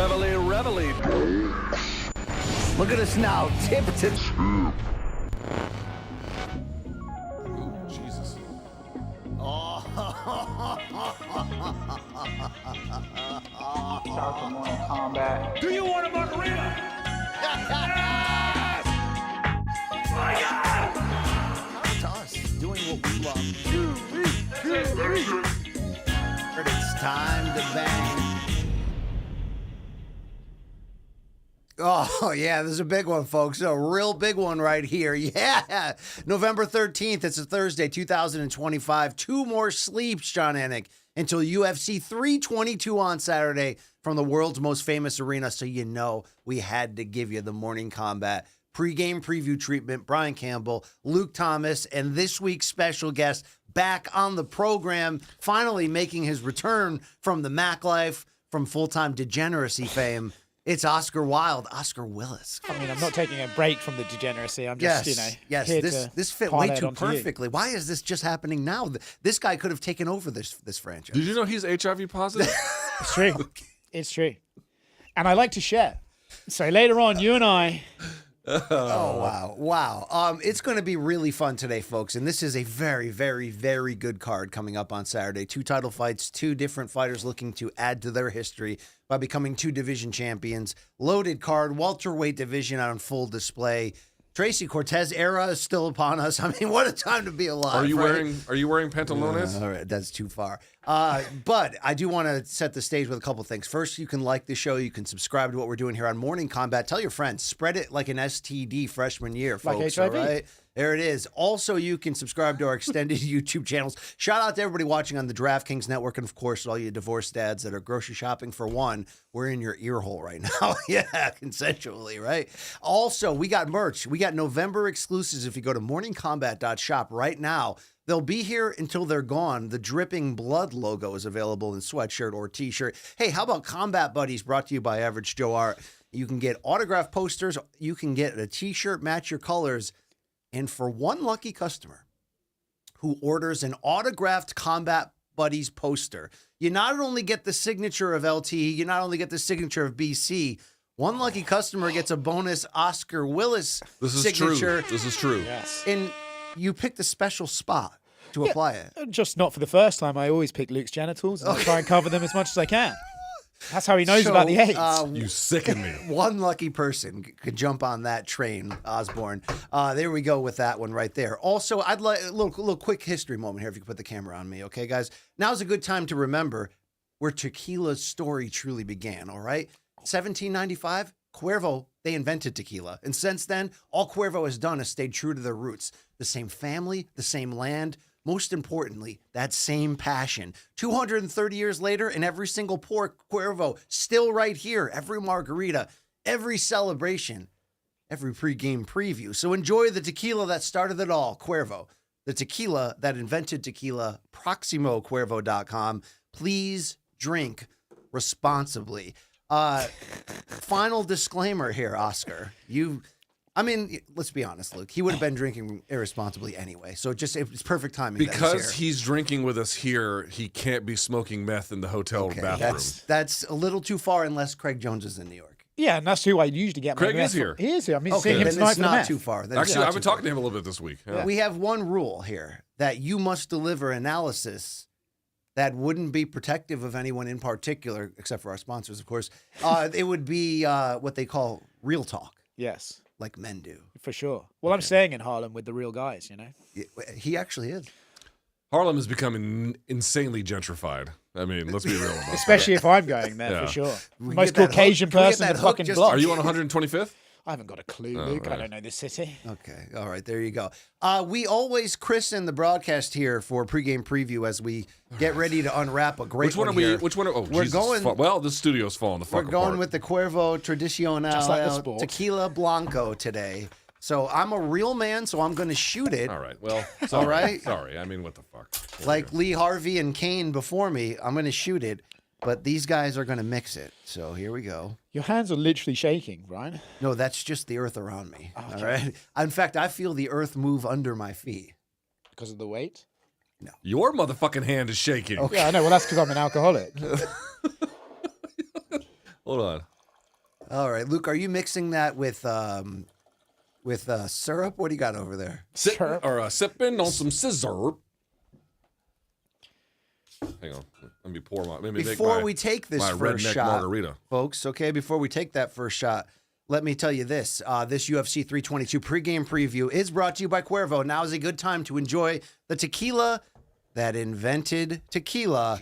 Reveille. Look at us now, tip to... Jesus. Shout out to Morning Kombat. Do you want a margarita? Yes! My God! It's us doing what we love. It's time to bang. Oh, yeah, this is a big one, folks. A real big one right here. Yeah. November 13th, it's a Thursday, 2025. 2 more sleeps, John Anik, until UFC 322 on Saturday from the world's most famous arena. So you know we had to give you the Morning Kombat pregame preview treatment. Brian Campbell, Luke Thomas, and this week's special guest back on the program, finally making his return from the Mac life, from full-time degeneracy fame. It's Oscar Willis. I mean, I'm not taking a break from the degeneracy. I'm just, yes. here This fit parlay way it too onto you. perfectly. Why is this just happening now? This guy could have taken over this franchise. Did you know he's HIV positive? It's true. It's true. And I like to share. So later on, you and I... Oh, wow. It's going to be really fun today, folks. And this is a very, very, very good card coming up on Saturday. 2 title fights, 2 different fighters looking to add to their history by becoming 2 division champions. Loaded card, welterweight division on full display. Tracy Cortez era is still upon us. I mean, what a time to be alive. Are you right? wearing pantalones? All right, that's too far. But I do want to set the stage with a couple things. First, you can like the show. You can subscribe to what we're doing here on Morning Kombat. Tell your friends. Spread it like an STD freshman year, folks. Like HIV. All right? There it is. Also, you can subscribe to our extended YouTube channels. Shout out to everybody watching on the DraftKings Network. And, of course, all you divorced dads that are grocery shopping for one. We're in your ear hole right now. Yeah, consensually, right? Also, we got merch. We got November exclusives. If you go to morningkombat.shop right now, they'll be here until they're gone. The Dripping Blood logo is available in sweatshirt or T-shirt. Hey, how about Combat Buddies, brought to you by Average Joe Art? You can get autographed posters. You can get a T-shirt, match your colors. And for one lucky customer who orders an autographed Combat Buddies poster, you not only get the signature of LT, you not only get the signature of BC, one lucky customer gets a bonus Oscar Willis signature. This is true. Yes. And you picked a special spot to apply it. Just not for the first time. I always pick Luke's genitals and I try and cover them as much as I can. That's how he knows about the AIDS. You sicken me. One lucky person could jump on that train, Osborne. There we go with that one right there. Also, I'd like a little quick history moment here if you could put the camera on me, okay, guys? Now's a good time to remember where tequila's story truly began, all right? 1795, Cuervo, they invented tequila. And since then, all Cuervo has done is stayed true to their roots. The same family, the same land, most importantly, that same passion. 230 years later, and every single pour, Cuervo, still right here. Every margarita, every celebration, every pregame preview. So enjoy the tequila that started it all, Cuervo. The tequila that invented tequila, ProximoCuervo.com. Please drink responsibly. Final disclaimer here, Oscar. Let's be honest, Luke. He would have been drinking irresponsibly anyway. So it's perfect timing. Because he's drinking with us here, he can't be smoking meth in the hotel bathroom. That's a little too far unless Craig Jones is in New York. Yeah, and that's who I usually get my Craig meth is here. He is here. I mean, Okay, seeing him then tonight it's for the not meth. too far. Actually, I've been talking to him a little bit this week. Yeah. We have one rule here, that you must deliver analysis that wouldn't be protective of anyone in particular, except for our sponsors, of course. It would be what they call real talk. Yes. Like men do. For sure. Well, I'm staying in Harlem with the real guys, you know? He actually is. Harlem is becoming insanely gentrified. I mean, let's be real about Especially if I'm going there, Yeah. for sure. We Most get that Caucasian hook. Can we get person in that the hook fucking just- block. that. Are you on 125th? I haven't got a clue, Oh, Luke. I right. don't know this city. Okay. All right. There you go. We always christen the broadcast here for pregame preview as we get ready to unwrap a great Which one are here. we? Which one? Oh, We're Jesus. going- Well, this studio's falling the fuck We're going apart. with the Cuervo Tradicional Just like the sport. Tequila Blanco today. So I'm a real man, so I'm going to shoot it. All right. Well, All sorry. right. Sorry. I mean, what the fuck? Like Lee Harvey and Kane before me, I'm going to shoot it. But these guys are going to mix it. So here we go. Your hands are literally shaking, Brian. No, that's just the earth around me. Okay. All right. In fact, I feel the earth move under my feet. Because of the weight? Your motherfucking hand is shaking. Okay. Yeah, I know. Well, that's because I'm an alcoholic. Hold on. All right, Luke, are you mixing that with syrup? What do you got over there? Sipping on some scissor. Hang on. Let me pour my. Before we take this first shot, margarita, folks. Okay, before we take that first shot, let me tell you this: this UFC 322 pregame preview is brought to you by Cuervo. Now is a good time to enjoy the tequila that invented tequila.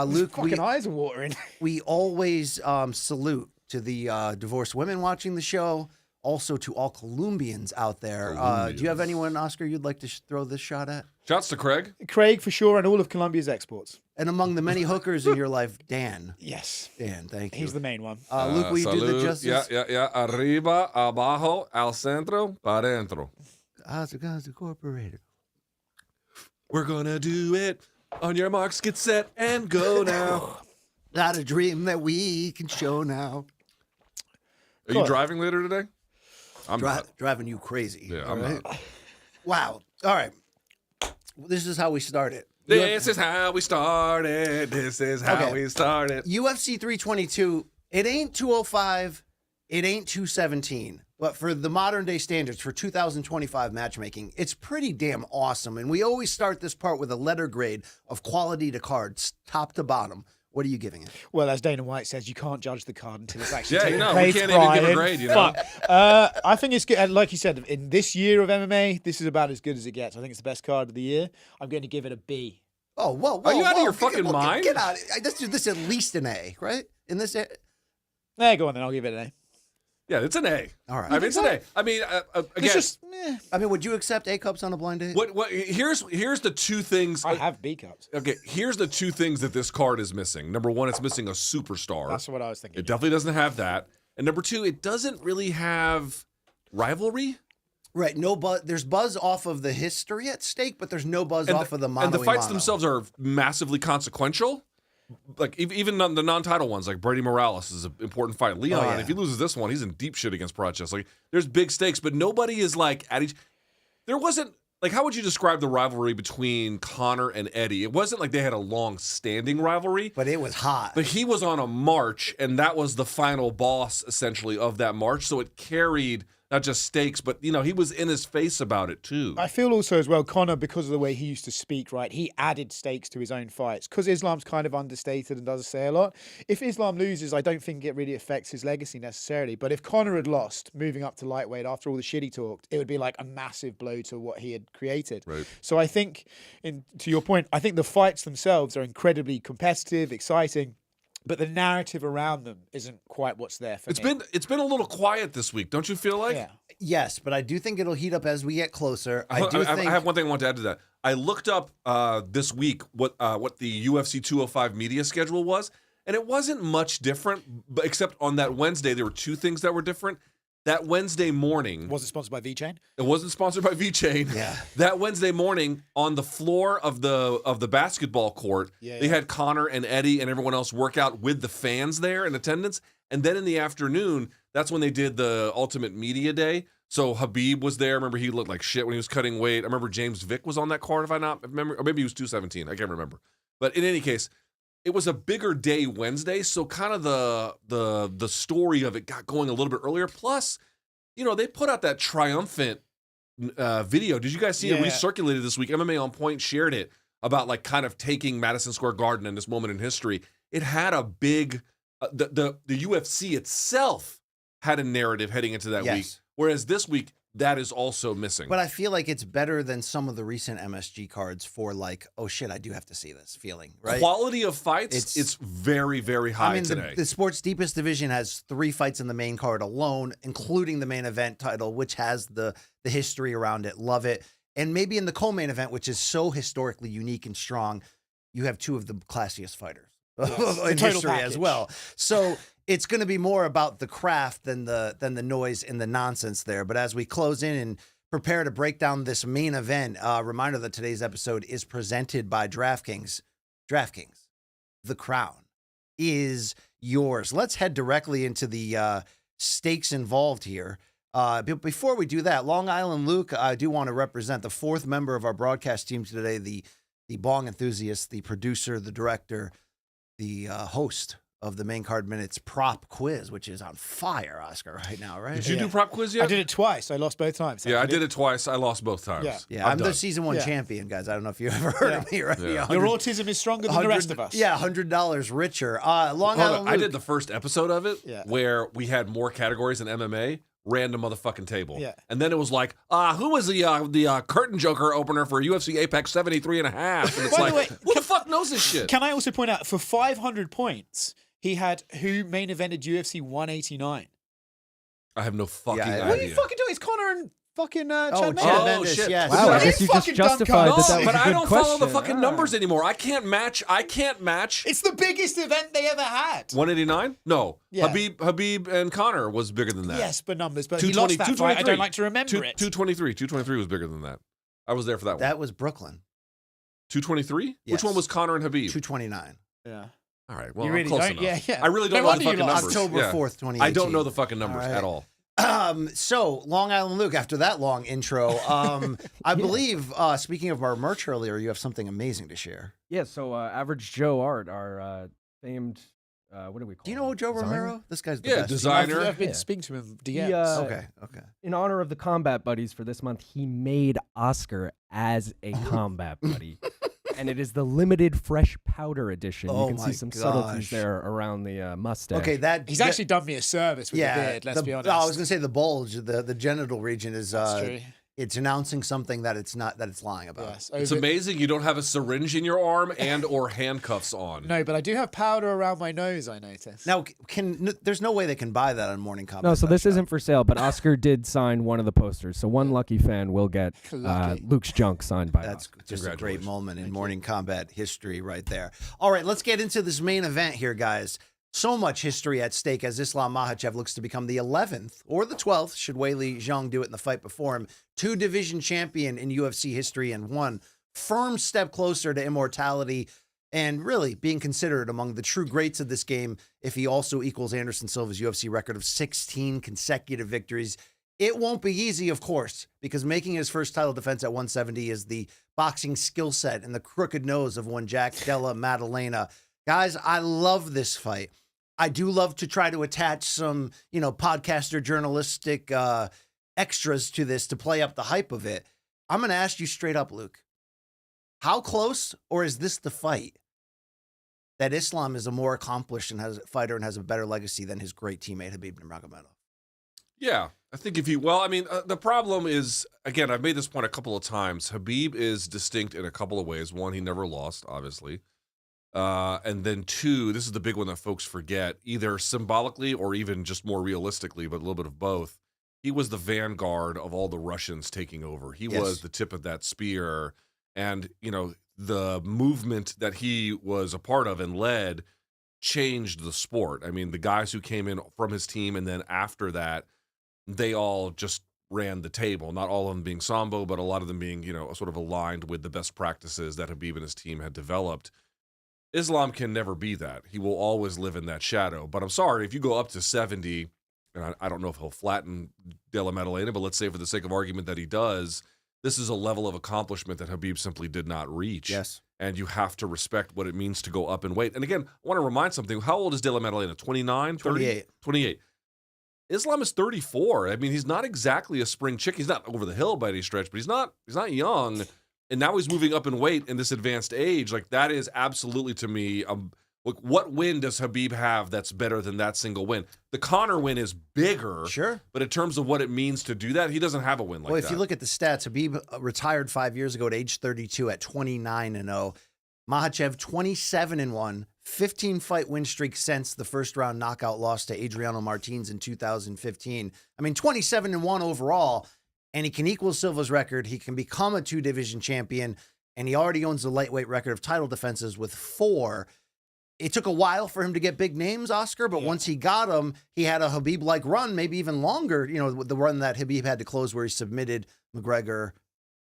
Luke, fucking eyes are watering. We always salute to the divorced women watching the show. Also to all Colombians out there. Do you have anyone, Oscar, you'd like to throw this shot at? Shouts to Craig. Craig, for sure, and all of Colombia's exports. And among the many hookers in your life, Dan. Yes. Dan, thank you. He's the main one. Luke, will you do the justice? Yeah. Arriba, abajo, al centro, pa dentro. Incorporated. We're gonna do it. On your marks, get set, and go now. Not a dream that we can show now. Are you driving later today? I'm not. Driving you crazy. Yeah, I'm not. Wow. All right. This is how we started. This is how we started. This is how we started. UFC 322, it ain't 205, it ain't 217. But for the modern day standards, for 2025 matchmaking, it's pretty damn awesome. And we always start this part with a letter grade of quality to cards, top to bottom. What are you giving it? Well, as Dana White says, you can't judge the card until it's actually taken we place. can't even give a grade, you know. But I think it's good. And like you said, in this year of MMA, this is about as good as it gets. I think it's the best card of the year. I'm going to give it a B. Oh, whoa. Are you out of your fucking mind? Get out. This is at least an A, right? In this. There, go on then. I'll give it an A. Yeah, it's an A. All right. I mean, it's an A. I mean, again, I mean, would you accept A cups on a blind date? What? Here's the two things. I have B cups. Okay, here's the two things that this card is missing. Number one, it's missing a superstar. That's what I was thinking. It definitely doesn't have that. And number two, it doesn't really have rivalry. Right. No buzz. There's buzz off of the history at stake, but there's no buzz off of the mono. And the fights themselves are massively consequential. Like even the non-title ones, like Brady Morales is an important fight. Leon, if he loses this one, he's in deep shit against Prates. Like there's big stakes, but nobody is like at each. There wasn't like how would you describe the rivalry between Conor and Eddie? It wasn't like they had a long-standing rivalry, but it was hot. But he was on a march, and that was the final boss essentially of that march. So it carried not just stakes, but he was in his face about it too. I feel also as well, Conor, because of the way he used to speak, right, he added stakes to his own fights. Because Islam's kind of understated and doesn't say a lot. If Islam loses, I don't think it really affects his legacy necessarily. But if Conor had lost, moving up to lightweight after all the shit he talked, it would be like a massive blow to what he had created. Right. So I think, to your point, I think the fights themselves are incredibly competitive, exciting. But the narrative around them isn't quite what's there for me. It's been a little quiet this week, don't you feel like? Yeah. Yes, but I do think it'll heat up as we get closer. I have one thing I want to add to that. I looked up this week what the UFC 205 media schedule was, and it wasn't much different, but except on that Wednesday there were two things that were different. That Wednesday morning... Was it sponsored by V-Chain? It wasn't sponsored by V-Chain. Yeah. That Wednesday morning, on the floor of the basketball court, they had Conor and Eddie and everyone else work out with the fans there in attendance. And then in the afternoon, that's when they did the Ultimate Media Day. So Habib was there. Remember, he looked like shit when he was cutting weight. I remember James Vick was on that card, if I not remember. Or maybe he was 217. I can't remember. But in any case... It was a bigger day Wednesday, so kind of the story of it got going a little bit earlier. Plus, they put out that triumphant video. Did you guys see it recirculated this week? MMA On Point shared it about like kind of taking Madison Square Garden in this moment in history. It had a big the UFC itself had a narrative heading into that week, whereas this week that is also missing. But I feel like it's better than some of the recent MSG cards for like, oh shit, I do have to see this feeling, right? Quality of fights, it's very, very high today. The sport's deepest division has 3 fights in the main card alone, including the main event title, which has the history around it. Love it. And maybe in the co-main event, which is so historically unique and strong, you have 2 of the classiest fighters in history as well. So it's going to be more about the craft than the noise and the nonsense there. But as we close in and prepare to break down this main event, reminder that today's episode is presented by DraftKings. DraftKings, the crown is yours. Let's head directly into the stakes involved here. But before we do that, Long Island Luke, I do want to represent the 4th member of our broadcast team today, the bong enthusiast, the producer, the director, the host of the main card minutes prop quiz, which is on fire, Oscar, right now, right? Did you do prop quiz yet? I did it twice. I lost both times. Yeah, I did it twice. I lost both times. Yeah. Yeah, I'm the season 1 champion, guys. I don't know if you ever heard of me, right? Yeah. Your autism is stronger than the rest of us. Yeah, $100 richer. Long Island I Luke. did the first episode of it Yeah. where we had more categories than MMA. Random motherfucking table. Yeah. And then it was like, who was the curtain joker opener for UFC Apex 73 and a half? And it's By the like, way, who the fuck knows this shit? Can I also point out, for 500 points, he had who main evented UFC 189. I have no fucking Yeah, idea. What are you fucking doing? It's Connor and fucking Chad Chad Mendes. Mendes, shit. yes. Wow, I What guess you you just fucking dunk justified us? that was But a I good don't question. follow the fucking Ah. numbers anymore. I can't match. It's the biggest event they ever had. 189? No. Yeah. Habib and Connor was bigger than that. Yes, but numbers. But he lost that fight. I don't like to remember it. 223. 223 was bigger than that. I was there for that one. That was Brooklyn, 223? Yes. Which one was Connor and Habib? 229. Yeah. All right. Well, You I'm really close don't? enough. Yeah. I really don't No know the wonder you fucking lost. numbers. October Yeah. 4th, 2018. I don't know the fucking numbers All right. at all. So, Long Island Luke, after that long intro, I believe, speaking of our merch earlier, you have something amazing to share. Yeah, so Average Joe Art, our famed, what do we call Do you know him? Joe Designer? Romero? This guy's the Yeah, best. designer. I've been Yeah. speaking to him DMs. He, Okay. In honor of the combat buddies for this month, he made Oscar as a combat buddy. And it is the limited fresh powder edition. Oh You can my see some gosh. subtleties there around the mustache. Okay, He's actually done me a service with the beard, let's be honest. I was going to say the bulge, the genital region is That's true. it's announcing something that it's not, that it's lying about. Yes. It's over- amazing you don't have a syringe in your arm and or handcuffs on. No, but I do have powder around my nose, I noticed. Now, there's no way they can buy that on Morning Kombat. No, so this Shop. isn't for sale, but Oscar did sign one of the posters. So one lucky fan will get Lucky. Luke's junk signed by That's Oscar. just a great Congratulations. moment in Morning Kombat history right there. All right, let's get into this main event here, guys. So much history at stake as Islam Makhachev looks to become the 11th or the 12th, should Weili Zhang do it in the fight before him, two-division champion in UFC history and one firm step closer to immortality and really being considered among the true greats of this game if he also equals Anderson Silva's UFC record of 16 consecutive victories. It won't be easy, of course, because making his first title defense at 170 is the boxing skill set and the crooked nose of one Jack Della Maddalena. Guys, I love this fight. I do love to try to attach some, podcaster journalistic extras to this to play up the hype of it. I'm going to ask you straight up, Luke. How close, or is this the fight that Islam is a more accomplished and has a fighter and has a better legacy than his great teammate Habib Nurmagomedov? Yeah, I think the problem is, again, I've made this point a couple of times. Habib is distinct in a couple of ways. One, he never lost, obviously. And then two, this is the big one that folks forget, either symbolically or even just more realistically, but a little bit of both. He was the vanguard of all the Russians taking over. He Yes. was the tip of that spear. And, the movement that he was a part of and led changed the sport. I mean, the guys who came in from his team and then after that, they all just ran the table. Not all of them being Sambo, but a lot of them being, sort of aligned with the best practices that Habib and his team had developed. Islam can never be that. He will always live in that shadow. But I'm sorry, if you go up to 70, and I don't know if he'll flatten Della Maddalena, but let's say for the sake of argument that he does, this is a level of accomplishment that Habib simply did not reach. Yes. And you have to respect what it means to go up in weight. And again, I want to remind something. How old is Della Maddalena? 29? 28. 28. Islam is 34. I mean, he's not exactly a spring chick. He's not over the hill by any stretch, but he's not young. And now he's moving up in weight in this advanced age. Like, that is absolutely, to me, look, what win does Habib have that's better than that single win? The Conor win is bigger. Sure. But in terms of what it means to do that, he doesn't have a win like that. Well, if you look at the stats, Habib retired 5 years ago at age 32 at 29-0. Makhachev 27-1, 15-fight win streak since the first-round knockout loss to Adriano Martins in 2015. I mean, 27-1 overall, and he can equal Silva's record. He can become a two-division champion, and he already owns the lightweight record of title defenses with 4. It took a while for him to get big names, Oscar, but once he got them, he had a Habib-like run, maybe even longer, the run that Habib had to close where he submitted McGregor,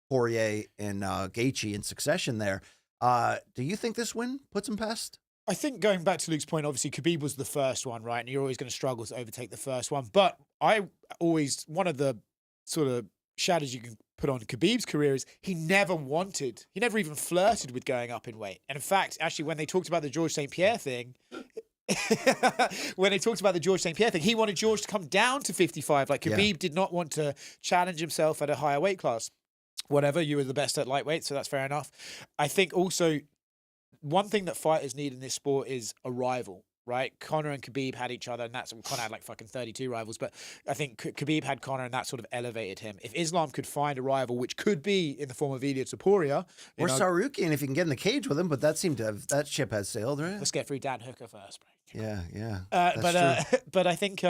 Poirier, and Gaethje in succession there. Do you think this win puts him past? I think going back to Luke's point, obviously Khabib was the first one, right? And you're always going to struggle to overtake the first one. But one of the sort of shadows you can put on Khabib's career is he never even flirted with going up in weight. And in fact, actually, when they talked about the Georges St. Pierre thing, when he talked about the George St. Pierre thing, he wanted George to come down to 55. Like Khabib did not want to challenge himself at a higher weight class. Whatever, you were the best at lightweight, so that's fair enough. I think also one thing that fighters need in this sport is a rival. Right, Conor and Khabib had each other, and that's Conor had like fucking 32 rivals. But I think Khabib had Conor, and that sort of elevated him. If Islam could find a rival, which could be in the form of Ilia Topuria or Sarukian, if you can get in the cage with him, but that seemed to have that ship has sailed, right? Let's get through Dan Hooker first, bro. Yeah. But I think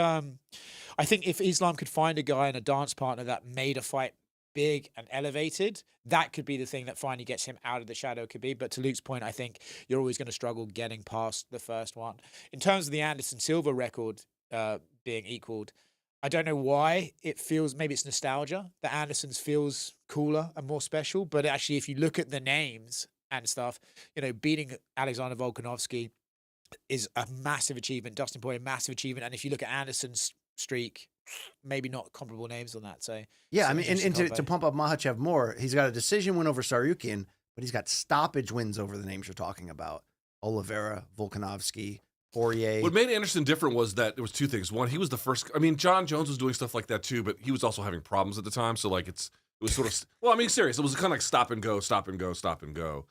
if Islam could find a guy and a dance partner that made a fight big and elevated, that could be the thing that finally gets him out of the shadow of Khabib. But to Luke's point, I think you're always going to struggle getting past the first one. In terms of the Anderson Silva record being equaled, I don't know why it feels, maybe it's nostalgia, that Anderson's feels cooler and more special. But actually, if you look at the names and stuff, beating Alexander Volkanovski is a massive achievement. Dustin Poirier, massive achievement. And if you look at Anderson's streak, maybe not comparable names on that. So yeah, I mean, and to pump up Makhachev more, he's got a decision win over Sarukian, but he's got stoppage wins over the names you're talking about: Oliveira, Volkanovski, Poirier. What made Anderson different was that there was two things. One, he was the first. I mean, John Jones was doing stuff like that too, but he was also having problems at the time. So like, it was sort of. Well, I mean, serious. It was kind of like stop and go, stop and go, stop and go.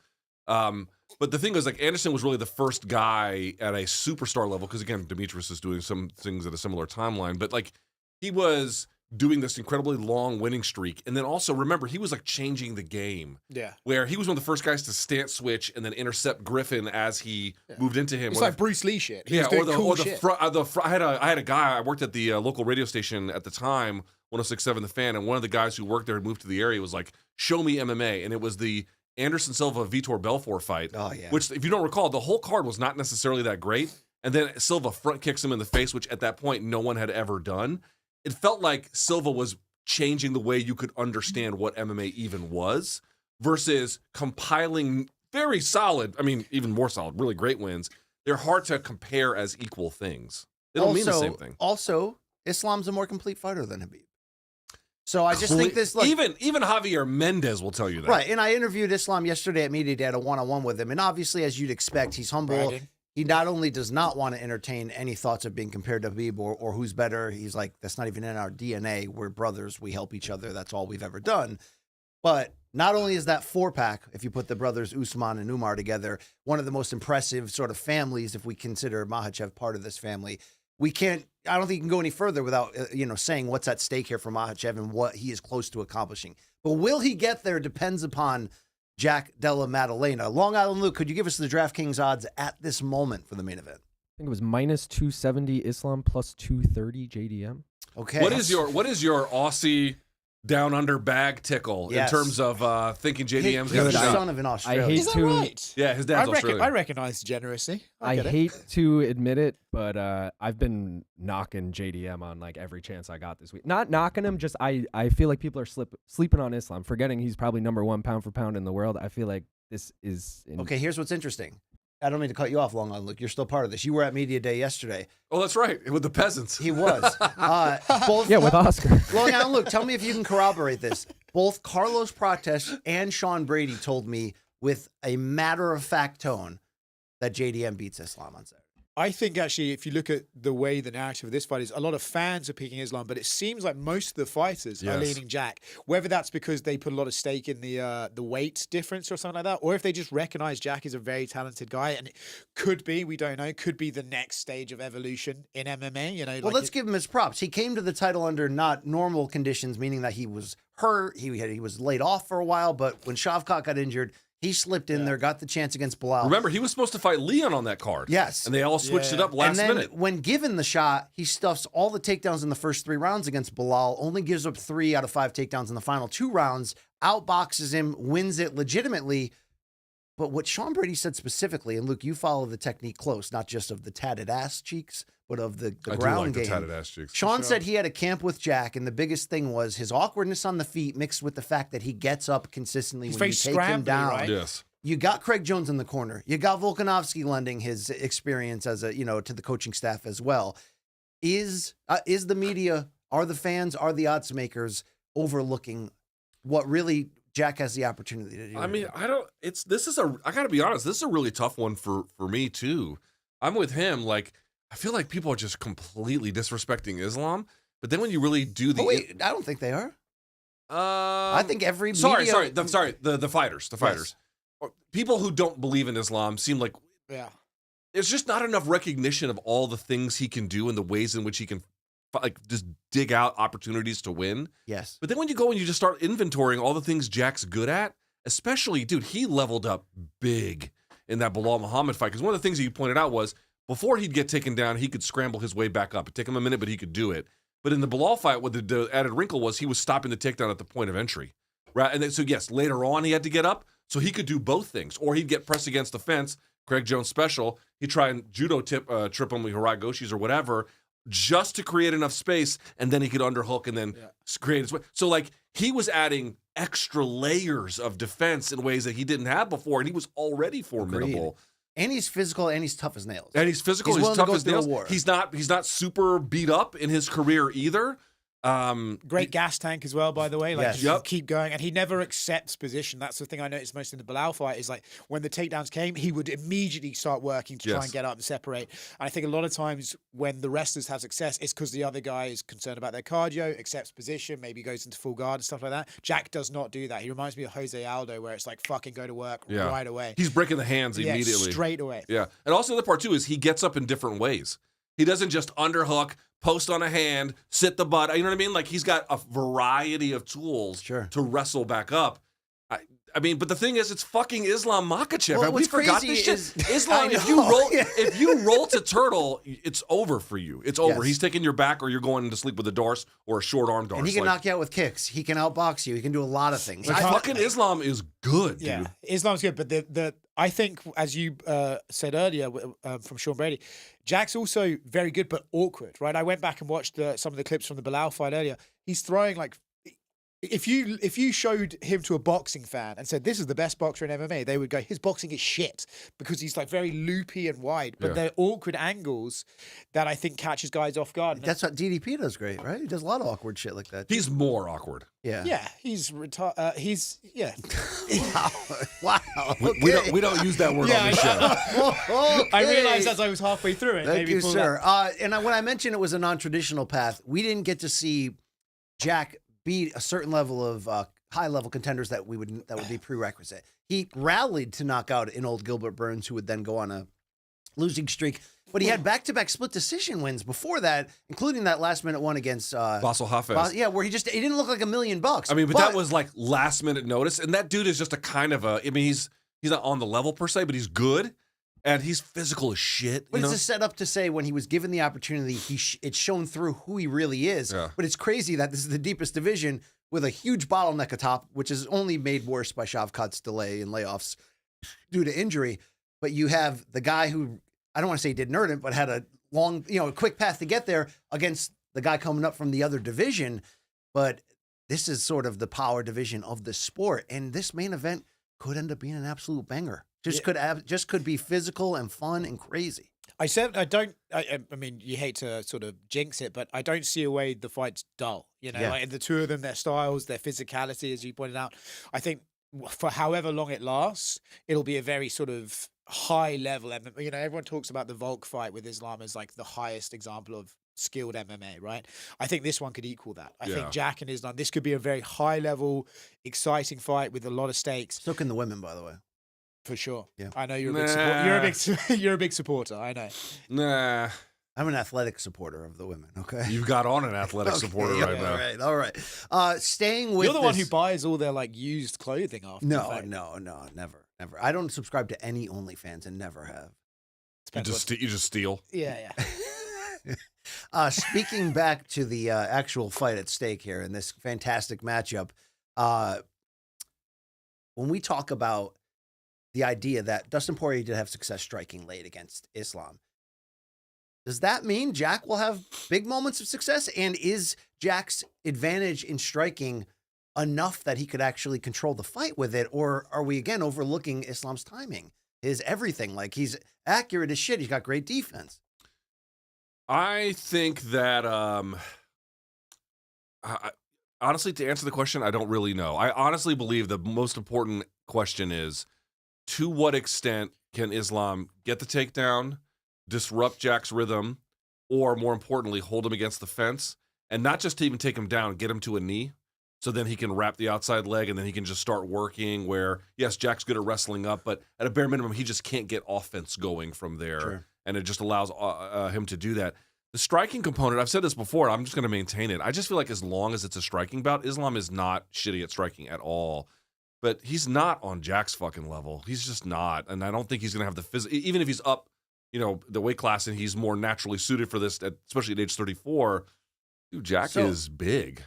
But the thing was, like, Anderson was really the first guy at a superstar level, because again, Demetrius is doing some things at a similar timeline, but like, he was doing this incredibly long winning streak. And then also, remember, he was like changing the game. Yeah. Where he was one of the first guys to stance switch and then intercept Griffin as he moved into him. It's like Bruce Lee shit. He was or doing the cool or the shit. front. I had a guy. I worked at the local radio station at the time, 106.7 The Fan, and one of the guys who worked there and moved to the area was like, "Show me MMA," and it was the Anderson Silva Vitor Belfort fight. Oh yeah. Which, if you don't recall, the whole card was not necessarily that great. And then Silva front kicks him in the face, which at that point no one had ever done. It felt like Silva was changing the way you could understand what MMA even was, versus compiling very solid, I mean, even more solid, really great wins. They're hard to compare as equal things. They don't mean the same thing. Also, Islam's a more complete fighter than Khabib. So I just think this, like, even Javier Mendez will tell you that. Right, and I interviewed Islam yesterday at Media Day at a one-on-one with him, and obviously, as you'd expect, he's humble. Bragging. He not only does not want to entertain any thoughts of being compared to Khabib or who's better. He's like, that's not even in our DNA. We're brothers. We help each other. That's all we've ever done. But not only is that four-pack, if you put the brothers Usman and Umar together, one of the most impressive sort of families, if we consider Makhachev part of this family, I don't think you can go any further without, saying what's at stake here for Makhachev and what he is close to accomplishing. But will he get there depends upon Jack Della Maddalena. Long Island Luke, could you give us the DraftKings odds at this moment for the main event? I think it was minus 270 Islam, plus 230 JDM. Okay. What is your Aussie down under bag tickle in terms of thinking JDM's got a shot? Son of an Australian. Is that right? Yeah, his dad's Australian. I recognize generously. I hate to admit it, but I've been knocking JDM on like every chance I got this week. Not knocking him, just I feel like people are sleeping on Islam, forgetting he's probably number one pound for pound in the world. I feel like this is... Okay, here's what's interesting. I don't mean to cut you off, Long Island Luke. You're still part of this. You were at Media Day yesterday. Oh, that's right. With the peasants. He was. Both, with Oscar. Long Island Luke, tell me if you can corroborate this. Both Carlos Prates and Sean Brady told me with a matter-of-fact tone that JDM beats Islam on Saturday. I think actually, if you look at the way the narrative of this fight is, a lot of fans are picking Islam, but it seems like most of the fighters are leaning Jack. Whether that's because they put a lot of stake in the weight difference or something like that, or if they just recognize Jack is a very talented guy, and it could be, we don't know, could be the next stage of evolution in MMA. Well, let's give him his props. He came to the title under not normal conditions, meaning that he was hurt, he was laid off for a while, but when Shavkat got injured, he slipped in there, got the chance against Bilal. Remember, he was supposed to fight Leon on that card. Yes. And they all switched it up last minute. minute. When given the shot, he stuffs all the takedowns in the first 3 rounds against Bilal, only gives up 3 out of 5 takedowns in the final 2 rounds, outboxes him, wins it legitimately. But what Sean Brady said specifically, and Luke, you follow the technique close, not just of the tatted ass cheeks, but of the ground game. The tatted ass cheeks. Sean said he had a camp with Jack, and the biggest thing was his awkwardness on the feet mixed with the fact that he gets up consistently when you take him down. Right? Yes. You got Craig Jones in the corner. You got Volkanovski lending his experience as to the coaching staff as well. Is the media, are the fans, are the odds makers overlooking what really Jack has the opportunity to do? I mean, I got to be honest, this is a really tough one for me too. I'm with him. Like, I feel like people are just completely disrespecting Islam. But then when you really do the, Oh, wait, I don't think they are. I think every sorry, media... the fighters, Or people who don't believe in Islam seem like there's just not enough recognition of all the things he can do and the ways in which he can like just dig out opportunities to win. Yes. But then when you go and you just start inventorying all the things Jack's good at, especially, dude, he leveled up big in that Bilal Muhammad fight. Because one of the things that you pointed out was before he'd get taken down, he could scramble his way back up. It'd take him a minute, but he could do it. But in the Bilal fight, what the added wrinkle was he was stopping the takedown at the point of entry. Right? And then, so, yes, later on he had to get up. So he could do both things. Or he'd get pressed against the fence, Craig Jones special. He'd try and judo trip him with Hirai Goshis or whatever, just to create enough space, and then he could underhook and then create his way. So, like, he was adding extra layers of defense in ways that he didn't have before, and he was already formidable. Agreed. And he's physical, and he's tough as nails. And he's physical, he's willing tough to go as through a nails. war. He's not super beat up in his career either. Great gas tank as well, by the way. Like, Yes. just keep going, and he never accepts position. That's the thing I noticed most in the Bilal fight. Is like when the takedowns came, he would immediately start working to try and get up and separate. And I think a lot of times when the wrestlers have success, it's because the other guy is concerned about their cardio, accepts position, maybe goes into full guard and stuff like that. Jack does not do that. He reminds me of Jose Aldo, where it's like fucking go to work right away. He's breaking the hands immediately, straight away. Yeah, and also the other part too is he gets up in different ways. He doesn't just underhook, post on a hand, sit the butt. You know what I mean? Like, he's got a variety of tools to wrestle back up. I mean, but the thing is, it's fucking Islam Makhachev. Well, we forgot this shit. Islam, if you roll to turtle, it's over for you. It's over. Yes. He's taking your back, or you're going to sleep with a Darce or a short arm Darce. And he can knock you out with kicks. He can outbox you. He can do a lot of things. Fucking Islam is good, dude. Yeah, Islam's good, but I think, as you said earlier from Sean Brady, Jack's also very good but awkward, right? I went back and watched some of the clips from the Bilal fight earlier. He's throwing like, if you showed him to a boxing fan and said this is the best boxer in MMA, they would go, his boxing is shit, because he's like very loopy and wide. But they're awkward angles that I think catches guys off guard. That's what DDP does great, right? He does a lot of awkward shit like that. He's more awkward. Yeah. He's Wow. Okay. We don't use that word on the show. I realized as I was halfway through it. Thank you, sir. And when I mentioned it was a non-traditional path, we didn't get to see Jack beat a certain level of high-level contenders that would be prerequisite. He rallied to knock out an old Gilbert Burns, who would then go on a losing streak. But he had back-to-back split decision wins before that, including that last-minute one against Basel Hafez. where he didn't look like $1 million. I mean, but that was like last-minute notice, and that dude is just a kind of a. I mean, he's not on the level per se, but he's good. And he's physical as shit. But it's a setup to say when he was given the opportunity, it's shown through who he really is. Yeah. But it's crazy that this is the deepest division with a huge bottleneck atop, which is only made worse by Shavkat's delay and layoffs due to injury. But you have the guy who, I don't want to say didn't earn it, but had a long, a quick path to get there against the guy coming up from the other division. But this is sort of the power division of the sport. And this main event could end up being an absolute banger. Just could be physical and fun and crazy. I mean, you hate to sort of jinx it, but I don't see a way the fight's dull. Like the two of them, their styles, their physicality, as you pointed out. I think for however long it lasts, it'll be a very sort of high level. Everyone talks about the Volk fight with Islam as like the highest example of skilled MMA, right? I think this one could equal that. I think Jack and Islam, this could be a very high level, exciting fight with a lot of stakes. So can the women, by the way. For sure. Yeah. I know you're a big supporter. You're a big supporter. I know. Nah. I'm an athletic supporter of the women. Okay. You've got on an athletic supporter right now. All right. Staying with you're the one who buys all their like used clothing after. No, never. I don't subscribe to any OnlyFans and never have. You just steal. Yeah. Speaking back to the actual fight at stake here in this fantastic matchup, when we talk about the idea that Dustin Poirier did have success striking late against Islam, does that mean Jack will have big moments of success? And is Jack's advantage in striking enough that he could actually control the fight with it? Or are we, again, overlooking Islam's timing, his everything? Like, he's accurate as shit. He's got great defense. I think that, honestly, to answer the question, I don't really know. I honestly believe the most important question is, to what extent can Islam get the takedown, disrupt Jack's rhythm, or more importantly, hold him against the fence, and not just to even take him down, get him to a knee, so then he can wrap the outside leg, and then he can just start working where, yes, Jack's good at wrestling up, but at a bare minimum, he just can't get offense going from there, Sure. and it just allows him to do that. The striking component, I've said this before, I'm just going to maintain it. I just feel like as long as it's a striking bout, Islam is not shitty at striking at all. But he's not on Jack's fucking level. He's just not. And I don't think he's going to have the physical, even if he's up, the weight class and he's more naturally suited for this, especially at age 34. Dude, Jack is big.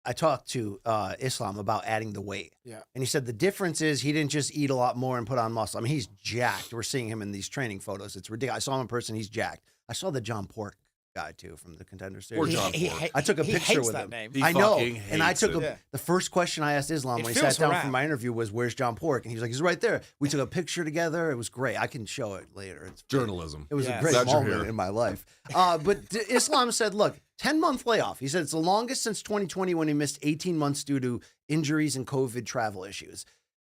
I talked to Islam about adding the weight. Yeah. And he said the difference is he didn't just eat a lot more and put on muscle. I mean, he's jacked. We're seeing him in these training photos. It's ridiculous. I saw him in person. He's jacked. I saw the John Pork guy too from the Contender Series. Or John Pork. I took a picture with that him. name. He I know. fucking And I hates took it. the first question I asked Islam when he feels sat down for haram. my interview was, "Where's John Pork?" And he was like, "He's right there." We took a picture together. It was great. I can show it later. It's Journalism. It was Yes. a great Glad you're moment here. in my life. But Islam said, look, 10-month layoff. He said it's the longest since 2020 when he missed 18 months due to injuries and COVID travel issues.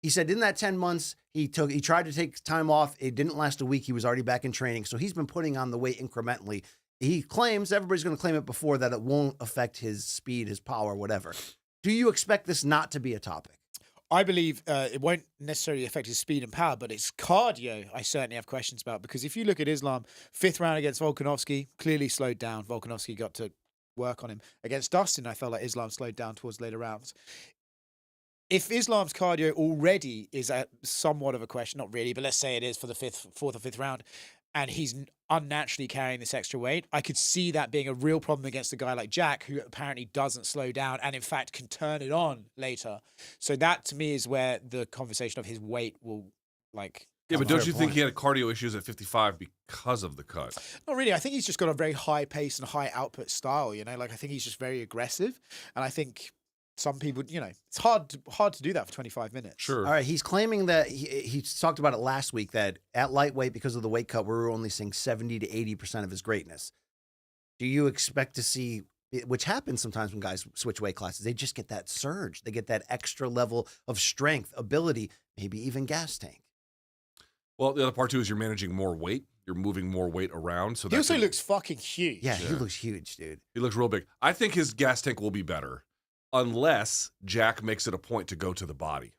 He said in that 10 months, he tried to take time off. It didn't last a week. He was already back in training. So he's been putting on the weight incrementally. He claims, everybody's going to claim it before, that it won't affect his speed, his power, whatever. Do you expect this not to be a topic? I believe it won't necessarily affect his speed and power, but his cardio, I certainly have questions about. Because if you look at Islam, 5th round against Volkanovski, clearly slowed down. Volkanovski got to work on him. Against Dustin, I felt like Islam slowed down towards later rounds. If Islam's cardio already is somewhat of a question, not really, but let's say it is for the 4th or 5th round, and he's unnaturally carrying this extra weight, I could see that being a real problem against a guy like Jack, who apparently doesn't slow down and in fact can turn it on later. So that to me is where the conversation of his weight will Yeah, come but don't up. you think he had cardio issues at 55 because of the cut? Not really. I think he's just got a very high pace and high output style, I think he's just very aggressive. And I think some people, it's hard to do that for 25 minutes. Sure. All right, he's claiming that he talked about it last week, that at lightweight, because of the weight cut, we're only seeing 70 to 80% of his greatness. Do you expect to see, which happens sometimes when guys switch weight classes, they just get that surge. They get that extra level of strength, ability, maybe even gas tank. Well, the other part too is you're managing more weight. You're moving more weight around. So He also looks fucking huge. Yeah, he looks huge, dude. He looks real big. I think his gas tank will be better unless Jack makes it a point to go to the body,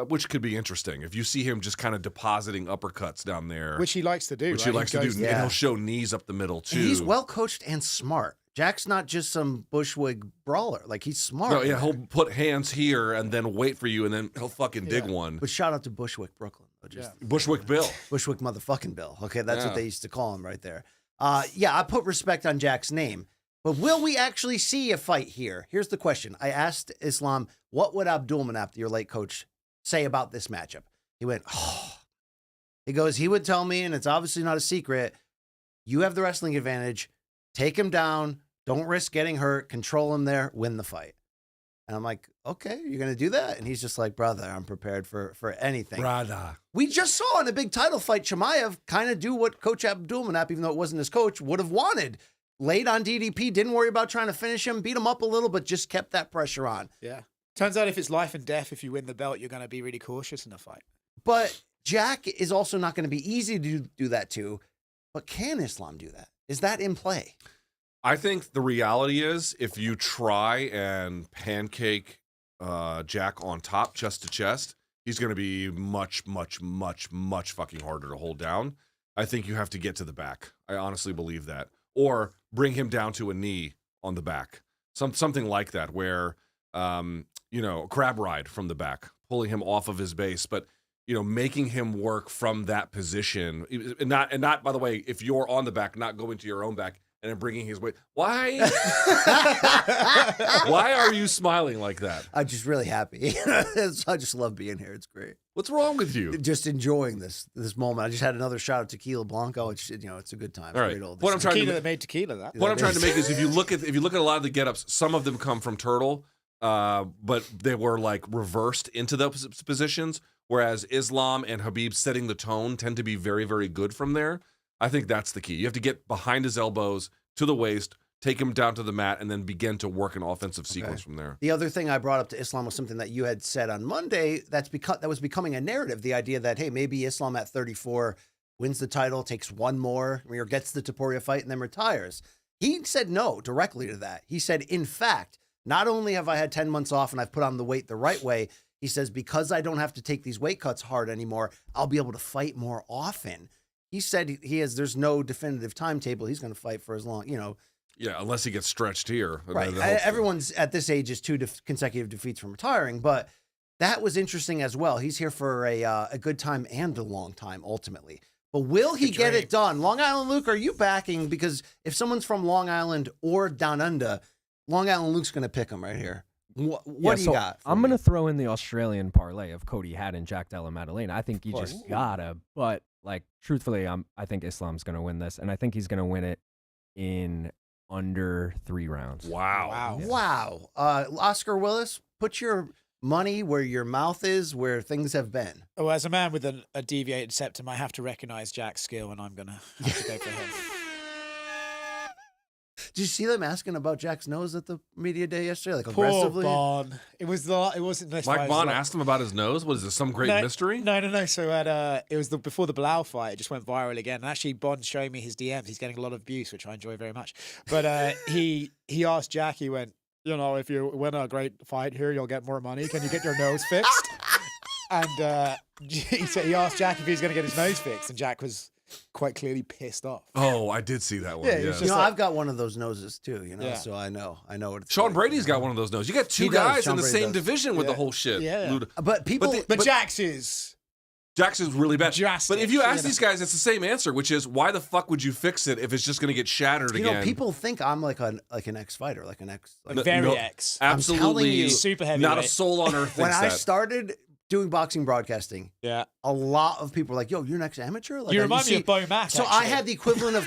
which could be interesting. If you see him just kind of depositing uppercuts down there, Which he likes to do. which right? he likes to do, goes- and he'll show knees up the middle too. And he's well coached and smart. Jack's not just some bushwig brawler. Like, he's smart. No, yeah, he'll put hands here and then wait for you, and then he'll fucking dig one. But shout out to Bushwick, Brooklyn. Bushwick Bill. Bushwick motherfucking Bill. Okay, that's Yeah. what they used to call him right there. I put respect on Jack's name. But will we actually see a fight here? Here's the question. I asked Islam, what would Abdulmanap, your late coach, say about this matchup? He went, oh. He goes, he would tell me, and it's obviously not a secret, you have the wrestling advantage. Take him down. Don't risk getting hurt. Control him there. Win the fight. And I'm like, okay, you're going to do that? And he's just like, brother, I'm prepared for anything. Brother. We just saw in a big title fight, Chimaev kind of do what Coach Abdulmanap, even though it wasn't his coach, would have wanted. Laid on DDP, didn't worry about trying to finish him, beat him up a little, but just kept that pressure on. Yeah. Turns out if it's life and death, if you win the belt, you're going to be really cautious in a fight. But Jack is also not going to be easy to do that to. But can Islam do that? Is that in play? I think the reality is if you try and pancake Jack on top, chest to chest, he's going to be much, much, much, much fucking harder to hold down. I think you have to get to the back. I honestly believe that. Or bring him down to a knee on the back. Something like that where, crab ride from the back, pulling him off of his base, but, making him work from that position. And not, by the way, if you're on the back, not going to your own back and then bringing his weight. Why? Why are you smiling like that? I'm just really happy. I just love being here. It's great. What's wrong with you? Just enjoying this moment. I just had another shot of Tequila Blanco. It's it's a good time. All right. Great old What I'm trying Tequila to that made tequila, that. What I'm trying to make is if you look at a lot of the get-ups, some of them come from Turtle, but they were like reversed into those positions, whereas Islam and Habib setting the tone tend to be very, very good from there. I think that's the key. You have to get behind his elbows to the waist, take him down to the mat, and then begin to work an offensive sequence from there. The other thing I brought up to Islam was something that you had said on Monday that was becoming a narrative, the idea that, hey, maybe Islam at 34 wins the title, takes one more, or gets the Topuria fight, and then retires. He said no directly to that. He said, in fact, not only have I had 10 months off and I've put on the weight the right way, he says, because I don't have to take these weight cuts hard anymore, I'll be able to fight more often. He said there's no definitive timetable. He's going to fight for as long, Yeah, unless he gets stretched here. Right. Everyone's at this age is 2 consecutive defeats from retiring, but that was interesting as well. He's here for a good time and a long time, ultimately. But will he get it done? Long Island Luke, are you backing? Because if someone's from Long Island or Down Under, Long Island Luke's going to pick him right here. What do you got? I'm going to throw in the Australian parlay of Cody Haddon, Jack Della Maddalena. I think you just gotta. But truthfully, I think Islam's going to win this, and I think he's going to win it in under 3 rounds. Wow. Oscar Willis, put your money where your mouth is, where things have been. Oh, as a man with a deviated septum, I have to recognize Jack's skill, and I'm going to have to go for him. Did you see them asking about Jack's nose at the media day yesterday? Poor Aggressively? Bon. It wasn't this. Mike Bon asked him about his nose. What is this, some great mystery? No. So it was before the Bilal fight. It just went viral again. And actually, Bon's showing me his DMs. He's getting a lot of abuse, which I enjoy very much. But he asked Jack. He went, if you win a great fight here, you'll get more money. Can you get your nose fixed? And he asked Jack if he was going to get his nose fixed, and Jack was quite clearly pissed off. Oh, I did see that one. Yeah, Yeah. I've got one of those noses too, so I know what it's Sean like. Brady's got one of those noses. You got two He does. guys Sean in the Brady same does. division with the whole shit. Yeah. But people, But Jack's is Jack's is really bad. drastic. But if you ask these guys, it's the same answer, which is, why the fuck would you fix it if it's just going to get shattered again? people think I'm like an ex-fighter, very no, ex. Absolutely. you, super heavy. Not a soul on earth thinks when I that. started doing boxing broadcasting, Yeah. a lot of people were like, "Yo, you're an ex-amateur." Like, You remind me of Bo Mack. So actually. I had the equivalent of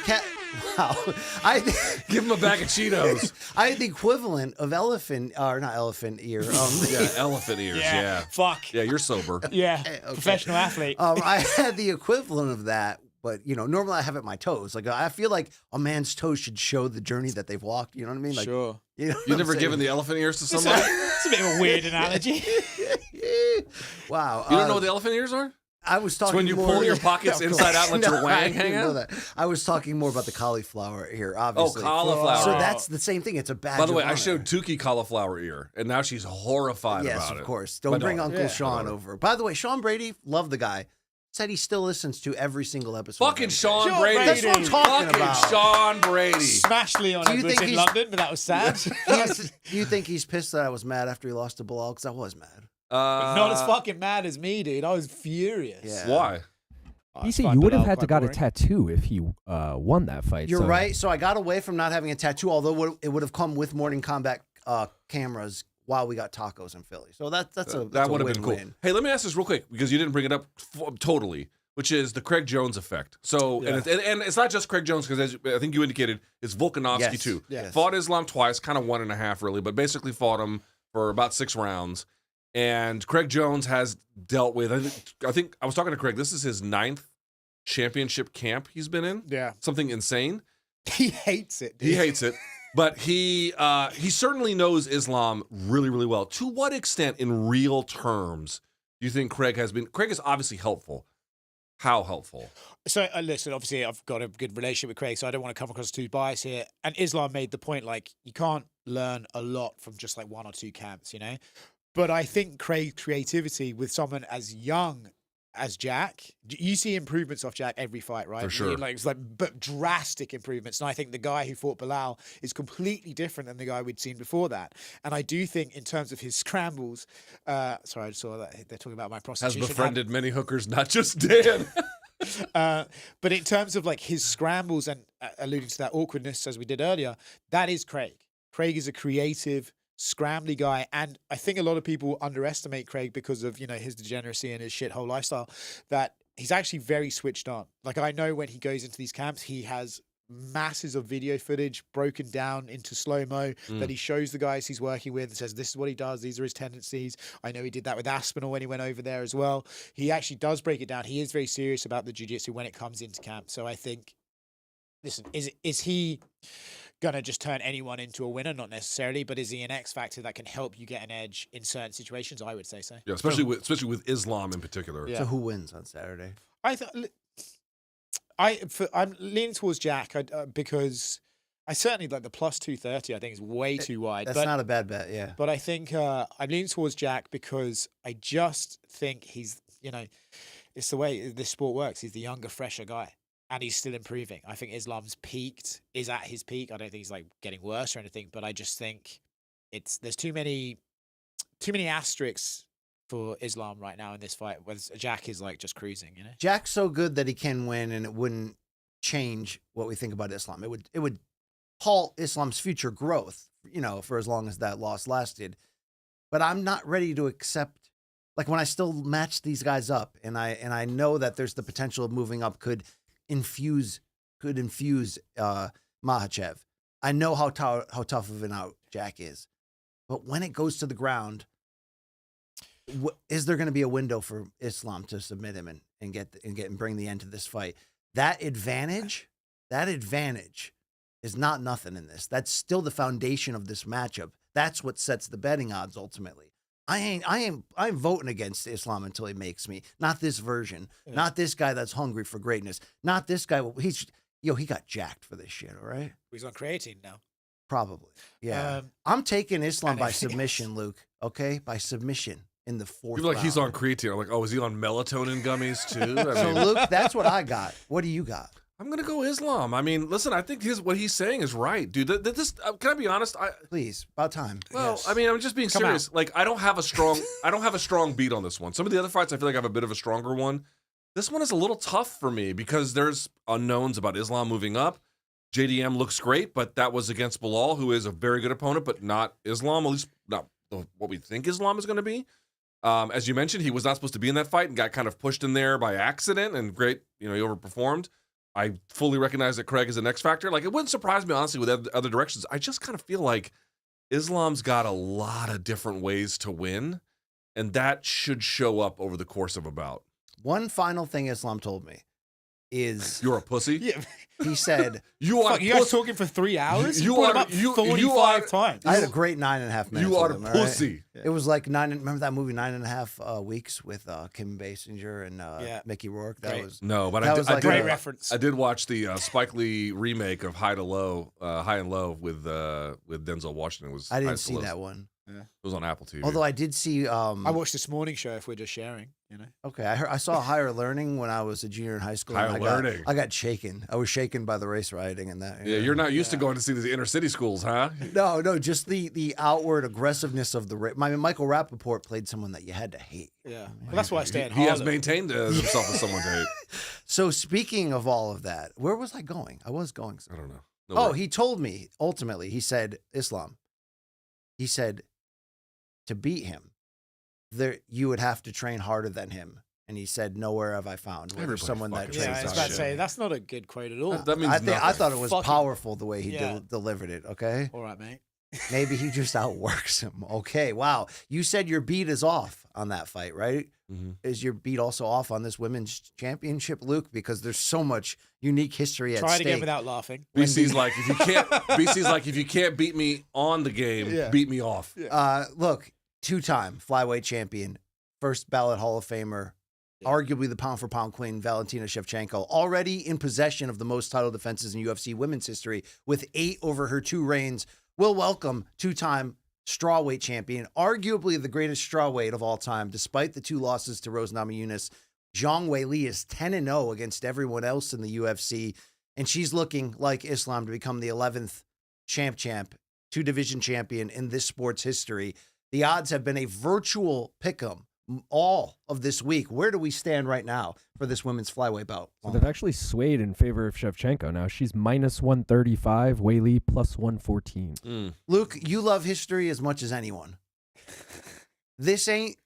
Wow. Give him a bag of Cheetos. I had the equivalent of not elephant ear. Yeah, elephant ears. Yeah. Fuck. Yeah, you're sober. Yeah. Okay. Professional athlete. I had the equivalent of that, but normally I have it at my toes. Like I feel like a man's toes should show the journey that they've walked. You know what I mean? Like, Sure. You've never given the elephant ears to somebody? It's a bit of a weird analogy. Wow. You don't know what the elephant ears are? I was talking It's when you more, pull your pockets Of inside out and let course. your wang I hang didn't know out? that. I was talking more about the cauliflower here, obviously. Oh, cauliflower. So that's the same thing. It's a badge By the way, of I honor. showed Tukey cauliflower ear, and now she's horrified Yes, about it. of course. Don't My bring daughter. Uncle Yeah. Sean daughter. over. By the way, Sean Brady, love the guy. Said he still listens to every single episode. Fucking of Sean Sean Brady. Brady. That's what I'm talking Fucking about. Sean Brady. Smashed Leon Do you Edwards think in he's- London, but that was sad. Do you think he's pissed that I was mad after he lost to Bilal? Because I was mad. Not as fucking mad as me, dude. I was furious. Yeah. Why? Oh, He I said find you would have Bilal had to quite got a boring. tattoo if he won that fight. You're so- right. So I got away from not having a tattoo, although it would have come with Morning Kombat cameras while we got tacos in Philly. So that's That would have been cool. win-win. Hey, let me ask this real quick because you didn't bring it up totally, which is the Craig Jones effect. So, and it's not just Craig Jones because, as I think you indicated, it's Volkanovski Yes, too. yes. Fought Islam twice, kind of 1.5 really, but basically fought him for about 6 rounds. And Craig Jones has dealt with, I think I was talking to Craig, this is his 9th championship camp he's been in. Yeah. Something insane. He hates it, dude. He hates it. But he certainly knows Islam really, really well. To what extent, in real terms, do you think Craig has been? Craig is obviously helpful. How helpful? So, listen, obviously, I've got a good relationship with Craig, so I don't want to come across too biased here. And Islam made the point, like, you can't learn a lot from just like 1 or 2 camps, But I think Craig's creativity with someone as young as Jack, you see improvements off Jack every fight, right? For sure. But drastic improvements. And I think the guy who fought Bilal is completely different than the guy we'd seen before that. And I do think in terms of his scrambles, sorry, I saw that they're talking about my Has prostitution. befriended many hookers, not just Dan. But in terms of like his scrambles and alluding to that awkwardness as we did earlier, that is Craig. Craig is a creative, scrambly guy, and I think a lot of people underestimate Craig because of his degeneracy and his shithole lifestyle. That he's actually very switched on. Like I know when he goes into these camps, he has masses of video footage broken down into slow-mo that he shows the guys he's working with and says, this is what he does, these are his tendencies. I know he did that with Aspinall when he went over there as well. He actually does break it down. He is very serious about the jiu-jitsu when it comes into camp. So I think, listen, is he gonna just turn anyone into a winner? Not necessarily, but is he an X factor that can help you get an edge in certain situations? I would say so. Yeah, especially with Islam in particular. Yeah. So who wins on Saturday? I thought I'm leaning towards Jack because I certainly like the plus 230. I think is way too wide. That's not a bad bet, yeah. But I think I'm leaning towards Jack because I just think he's, it's the way this sport works. He's the younger, fresher guy, and he's still improving. I think Islam's is at his peak. I don't think he's like getting worse or anything, but I just think there's too many asterisks for Islam right now in this fight. Whereas Jack is like just cruising, Jack's so good that he can win, and it wouldn't change what we think about Islam. It would halt Islam's future growth, for as long as that loss lasted. But I'm not ready to accept, like when I still match these guys up, and I know that there's the potential of moving up could infuse Makhachev. I know how tough of an out Jack is, but when it goes to the ground, is there going to be a window for Islam to submit him and bring the end to this fight? That advantage is not nothing in this. That's still the foundation of this matchup. That's what sets the betting odds ultimately. I'm voting against Islam until he makes me. Not this version. Yeah. Not this guy that's hungry for greatness. Not this guy. He got jacked for this shit. All right. He's on creatine now. Probably. Yeah. I'm taking Islam by submission, Luke. Okay, by submission in the fourth. You're like round. He's on creatine. I'm like, oh, is he on melatonin gummies too? So Luke, that's what I got. What do you got? I'm gonna go Islam. I mean, listen, I think what he's saying is right, dude. Can I be honest? Please, about time. Well, yes. I mean, I'm just being serious. Like, I don't have a strong beat on this one. Some of the other fights, I feel like I have a bit of a stronger one. This one is a little tough for me because there's unknowns about Islam moving up. JDM looks great, but that was against Bilal, who is a very good opponent, but not Islam. At least not what we think Islam is going to be. As you mentioned, he was not supposed to be in that fight and got kind of pushed in there by accident. And great, he overperformed. I fully recognize that Craig is an X factor. Like, it wouldn't surprise me, honestly, with other directions. I just kind of feel like Islam's got a lot of different ways to win, and that should show up over the course of a bout. One final thing Islam told me is... You're a pussy? Yeah. He said... You guys talking for 3 hours? You brought him up 45 times. I had a great 9.5 minutes. You are a him, pussy. Right? It was like remember that movie 9.5 Weeks with Kim Basinger and Mickey Rourke? That was... No, but that was a great reference. I did watch the Spike Lee remake of High and Low with Denzel Washington. I didn't see that one. Yeah. It was on Apple TV. Although I did see... I watched This Morning Show, if we're just sharing, Okay, I saw Higher Learning when I was a junior in high school. Higher Learning. I got shaken. I was shaken by the race rioting and that. Yeah, you're not used to going to see these inner city schools, huh? No, just the outward aggressiveness of the race. Michael Rappaport played someone that you had to hate. Yeah, well, that's why I stay at He has maintained himself as someone to hate. So speaking of all of that, where was I going? I was going somewhere. I don't know. Nowhere. He told me, ultimately, he said, Islam. He said, to beat him, you would have to train harder than him. And he said, nowhere have I found someone that trains I was about to say, that's not a good quote at all. That means I thought it was powerful the way he delivered it, okay? All right, mate. Maybe he just outworks him. Okay, wow. You said your beat is off on that fight, right? Mm-hmm. Is your beat also off on this women's championship, Luke? Because there's so much unique history at stake. Try it again without laughing. BC's like, if you can't beat me on the game, beat me off. Yeah. Look, 2-time flyweight champion, first ballot Hall of Famer, arguably the pound-for-pound queen, Valentina Shevchenko, already in possession of the most title defenses in UFC women's history with 8 over her 2 reigns. We'll welcome 2-time strawweight champion, arguably the greatest strawweight of all time, despite the 2 losses to Rose Namajunas. Zhang Weili is 10-0 against everyone else in the UFC, and she's looking like Islam to become the 11th champ, 2-division champion in this sport's history. The odds have been a virtual pick'em all of this week. Where do we stand right now for this women's flyweight bout? So they've actually swayed in favor of Shevchenko. Now she's minus 135, Weili plus 114. Luke, you love history as much as anyone. This ain't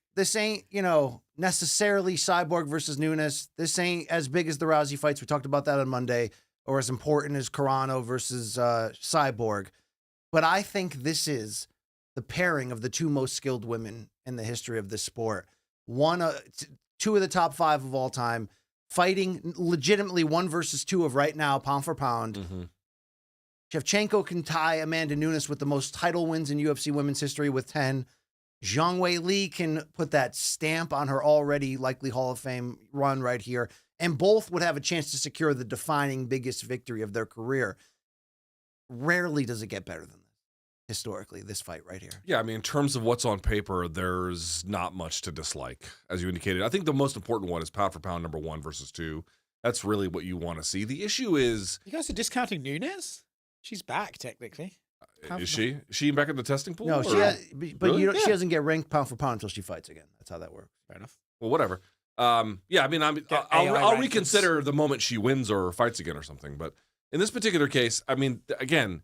necessarily Cyborg versus Nunes. This ain't as big as the Rousey fights. We talked about that on Monday, or as important as Carano versus Cyborg. But I think this is the pairing of the 2 most skilled women in the history of this sport. 2 of the top 5 of all time, fighting legitimately 1 versus 2 of right now, pound for pound. Mm-hmm. Shevchenko can tie Amanda Nunes with the most title wins in UFC women's history with 10. Zhang Weili can put that stamp on her already likely Hall of Fame run right here, and both would have a chance to secure the defining biggest victory of their career. Rarely does it get better than this, historically, this fight right here. Yeah, I mean, in terms of what's on paper, there's not much to dislike, as you indicated. I think the most important one is pound for pound number 1 versus 2. That's really what you want to see. The issue is... You guys are discounting Nunes? She's back, technically. Is she? Is she back in the testing pool? No, or? she has, but Really? you don't, she doesn't get ranked pound for pound until she fights again. That's how that works. Fair enough. Well, whatever. Yeah, I mean, Get I'll AI reconsider the moment she wins or fights again or something. But in this particular case, I mean, again,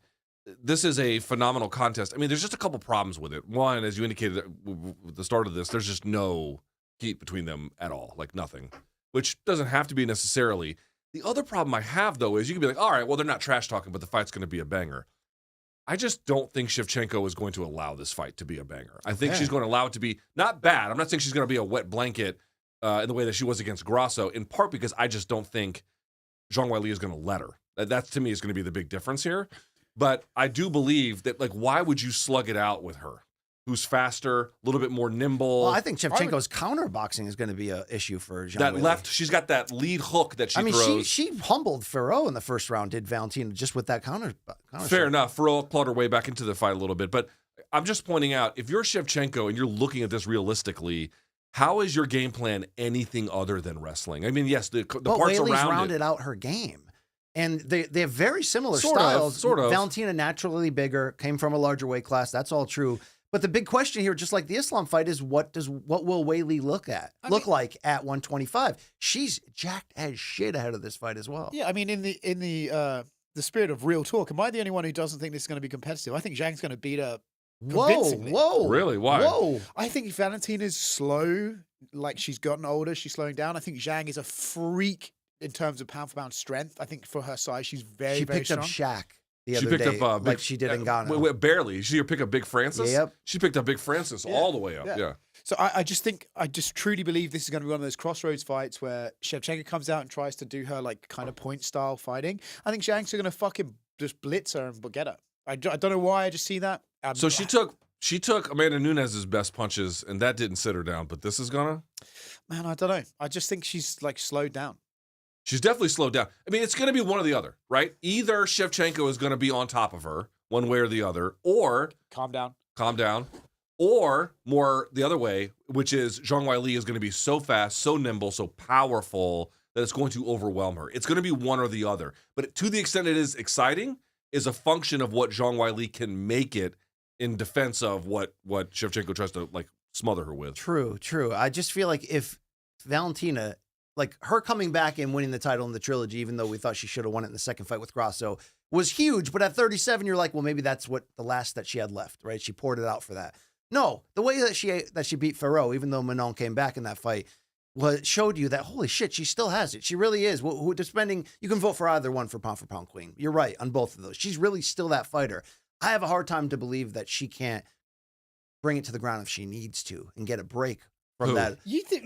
this is a phenomenal contest. I mean, there's just a couple problems with it. One, as you indicated at the start of this, there's just no heat between them at all, like nothing, which doesn't have to be necessarily. The other problem I have, though, is you can be like, all right, well, they're not trash talking, but the fight's going to be a banger. I just don't think Shevchenko is going to allow this fight to be a banger. I think she's going to allow it to be not bad. I'm not saying she's going to be a wet blanket in the way that she was against Grasso, in part because I just don't think Zhang Weili is going to let her. That to me is going to be the big difference here. But I do believe that, like, why would you slug it out with her? Who's faster, a little bit more nimble. Well, I think Shevchenko's counterboxing is going to be an issue for Zhang that Weili. left, she's got that lead hook that she throws. I mean, she humbled Ferro in the first round, did Valentina, just with that counter Fair enough. Ferro clawed her way back into the fight a little bit. But I'm just pointing out, if you're Shevchenko and you're looking at this realistically, how is your game plan anything other than wrestling? I mean, yes, the parts Weili's around rounded it. out her game. And they have very similar Sort of, styles. sort of. Valentina naturally bigger, came from a larger weight class. That's all true. But the big question here, just like the Islam fight, is what will Weili look like at 125? She's jacked as shit ahead of this fight as well. Yeah, I mean, in the spirit of real talk, am I the only one who doesn't think this is going to be competitive? I think Zhang's going to beat her convincingly. Whoa. Really? Why? Whoa. I think Valentina's slow, like she's gotten older, she's slowing down. I think Zhang is a freak in terms of pound for pound strength. I think for her size, she's very, very strong. She picked up Shaq the She other picked day, up like she did in Ghana. Barely. You see her pick up Big Francis? Yep. She picked up Big Francis all the way up. Yeah. So I just truly believe this is going to be one of those crossroads fights where Shevchenko comes out and tries to do her like kind of point style fighting. I think Zhang's going to fucking just blitz her and get her. I don't know why. I just see that. So she took Amanda Nunes' best punches, and that didn't sit her down. But this is gonna. Man, I don't know. I just think she's like slowed down. She's definitely slowed down. I mean, it's going to be one or the other, right? Either Shevchenko is going to be on top of her one way or the other, or Calm down. or more the other way, which is Zhang Weili is going to be so fast, so nimble, so powerful that it's going to overwhelm her. It's going to be one or the other. But to the extent it is exciting, is a function of what Zhang Weili can make it in defense of what Shevchenko tries to like smother her with. True. I just feel like if Valentina, like her coming back and winning the title in the trilogy, even though we thought she should have won it in the second fight with Grasso, was huge. But at 37, you're like, well, maybe that's what the last that she had left, right? She poured it out for that. No, the way that she beat Ferro, even though Manon came back in that fight, showed you that, holy shit, she still has it. She really is. You can vote for either one for pound queen. You're right on both of those. She's really still that fighter. I have a hard time to believe that she can't bring it to the ground if she needs to and get a break from that.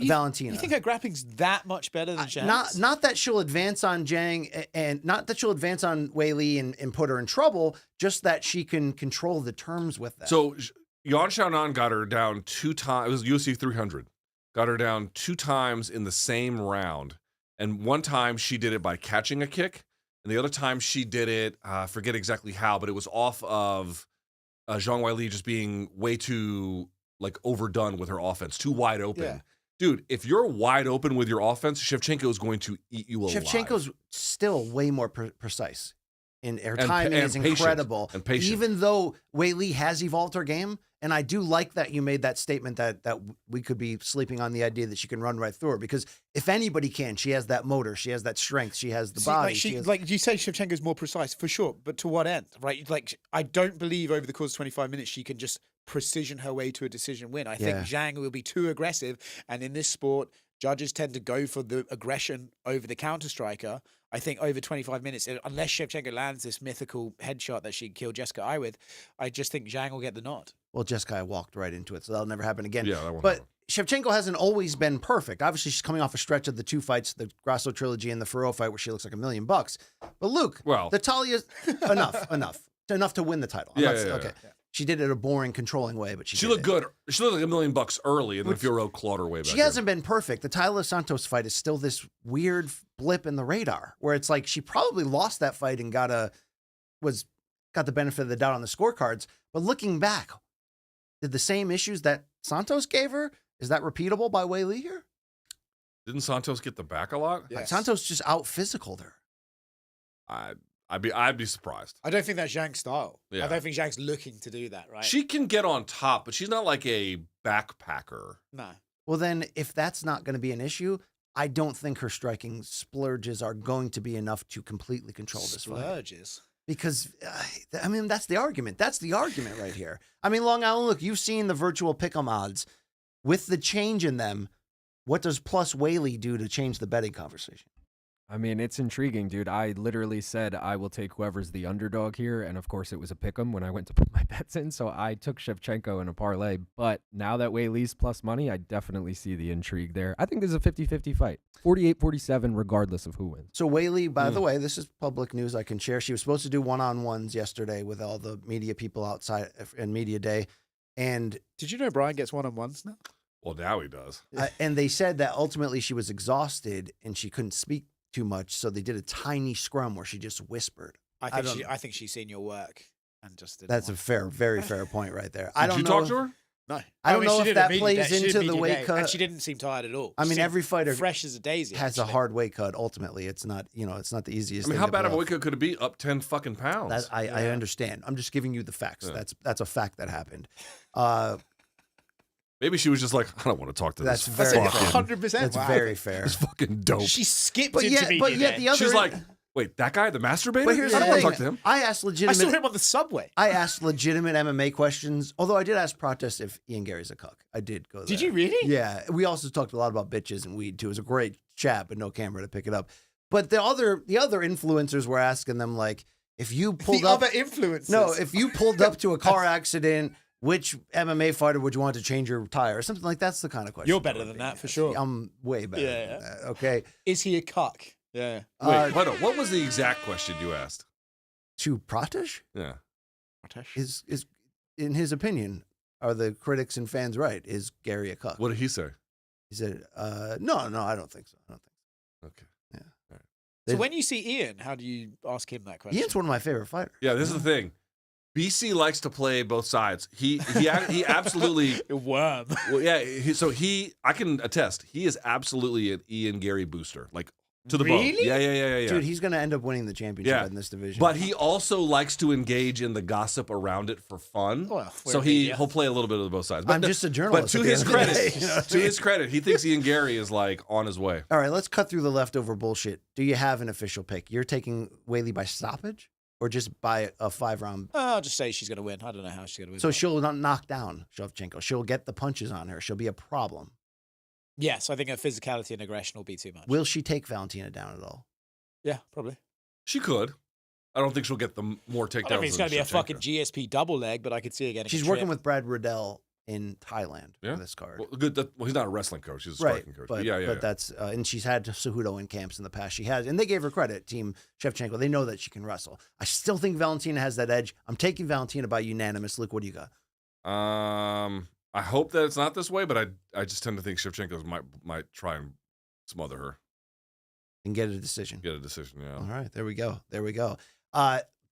Valentina. You think her grappling's that much better than Zhang's? Not that she'll advance on Zhang and not that she'll advance on Weili and put her in trouble, just that she can control the terms with that. So Yan Xiaonan got her down 2 times. It was UFC 300. Got her down 2 times in the same round. And one time she did it by catching a kick. And the other time she did it, I forget exactly how, but it was off of Zhang Weili just being way too like overdone with her offense, too wide open. Yeah. Dude, if you're wide open with your offense, Shevchenko is going to eat you alive. Shevchenko's still way more precise. And her timing is patient, incredible. and patient. Even though Weili has evolved her game, and I do like that you made that statement that we could be sleeping on the idea that she can run right through her, because if anybody can, she has that motor, she has that strength, she has the body. Like you say, Shevchenko's more precise for sure, but to what end, right? Like I don't believe over the course of 25 minutes she can just precision her way to a decision win. I think Zhang will be too aggressive, and in this sport, judges tend to go for the aggression over the counter striker. I think over 25 minutes, unless Shevchenko lands this mythical headshot that she killed Jessica Ai with, I just think Zhang will get the nod. Well, Jessica Ai walked right into it, so that'll never happen again. Yeah, that won't But happen. Shevchenko hasn't always been perfect. Obviously, she's coming off a stretch of the 2 fights, the Grasso trilogy and the Ferro fight, where she looks like $1 million. But Luke, Well, the Talia, enough to win the title. Yeah. Okay. She did it a boring, controlling way, but She looked good. She looked like $1 million early, and then Fiorello clawed her way back. She hasn't been perfect. The Tyler Santos fight is still this weird blip in the radar, where it's like she probably lost that fight and got the benefit of the doubt on the scorecards. But looking back, did the same issues that Santos gave her, is that repeatable by Weili here? Didn't Santos get the back a lot? Yes. Santos just out-physicaled her. I'd be surprised. I don't think that's Zhang's style. Yeah. I don't think Zhang's looking to do that, right? She can get on top, but she's not like a backpacker. No. Well, then, if that's not going to be an issue, I don't think her striking splurges are going to be enough to completely control this fight. Splurges. Because, I mean, that's the argument. That's the argument right here. I mean, Long Island, look, you've seen the virtual pick'em odds. With the change in them, what does plus Weili do to change the betting conversation? I mean, it's intriguing, dude. I literally said I will take whoever's the underdog here, and of course it was a pick'em when I went to put my bets in, so I took Shevchenko in a parlay. But now that Weili's plus money, I definitely see the intrigue there. I think this is a 50-50 fight. 48-47, regardless of who wins. So Weili, by the way, this is public news I can share. She was supposed to do one-on-ones yesterday with all the media people outside in media day. And did you know Brian gets one-on-ones now? Well, now he does. And they said that ultimately she was exhausted and she couldn't speak too much, so they did a tiny scrum where she just whispered. I think she's seen your work and just. That's a very fair point right there. Did you talk to her? No, I don't know if that plays into the weight cut. And she didn't seem tired at all. I mean, She every fighter fresh as a daisy has a hard weight cut. Ultimately, it's not it's not the easiest. I mean, thing how to bad of a pull weight cut could it be? Up 10 fucking pounds. I understand. I'm just giving you the facts. Yeah. That's a fact that happened. Maybe she was just like, I don't want to talk to That's this. very fucking- 100%. That's very fair. This fucking dope. She skipped But into yet, me. the other. She's like, wait, that guy, the masturbator? But here's I the don't want to thing. talk to him. I asked I legitimate. saw him on the subway. I asked legitimate MMA questions. Although I did ask Protest if Ian Gary's a cuck. I did go there. Did you really? Yeah. We also talked a lot about bitches and weed too. It was a great chat, but no camera to pick it up. But the other influencers were asking them like, if you pulled up, other influencers. no, if you pulled up to a car accident, which MMA fighter would you want to change your tire or something like that's the kind of question. You're better than that for sure. I'm way better. Yeah. Than that. Okay. Is he a cuck? Yeah. Wait, hold on. What was the exact question you asked? To Pratish Yeah. is in his opinion, are the critics and fans right? Is Gary a cuck? What did he say? He said, no, I don't think so. Okay. So when you see Ian, how do you ask him that question? Ian's one of my favorite fighters. Yeah, this is the thing. BC likes to play both sides. He absolutely a worm. well, yeah. I can attest. He is absolutely an Ian Gary booster, like to the bone. Really? Yeah. Dude, he's going to end up winning the championship Yeah. in this division. But he also likes to engage in the gossip around it for fun. Well, we're So media. he'll play a little bit of both sides. But I'm just a But journalist. to at the his end of the credit, day, you know what I to mean? his credit, he thinks Ian Gary is like on his way. All right, let's cut through the leftover bullshit. Do you have an official pick? You're taking Weili by stoppage or just by a 5-round? I'll just say she's going to win. I don't know how she's going to win. So she'll not knock down Shevchenko. She'll get the punches on her. She'll be a problem. yes, I think her physicality and aggression will be too much. Will she take Valentina down at all? Yeah, probably. She could. I don't think she'll get the more takedowns. I don't think it's than going to be a Shevchenko. fucking GSP double leg, but I could see her getting. She's a working trip. with Brad Riddell in Thailand Yeah. for this card. Well, good. Well, he's not a wrestling coach. He's a Right, striking coach. but yeah. that's and she's had Cejudo in camps in the past. She has, and they gave her credit. Team Shevchenko, they know that she can wrestle. I still think Valentina has that edge. I'm taking Valentina by unanimous. Luke, what do you got? I hope that it's not this way, but I just tend to think Shevchenko might try and smother her, And get a decision. get a decision. Yeah. All right, there we go.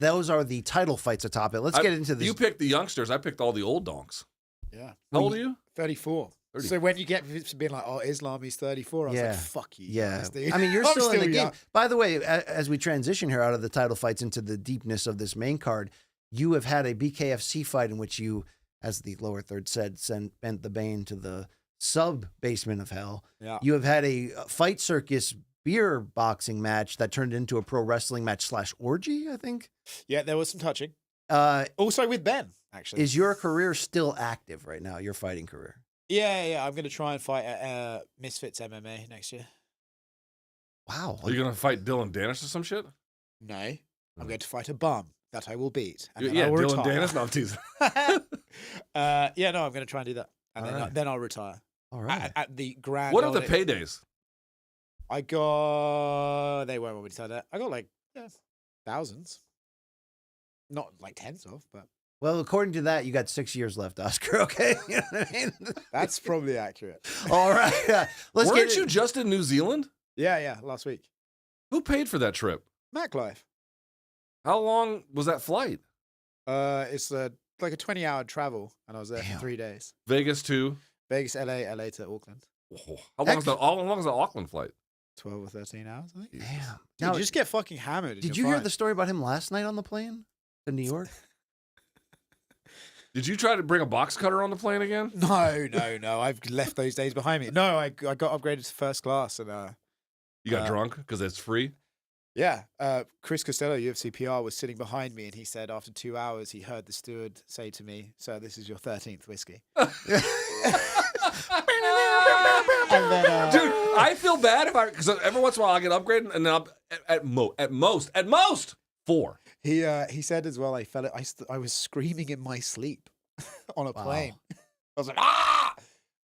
Those are the title fights atop it. Let's get into this. You picked the youngsters. I picked all the old donks. Yeah. How old are you? 34. 30. So when you get to being like, oh, Islam, he's 34, I was Yeah. like, fuck you. Yeah, guys, dude. I mean, you're I'm still in the game. young. By the way, as we transition here out of the title fights into the deepness of this main card, you have had a BKFC fight in which you, as the lower third said, bent the bane to the sub basement of hell. Yeah. You have had a fight circus beer boxing match that turned into a pro wrestling match / orgy, I think. Yeah, there was some touching. Uh, Also with Ben, actually. is your career still active right now? Your fighting career? Yeah. I'm going to try and fight at Misfits MMA next year. Wow. Are you gonna fight Dylan Danish or some shit? No, I'm going to fight a bum that I will beat. And then Yeah, I will Dylan retire. Danish. No, I'm teasing. Yeah, no, I'm going to try and do that. And All right. then I'll retire. All right. At the grand. What are the old- paydays? I got. They won't want me to tell that. I got like thousands. Not like tens of, but Well, according to that, you got 6 years left, Oscar. Okay, you know what I mean. That's probably accurate. All right, let's Weren't get you just in New Zealand? Yeah, last week. Who paid for that trip? Mac Life. How long was that flight? It's like a 20-hour travel, and I was there for 3 days. Vegas to Vegas, LA to Auckland. Oh, how long is the Auckland flight? 12 or 13 hours, I think. Damn. Dude, Now, you just get fucking hammered. did you hear the story about him last night on the plane to New York? Did you try to bring a box cutter on the plane again? No. I've left those days behind me. No, I got upgraded to first class, and You got drunk because it's free? yeah, Chris Costello, UFC PR, was sitting behind me, and he said after 2 hours, he heard the steward say to me, "Sir, this is your 13th whiskey." And then, Dude, I feel bad because every once in a while I get upgraded and then at most 4. he said as well, I was screaming in my sleep on a plane. I was like, ah!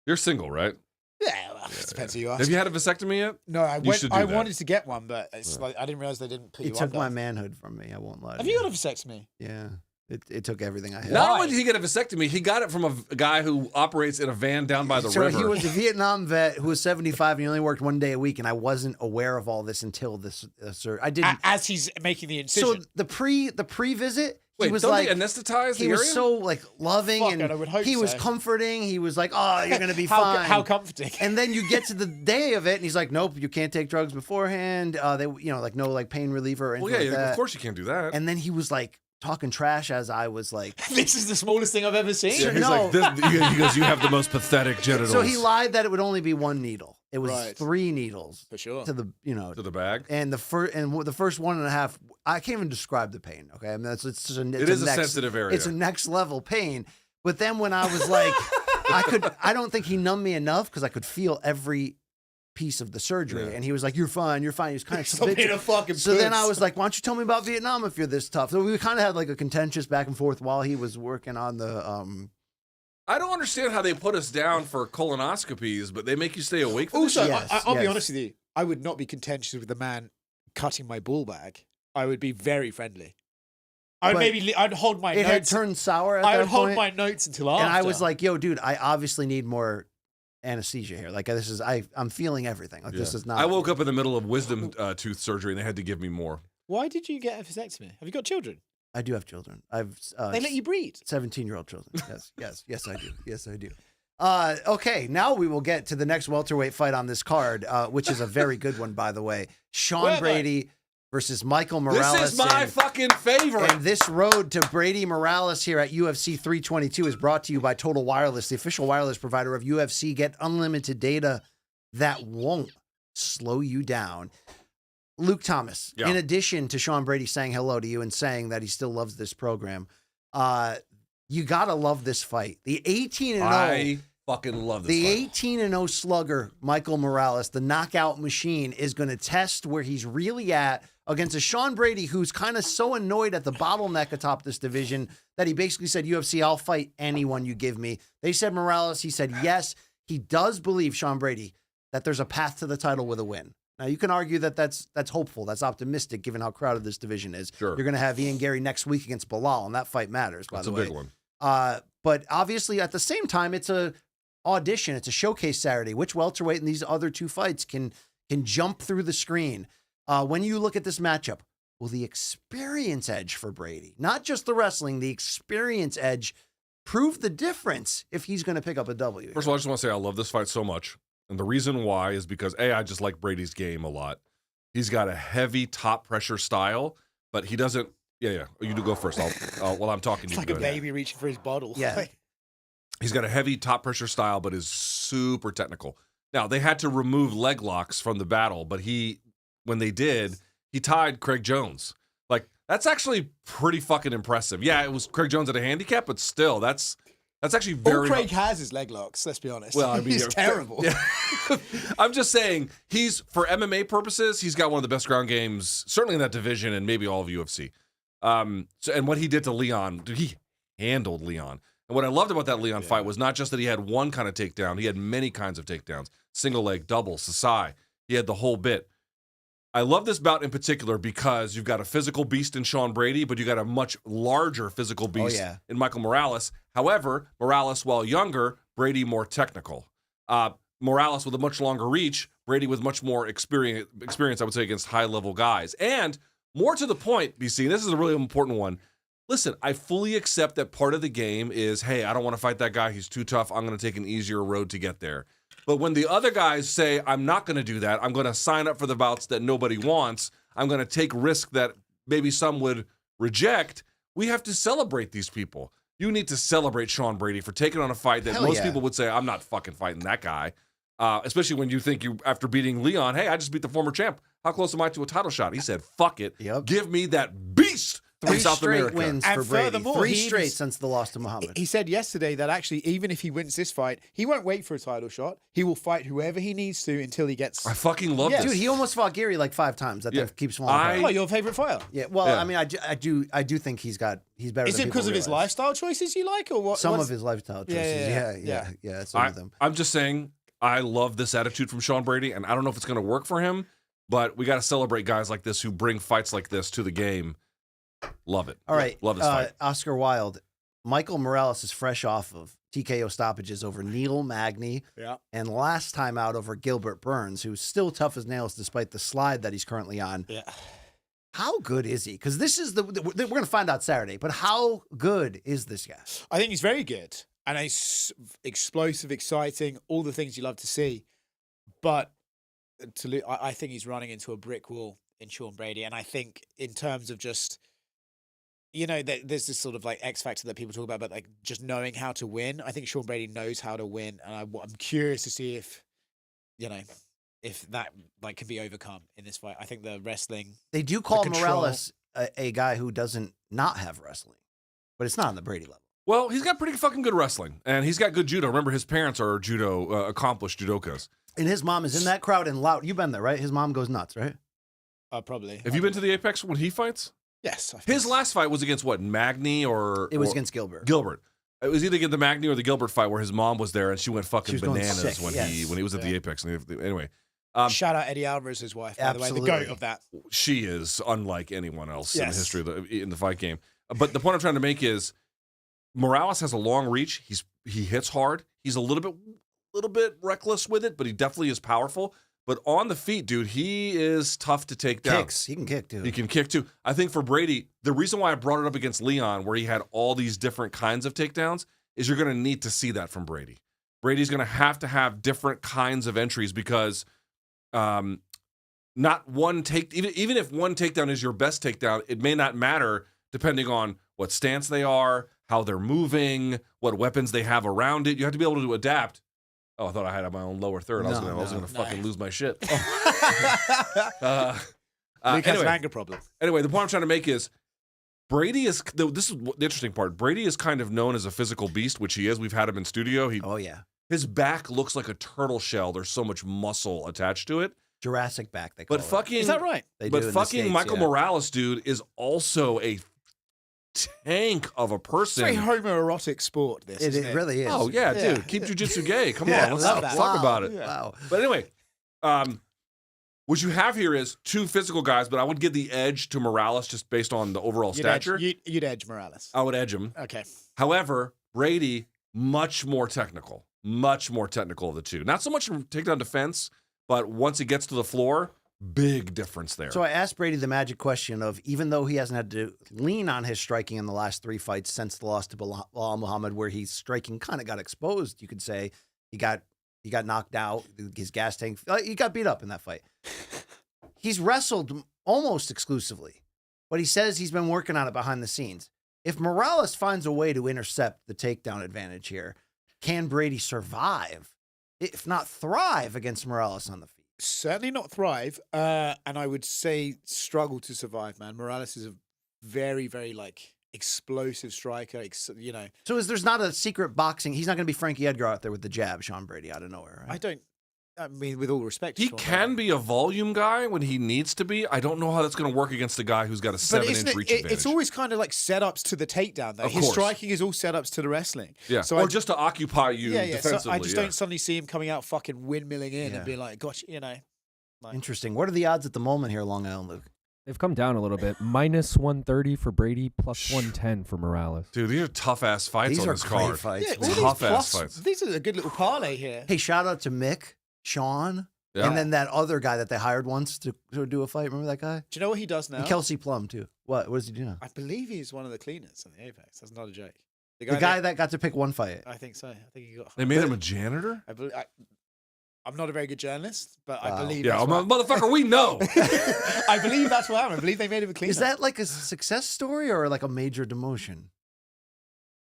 You're single, right? Yeah, well, it depends who you ask. Have you had a vasectomy yet? No, I You should do I that. wanted to get one, but it's like I didn't realize they didn't put It you took under. my manhood from me. I won't lie. Have to you got a vasectomy? Yeah, it took everything I had. Not only did he get a vasectomy, he got it from a guy who operates in a van down by the river. He was a Vietnam vet who was 75 and he only worked 1 day a week, and I wasn't aware of all this until this. I didn't. As he's making the incision. So the pre-visit, Wait, he was don't like they anesthetize the he was area? so like loving Fuck, and I would hope he was so. comforting. He was like, "Oh, you're gonna be how, fine." How comforting. And then you get to the day of it, and he's like, "Nope, you can't take drugs beforehand. They, like no like pain reliever or anything Well, yeah, like that." of course you can't do that. And then he was like talking trash as I was like. This is the smallest thing I've ever seen. Yeah, he's No. like, he goes, "You have the most pathetic genitals." So he lied that it would only be 1 needle. It was Right. 3 needles For sure. to the to the bag. and the first 1.5. I can't even describe the pain. Okay, I mean it's It is a sensitive area. It's a next level pain. But then when I was like, I don't think he numbed me enough because I could feel every piece of the surgery. Yeah. And he was like, "You're fine, you're fine." He was kind of Stop being a fucking So then I puss. was like, "Why don't you tell me about Vietnam if you're this tough?" So we kind of had like a contentious back and forth while he was working on the. I don't understand how they put us down for colonoscopies, but they make you stay awake for this Also, shit? Yes, I'll be yes. honest with you. I would not be contentious with the man cutting my ball bag. I would be very friendly. I'd But I'd hold my It had notes. turned sour at I that would hold point. my notes until after. And I was like, "Yo, dude, I obviously need more anesthesia here. Like this is I'm feeling everything. Like this Yeah. is not." I woke up in the middle of wisdom tooth surgery, and they had to give me more. why did you get a vasectomy? Have you got children? I do have children. I've They let you breed. 17-year-old children. Yes, I do. Yes, I do. Okay, now we will get to the next welterweight fight on this card, which is a very good one, by the way. Sean Where, Brady versus Michael Morales. This is my fucking favorite. And this road to Brady Morales here at UFC 322 is brought to you by Total Wireless, the official wireless provider of UFC. Get unlimited data that won't slow you down. Luke Thomas, Yeah. in addition to Sean Brady saying hello to you and saying that he still loves this program, you got to love this fight. The 18-0. I fucking love this The fight. 18-0 slugger, Michael Morales, the knockout machine, is going to test where he's really at against a Sean Brady who's kind of so annoyed at the bottleneck atop this division that he basically said, UFC, I'll fight anyone you give me. They said Morales. He said yes. He does believe, Sean Brady, that there's a path to the title with a win. Now, you can argue that that's hopeful. That's optimistic, given how crowded this division is. Sure. You're going to have Ian Gary next week against Bilal, and that fight matters, by That's the a way. big one. But obviously, at the same time, it's a audition. It's a showcase Saturday. Which welterweight in these other 2 fights can jump through the screen? When you look at this matchup, will the experience edge for Brady, not just the wrestling, the experience edge, prove the difference if he's going to pick up a W? First of all, I just want to say I love this fight so much. And the reason why is because, A, I just like Brady's game a lot. He's got a heavy top pressure style, but he doesn't. Yeah. You do go first. While I'm talking, It's you like can a go ahead. baby reaching for his bottle. Yeah. He's got a heavy top pressure style, but is super technical. Now, they had to remove leg locks from the battle, but when they did, he tied Craig Jones. Like, that's actually pretty fucking impressive. Yeah, it was Craig Jones at a handicap, but still, that's actually All very. Craig has is leg locks, let's be honest. Well, I mean, he's terrible. Yeah. I'm just saying, for MMA purposes, he's got one of the best ground games, certainly in that division and maybe all of UFC. And what he did to Leon, dude, he handled Leon. And what I loved about that Leon fight was not just that he had one kind of takedown, he had many kinds of takedowns. Single leg, double, Sasai. He had the whole bit. I love this bout in particular because you've got a physical beast in Sean Brady, but you got a much larger physical beast in Michael Morales. However, Morales, while younger, Brady more technical. Morales with a much longer reach, Brady with much more experience, I would say, against high-level guys. And more to the point, BC, and this is a really important one. Listen, I fully accept that part of the game is, hey, I don't want to fight that guy. He's too tough. I'm going to take an easier road to get there. But when the other guys say, I'm not going to do that, I'm going to sign up for the bouts that nobody wants, I'm going to take risk that maybe some would reject, we have to celebrate these people. You need to celebrate Sean Brady for taking on a fight that most people would say, I'm not fucking fighting that guy. Especially when you think after beating Leon, hey, I just beat the former champ. How close am I to a title shot? He said, fuck it. Give me that beast. 3 South straight America. wins And for Brady. furthermore, 3 he straight was- since the loss to Muhammad. He said yesterday that actually, even if he wins this fight, he won't wait for a title shot. He will fight whoever he needs to until he gets. I fucking love Yeah. this. Dude, he almost fought Geary like 5 times. That thing keeps falling apart. Oh, your favorite fighter? Yeah, well, Yeah. I mean, I do think he's better. Is than it people because of his realize. lifestyle choices you like, or what? Some what's- of his lifestyle choices. Yeah. Some of them. I'm just saying, I love this attitude from Sean Brady, and I don't know if it's going to work for him, but we got to celebrate guys like this who bring fights like this to the game. Love it. All right, Love this fight. Oscar Wilde. Michael Morales is fresh off of TKO stoppages over Neil Magny, and last time out over Gilbert Burns, who's still tough as nails despite the slide that he's currently on. Yeah. How good is he? Because this is we're going to find out Saturday. But how good is this guy? I think he's very good, and he's explosive, exciting, all the things you love to see. But I think he's running into a brick wall in Sean Brady, and I think in terms of just, there's this sort of like X factor that people talk about, but like just knowing how to win. I think Sean Brady knows how to win, and I'm curious to see if that like can be overcome in this fight. I think the wrestling. They do call control. Morales a guy who doesn't not have wrestling, but it's not on the Brady level. Well, he's got pretty fucking good wrestling, and he's got good judo. Remember, his parents are accomplished judokas. And his mom is in that crowd and loud. You've been there, right? His mom goes nuts, right? Probably. Have you been to the Apex when he fights? Yes. His last fight was against what, Magny or It was against Gilbert. Gilbert. It was either against the Magny or the Gilbert fight where his mom was there and she went fucking She was going bananas sick, when yes. he was at the Apex. Anyway, Shout out Eddie Alvarez's wife, by the way, the Absolutely. goat of that. she is unlike anyone else in the Yes. history of in the fight game. But the point I'm trying to make is Morales has a long reach. He hits hard. He's a little bit reckless with it, but he definitely is powerful. But on the feet, dude, he is tough to take down. Kicks. He can kick, too. He can kick too. I think for Brady, the reason why I brought it up against Leon, where he had all these different kinds of takedowns, is you're going to need to see that from Brady. Brady's going to have different kinds of entries because not one even if one takedown is your best takedown, it may not matter depending on what stance they are, how they're moving, what weapons they have around it. You have to be able to adapt. Oh, I thought I had my own lower third. I was gonna fucking lose my shit. Luke has an Anyway, anger problem. the point I'm trying to make is Brady is this is the interesting part. Brady is kind of known as a physical beast, which he is. We've had him in studio. Oh, yeah. His back looks like a turtle shell. There's so much muscle attached to it. Jurassic back, they call But it. fucking Is that right? They do But in the fucking States, Michael yeah. Morales, dude, is also a tank of a It's a very person. homoerotic sport, this, isn't it? really is. Oh yeah, Yeah. dude, keep jujitsu gay. Come Yeah, on, let's love not that. talk about it. Yeah. Wow. But anyway, what you have here is 2 physical guys, but I would give the edge to Morales just based on the overall stature. You'd edge Morales. I would edge him. Okay. However, Brady, much more technical of the two. Not so much in takedown defense, but once he gets to the floor, big difference there. So I asked Brady the magic question of, even though he hasn't had to lean on his striking in the last 3 fights since the loss to Bilal Muhammad, where his striking kind of got exposed, you could say he got knocked out, his gas tank, he got beat up in that fight. He's wrestled almost exclusively, but he says he's been working on it behind the scenes. If Morales finds a way to intercept the takedown advantage here, can Brady survive, if not thrive, against Morales on the feet? Certainly not thrive, and I would say struggle to survive, man. Morales is a very, very, explosive striker, So there's not a secret boxing. He's not going to be Frankie Edgar out there with the jab, Sean Brady, out of nowhere, right? I mean, with all respect to he Sean can Brady. be a volume guy when he needs to be. I don't know how that's going to work against a guy who's got a 7-inch reach advantage. It's always kind of like setups to the takedown, though. Of His course. striking is all setups to the wrestling. Yeah, So or just to occupy you So defensively. I just don't suddenly see him coming out fucking windmilling in Yeah. and being like, "Gotcha," Interesting. What are the odds at the moment here, Long Island, Luke? They've come down a little bit. Minus 130 for Brady, plus 110 for Morales. Dude, these are tough-ass fights These on are this great card. fights. Yeah, man. all these Tough-ass plus- fights. These are a good little parlay here. Hey, shout out to Mick, Sean, Yeah. and then that other guy that they hired once to do a fight. Remember that guy? Do you know what he does now? And Kelsey Plum, too. What does he do now? I believe he's one of the cleaners on the Apex. That's not a joke. The guy that got to pick one fight. I think so. I think he got. They made him a janitor? I'm not a very good journalist, but I Wow. believe. Yeah, that's what- motherfucker, we know. I believe that's what happened. I believe they made him a cleaner. Is that like a success story or like a major demotion?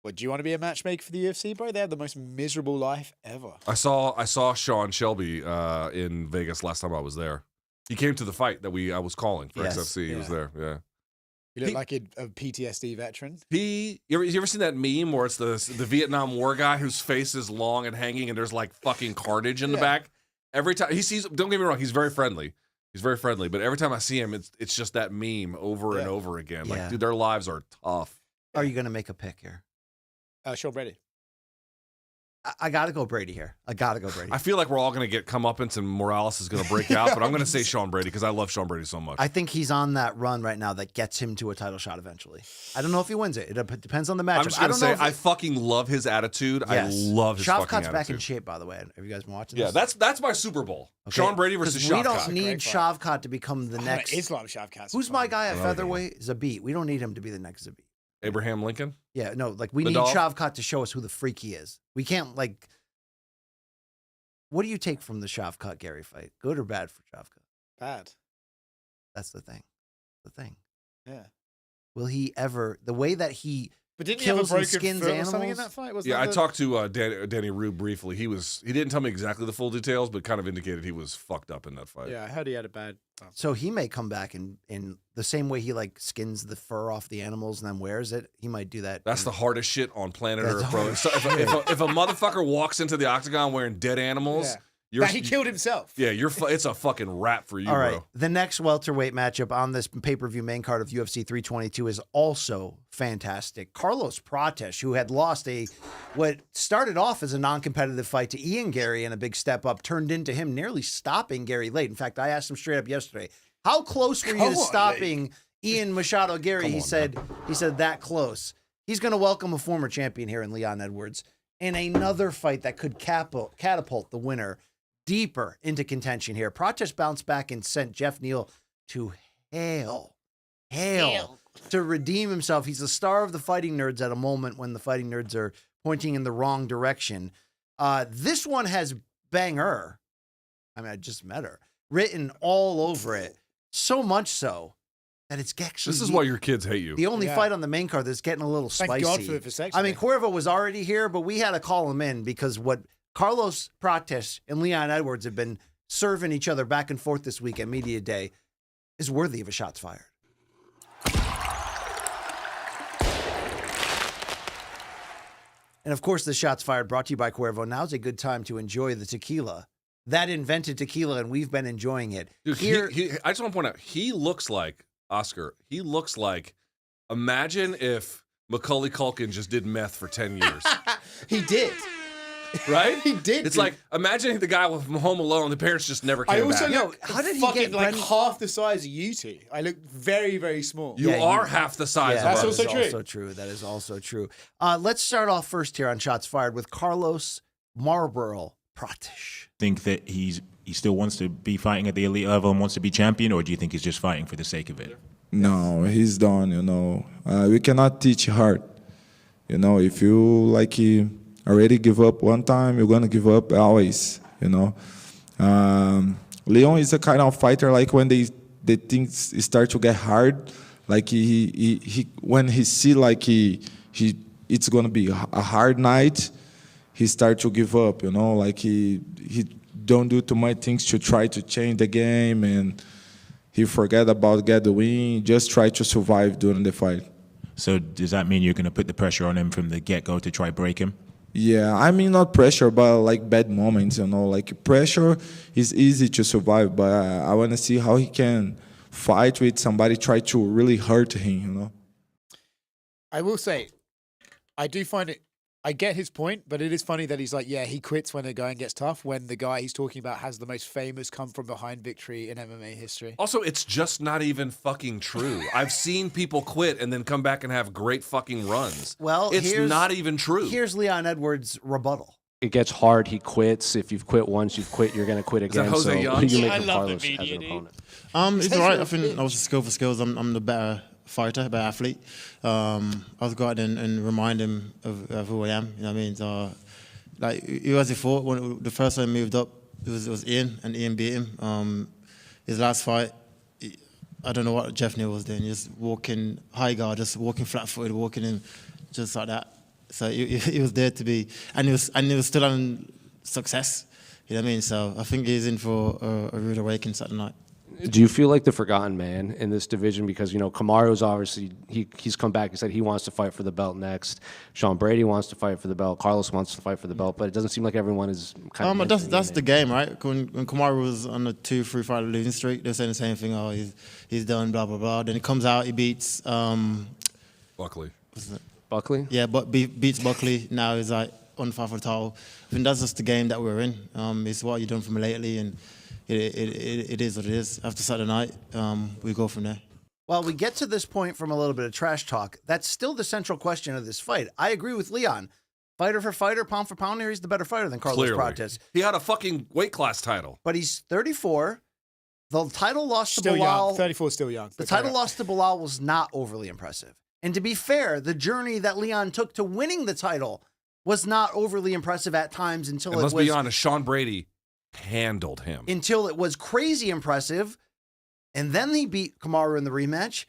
What, do you want to be a matchmaker for the UFC, bro? They have the most miserable life ever. I saw Sean Shelby in Vegas last time I was there. He came to the fight that I was calling for Yes. XFC. He was Yeah. there. Yeah. You look like a PTSD veteran. You ever seen that meme where it's the Vietnam War guy whose face is long and hanging and there's like fucking carnage in the back? Every time he sees, don't get me wrong, he's very friendly. He's very friendly, but every time I see him, it's just that meme over and over again. Yeah. Like, dude, their lives are tough. Are you going to make a pick here? Sean Brady. I got to go Brady here. I got to go Brady. I feel like we're all going to get comeuppance and Morales is going to break out, but I'm going to say Sean Brady because I love Sean Brady so much. I think he's on that run right now that gets him to a title shot eventually. I don't know if he wins it. It depends on the matchup. I'm just going to say, I I fucking love his attitude. yes. I love his fucking Shavkat's attitude. back in shape, by the way. Have you guys been watching Yeah, this? that's my Super Bowl. Okay? Sean Brady versus 'Cause we don't Shavkat. need Great fight. Shavkat to become the next. Islam Shavkat. Who's my guy at I like him. featherweight? Zabit. We don't need him to be the next Zabit. Abraham Lincoln. Yeah, no, like we The need dog? Shavkat to show us who the freak he is. We can't like. What do you take from the Shavkat Gary fight? Good or bad for Shavkat? Bad. That's the thing. The thing. Yeah. Will he ever? The way that he But didn't he have a kills and broken skins foot or something in animals? that fight? Wasn't Yeah, that I talked to Danny Rube briefly. He didn't tell me exactly the full details, but kind of indicated he was fucked up in that fight. Yeah, I heard he had a bad. So he may come back in the same way he like skins the fur off the animals and then wears it. He might do that. That's the hardest shit on planet That's Earth, the bro. hardest So if a motherfucker walks into the octagon wearing dead animals, Yeah. you're That he killed himself. Yeah, it's a fucking wrap for you, All right. bro. The next welterweight matchup on this pay-per-view main card of UFC 322 is also fantastic. Carlos Prates, who had lost what started off as a non-competitive fight to Ian Gary and a big step up, turned into him nearly stopping Gary late. In fact, I asked him straight up yesterday, how close were you Come to on, stopping Ian Machado Gary? Come He on, said that close. He's going to welcome a former champion here in Leon Edwards in another fight that could catapult the winner deeper into contention here. Prates bounced back and sent Jeff Neal to hell to redeem himself. He's the star of the Fighting Nerds at a moment when the Fighting Nerds are pointing in the wrong direction. This one has banger. I mean, I just met her. Written all over it. So much so that it's actually This is why your kids hate you. the only Yeah. fight on the main card that's getting a little Thank spicy. God for the vasectomy. I mean, Cuervo was already here, but we had to call him in because what Carlos Prates and Leon Edwards have been serving each other back and forth this week at Media Day is worthy of a shots fired. And of course, the shots fired brought to you by Cuervo. Now's a good time to enjoy the tequila that invented tequila, and we've been enjoying it. Dude, Here, I just want to point out, he looks like, Oscar, imagine if Macaulay Culkin just did meth for 10 years. he did. Right? He did. It's like, imagine the guy with Home Alone, the parents just never I came also back. look how did he fucking get like Brendan- half the size of you two. I look very, very small. You Yeah, are you- half the size yeah, of That's us. also that is true. also true. That is also true. Let's start off first here on Shots Fired with Carlos Marlboro Prates. Think that he still wants to be fighting at the elite level and wants to be champion, or do you think he's just fighting for the sake of it? No, he's done, we cannot teach heart. If you already give up one time, you're going to give up always, Leon is a kind of fighter, like when the things start to get hard, like he when he see like it's going to be a hard night, he start to give up, like he don't do too much things to try to change the game, and he forget about get the win, just try to survive during the fight. So does that mean you're going to put the pressure on him from the get-go to try break him? Yeah, I mean not pressure, but like bad moments, Like pressure is easy to survive, but I want to see how he can fight with somebody try to really hurt him, I will say, I I get his point, but it is funny that he's like, yeah, he quits when the going gets tough, when the guy he's talking about has the most famous come from behind victory in MMA history. Also, it's just not even fucking true. I've seen people quit and then come back and have great fucking runs. Well, it's not even true. Here's Leon Edwards' rebuttal. It gets hard. He quits. If you've quit once, you've quit. You're going to quit again. Jose so Young? who do you make I of love the Carlos media, as an dude. opponent? It's all right. I think obviously skill for skills. I'm the better fighter, better athlete. I've got and remind him of who I am. You know what I mean? So, like, who has he fought? When the first time he moved up, it was Ian, and Ian beat him. His last fight, I don't know what Jeff Neal was doing. Just walking high guard, just walking flat-footed, walking in just like that. So he was there to be, and he was still on success. You know what I mean? So I think he's in for a rude awakening Saturday night. Do you feel like the forgotten man in this division? Because, you know, Kamaru's obviously, he's come back and said he wants to fight for the belt next. Sean Brady wants to fight for the belt. Carlos wants to fight for the belt. But it doesn't seem like everyone is kind of... That's the game, right? When Kamaru was on a 2-3 fight losing streak, they were saying the same thing. Oh, he's done, blah, blah, blah. Then he comes out, he beats... Buckley. Buckley? Yeah, but beats Buckley. Now he's like on fight for the title. I think that's just the game that we're in. It's what you've done for me lately, and it is what it is. After Saturday night, we go from there. Well, we get to this point from a little bit of trash talk. That's still the central question of this fight. I agree with Leon. Fighter for fighter, pound for pound, he's the better fighter than Carlos Prates. He had a fucking weight class title. But he's 34. The title loss to Still Bilal. young. 34 is still young. The title loss to Bilal was not overly impressive. And to be fair, the journey that Leon took to winning the title was not overly impressive at times until and let's be honest, Sean Brady handled him. Until it was crazy impressive. And then he beat Kamaru in the rematch.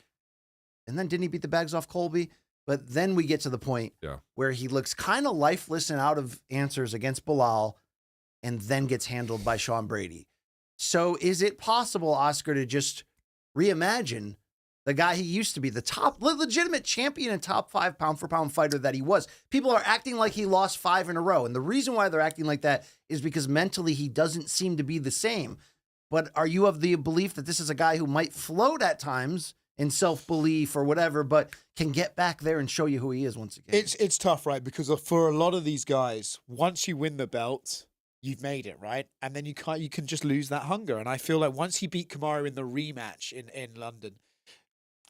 And then didn't he beat the bags off Colby? But then we get to the point where he looks kind of lifeless and out of answers against Bilal and then gets handled by Sean Brady. So is it possible, Oscar, to just reimagine the guy he used to be, the top legitimate champion and top 5 pound for pound fighter that he was? People are acting like he lost 5 in a row. And the reason why they're acting like that is because mentally he doesn't seem to be the same. But are you of the belief that this is a guy who might float at times in self-belief or whatever, but can get back there and show you who he is once again? It's tough, right? Because for a lot of these guys, once you win the belt, you've made it, right? And then you can just lose that hunger. And I feel like once he beat Kamaru in the rematch in London,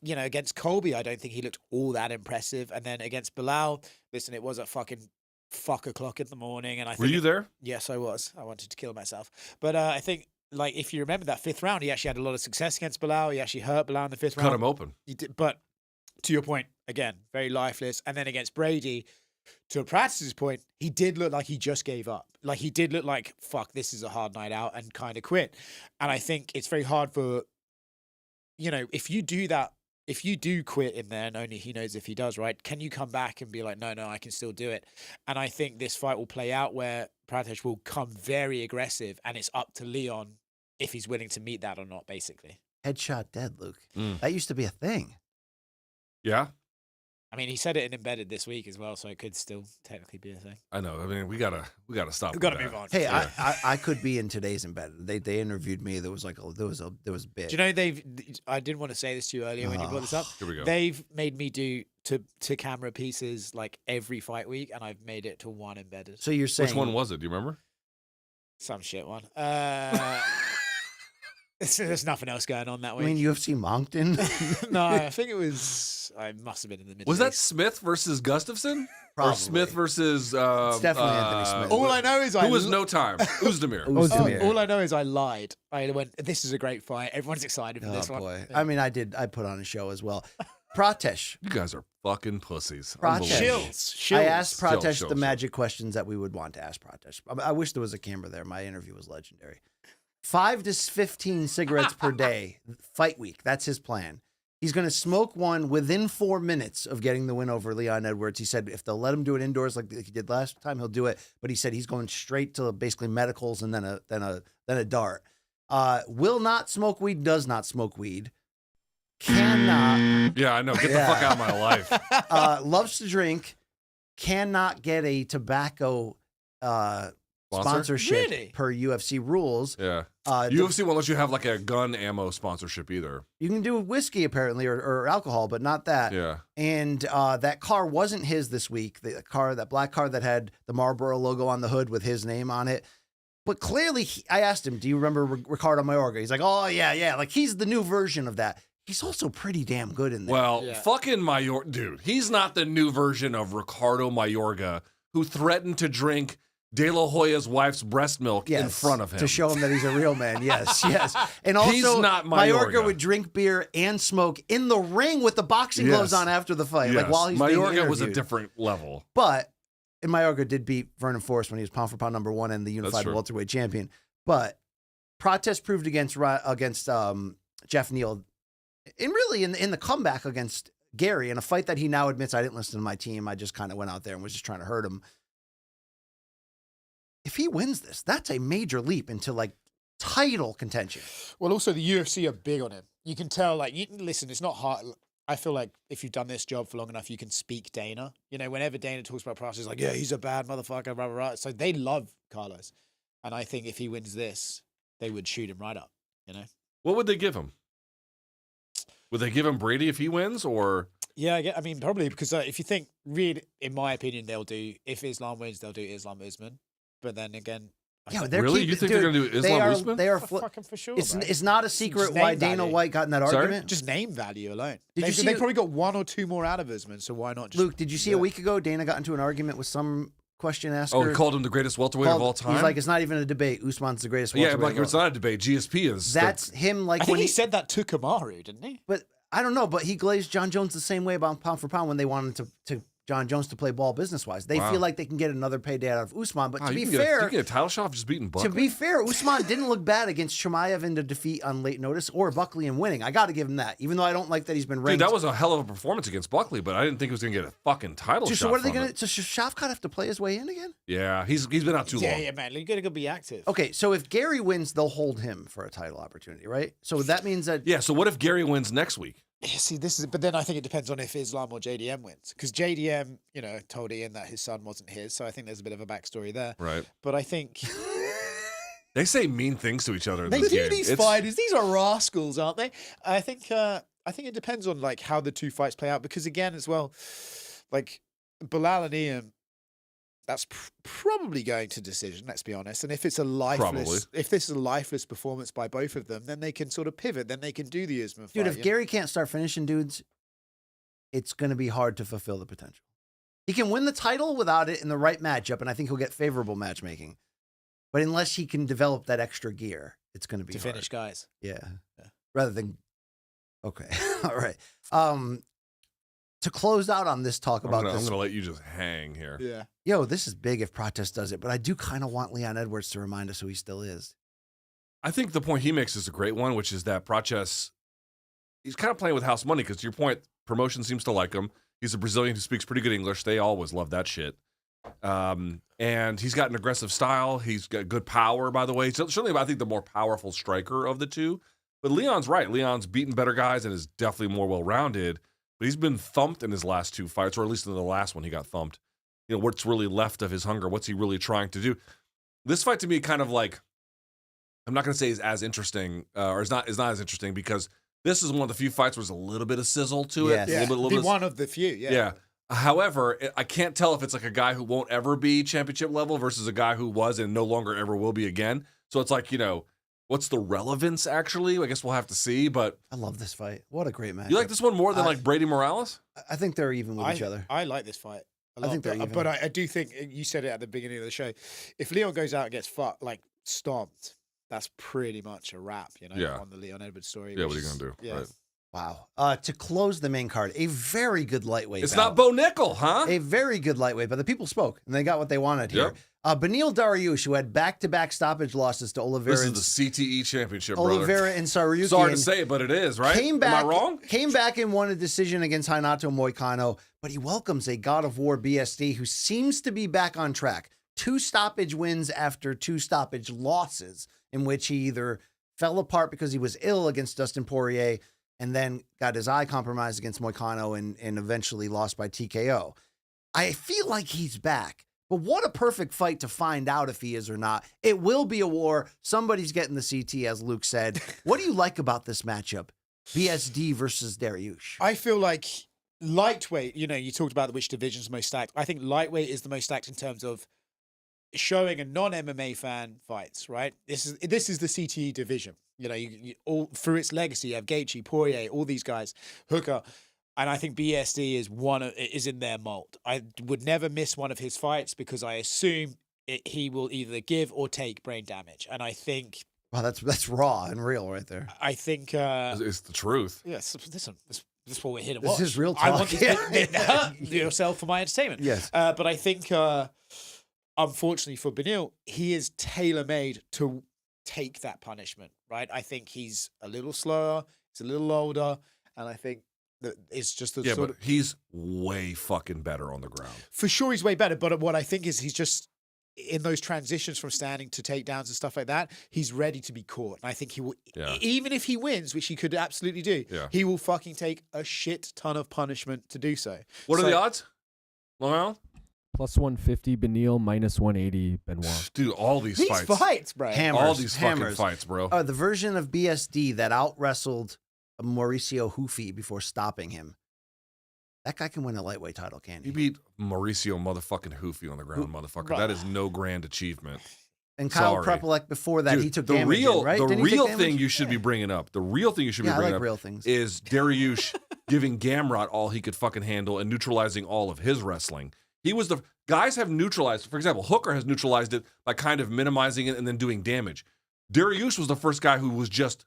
you know, against Colby, I don't think he looked all that impressive. And then against Bilal, listen, it was a fucking fuck o'clock in the morning. And I think, were you there? Yes, I was. I wanted to kill myself. But I think, like, if you remember that 5th round, he actually had a lot of success against Bilal. He actually hurt Bilal in the 5th round. Cut him open. He did, but to your point, again, very lifeless. And then against Brady, to Pratis' point, he did look like he just gave up. Like, he did look like, fuck, this is a hard night out, and kind of quit. And I think it's very hard for, you know, if you do that, if you do quit in there, and only he knows if he does, right? Can you come back and be like, no, I can still do it? And I think this fight will play out where Prates will come very aggressive, and it's up to Leon if he's willing to meet that or not, basically. Headshot dead, Luke. That used to be a thing. Yeah? I mean, he said it in Embedded this week as well, so it could still technically be a thing. I know. I mean, we gotta stop. We've got to move on. Hey, I could be in today's Embedded. They interviewed me. There was big. Do you know I didn't want to say this to you earlier when you brought this up. Here we go. They've made me do to camera pieces like every fight week, and I've made it to one Embedded. So you're saying which one was it? Do you remember? Some shit one. There's nothing else going on that week. I mean, UFC Moncton? No, I think it was. I must have been in the middle. Was that Smith versus Gustafson? Probably. Or Smith versus? It's definitely Anthony Smith. All I know is who was no time? Uzdemir. All I know is I lied. I went, this is a great fight. Everyone's excited for this one. Boy. I mean, I put on a show as well. Prates. You guys are fucking pussies. Shills. I asked Prates the magic questions that we would want to ask Prates. I wish there was a camera there. My interview was legendary. 5 to 15 cigarettes per day, fight week. That's his plan. He's going to smoke one within 4 minutes of getting the win over Leon Edwards. He said if they'll let him do it indoors like he did last time, he'll do it. But he said he's going straight to basically medicals and then a dart. Will not smoke weed, does not smoke weed. Cannot. Yeah, I know. Get the fuck out of my life. Loves to drink. Cannot get a tobacco sponsorship Really? per UFC rules. Yeah. The- UFC won't let you have like a gun ammo sponsorship either. You can do whiskey apparently or alcohol, but not that. Yeah. And that car wasn't his this week. That black car that had the Marlboro logo on the hood with his name on it. But clearly, I asked him, "Do you remember Ricardo Mayorga?" He's like, "Oh yeah." Like he's the new version of that. He's also pretty damn good in there. Well, fucking Mayorga, dude. He's not the new version of Ricardo Mayorga who threatened to drink De La Hoya's wife's breast milk in front of him to show him that he's a real man. Yes. And also, He's not Mayorga. would drink beer and smoke in the ring with the boxing gloves on after the fight, like while he's being Mayorga was a interviewed. different level. But and Mayorga did beat Vernon Forrest when he was pound for pound number 1 and the unified welterweight champion. But Prates proved against Jeff Neal, and really in the comeback against Gary in a fight that he now admits, I didn't listen to my team. I just kind of went out there and was just trying to hurt him. If he wins this, that's a major leap into like title contention. Well, also the UFC are big on him. You can tell, like, listen, it's not hard. I feel like if you've done this job for long enough, you can speak Dana. You know, whenever Dana talks about Prates, it's like, yeah, he's a bad motherfucker, blah, blah, blah. So they love Carlos. And I think if he wins this, they would shoot him right up, you know? What would they give him? Would they give him Brady if he wins, or? Yeah, I mean, probably, because if you think, really, in my opinion, if Islam wins, they'll do Islam Usman. But then again, Yeah, really? You think they're going to do Islam Usman? They are fucking for sure. It's not a secret Just why name Dana value. White got in that Sorry? argument. Just name value alone. Did you see they it- probably got 1 or 2 more out of Usman, so why not just Luke, did you see a week ago Dana got into an argument with some question asker? Oh, he called him the greatest welterweight of all time? He's like, it's not even a debate. Usman's the greatest yeah, welterweight. like of all it's not a debate. GSP is. That's him. Like I think when he said that to Kamaru, didn't he? But I don't know. But he glazed John Jones the same way about pound for pound when they wanted to John Jones to play ball business wise. They feel like they can get another payday out of Usman. But to be fair, you get a title shot off just beating Buckley. to be fair, Usman didn't look bad against Chimaev in the defeat on late notice or Buckley in winning. I got to give him that. Even though I don't like that he's been ranked. Dude, that was a hell of a performance against Buckley, but I didn't think he was going to get a fucking title shot. So what are they from going it. to? Does Shavkat have to play his way in again? Yeah, he's been out too long. Yeah, man. You gotta go be active. Okay, so if Gary wins, they'll hold him for a title opportunity, right? So that means that Yeah, so what if Gary wins next week? Yeah, see, but then I think it depends on if Islam or JDM wins. Because JDM, told Ian that his son wasn't his. So I think there's a bit of a backstory there. Right. But I think They say mean things to each other in they this do game. these fighters. These are rascals, aren't they? I think it depends on like how the two fights play out. Because again, as well, like Bilal and Ian, that's probably going to decision. Let's be honest. And if it's if this is a lifeless performance by both of them, then they can sort of pivot. Then they can do the Usman fight. dude, if Gary can't start finishing dudes, it's going to be hard to fulfill the potential. He can win the title without it in the right matchup, and I think he'll get favorable matchmaking. But unless he can develop that extra gear, it's going to be to hard. finish guys. Yeah. Rather than okay, all right. To close out on this talk about I'm this, going to let you just hang here. Yeah. yo, this is big if Prates does it, but I do kind of want Leon Edwards to remind us who he still is. I think the point he makes is a great one, which is that Prates, he's kind of playing with house money because, to your point, promotion seems to like him. He's a Brazilian who speaks pretty good English. They always love that shit. And he's got an aggressive style. He's got good power, by the way. So, certainly, I think, the more powerful striker of the two. But Leon's right. Leon's beaten better guys and is definitely more well-rounded. But he's been thumped in his last 2 fights, or at least in the last one he got thumped. What's really left of his hunger? What's he really trying to do? This fight to me kind of like, I'm not going to say is as interesting, or is not as interesting, because this is one of the few fights where there's a little bit of sizzle to it. Yes. Yeah. A little Be bit one of the few. Yeah. yeah. However, I can't tell if it's like a guy who won't ever be championship level versus a guy who was and no longer ever will be again. So it's like, what's the relevance actually? I guess we'll have to see, but I love this fight. What a great match. you like this one more than like Brady Morales? I think they're even with each other. I like this fight. I think they're even. But I do think you said it at the beginning of the show. If Leon goes out and gets stomped, that's pretty much a wrap, Yeah. on the Leon Edwards story. Yeah, which what are you is- going to do? Yeah. Right. Wow. To close the main card, a very good lightweight. It's bout. not Bo Nickel, huh? A very good lightweight, but the people spoke and they got what they wanted here. Yep. Beneil Dariush, who had back-to-back stoppage losses to Oliveira, This is the CTE championship, brother. Oliveira and Saryuki. Sorry to say it, but it is, right? Came back, Am I wrong? Came back and won a decision against Hainato Moicano, but he welcomes a God of War BSD who seems to be back on track. 2 stoppage wins after 2 stoppage losses, in which he either fell apart because he was ill against Dustin Poirier and then got his eye compromised against Moicano and eventually lost by TKO. I feel like he's back, But what a perfect fight to find out if he is or not. It will be a war. Somebody's getting the CT, as Luke said. What do you like about this matchup? BSD versus Dariush. I feel like lightweight, you talked about which division's most stacked. I think lightweight is the most stacked in terms of showing a non-MMA fan fights, right? This is the CTE division. You all through its legacy, you have Gaethje, Poirier, all these guys, Hooker, and I think BSD is in their mold. I would never miss one of his fights because I assume he will either give or take brain damage, and I think. Wow, that's raw and real right there. I think it's the truth. Yes, listen, this is what we're here to This watch. is real talk. I want this to hurt yourself for my entertainment. Yes, but I think. Unfortunately for Beneil, he is tailor-made to take that punishment, right? I think he's a little slower, he's a little older, and I think that it's just the sort but he's way fucking better on the ground. For sure, he's way better, but what I think is he's just, in those transitions from standing to takedowns and stuff like that, he's ready to be caught. And I think he will, even if he wins, which he could absolutely do, he will fucking take a shit ton of punishment to do so. What are the odds? Long Island? Plus 150 Beneil, minus 180 Benoit. Dude, all these fights, bro. Hammers, all these fucking fights, bro. The version of BSD that out-wrestled Mauricio Hufi before stopping him. That guy can win a lightweight title, can't he? You beat Mauricio motherfucking Hoofy on the ground, motherfucker. That is no grand achievement. And Kyle Prepelec before that, Dude, he took the damage, real, right? The Didn't he real take thing damage? you should be bringing up, the real thing you should be bringing up real things. is Dariush giving Gamrot all he could fucking handle and neutralizing all of his wrestling. He was the guys have neutralized. For example, Hooker has neutralized it by kind of minimizing it and then doing damage. Dariush was the first guy who was just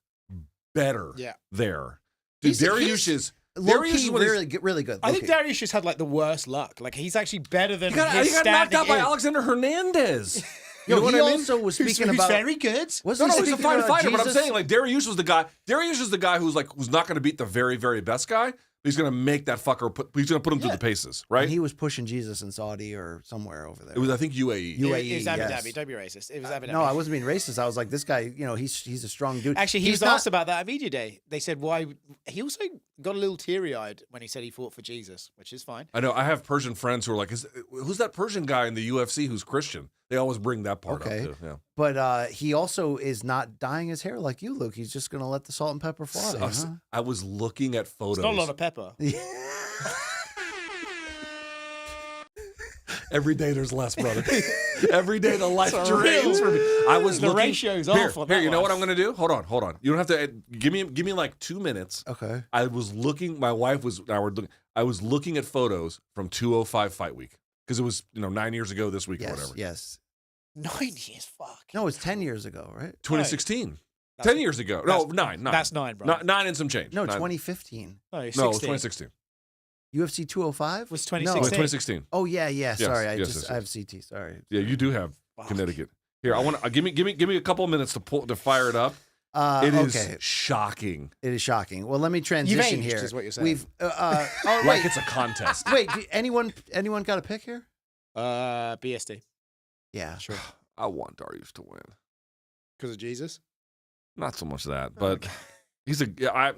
better there. Dude, Dariush is really good. I think Dariush has had like the worst luck. Like he's actually better than he got knocked out by Alexander Hernandez. You know what he I mean? also was speaking who's about very good. No, he's a fine fighter, but I'm saying like Dariush was the guy. Dariush is the guy who's not going to beat the very, very best guy. He's going to make that fucker. He's going to put him through the paces, right? And he was pushing Jesus in Saudi or somewhere over there. It was, I think, UAE. It was Abu Dhabi. Don't be racist. It was Abu Dhabi. No, I wasn't being racist. I was like, this guy, he's a strong dude. Actually, he was asked about that at Media Day. They said why. He also got a little teary-eyed when he said he fought for Jesus, which is fine. I know. I have Persian friends who are like, who's that Persian guy in the UFC who's Christian? They always bring that part up too. Yeah. But he also is not dyeing his hair like you, Luke. He's just going to let the salt and pepper fly. I was looking at photos. It's not a lot of pepper. Every day there's less, brother. Every day the life drains from me. I was the ratio's off. Here, you know what I'm going to do? Hold on. You don't have to give me like 2 minutes. Okay. I was looking. My wife was. I was looking at photos from 205 Fight Week because it was 9 years ago this week or whatever. Yes. 9 years, fuck. No, it's 10 years ago, right? 2016. 10 years ago. No, nine. That's 9, bro. 9 and some change. No, 9. 2015. No, No, it was 2016. UFC 205 was No, it 2016. was 2016. Oh yeah. Sorry, I yes. have CT. Sorry. Yeah, you do have Connecticut. Here, I want to give me a couple of minutes to fire it up. It is shocking. It is shocking. Well, let me transition You've aged, here. is what you're saying. We've Like it's a contest. Wait, anyone got a pick here? BSD. Yeah, Sure. I want Dariush to win. Because of Jesus? Not so much that, but he's I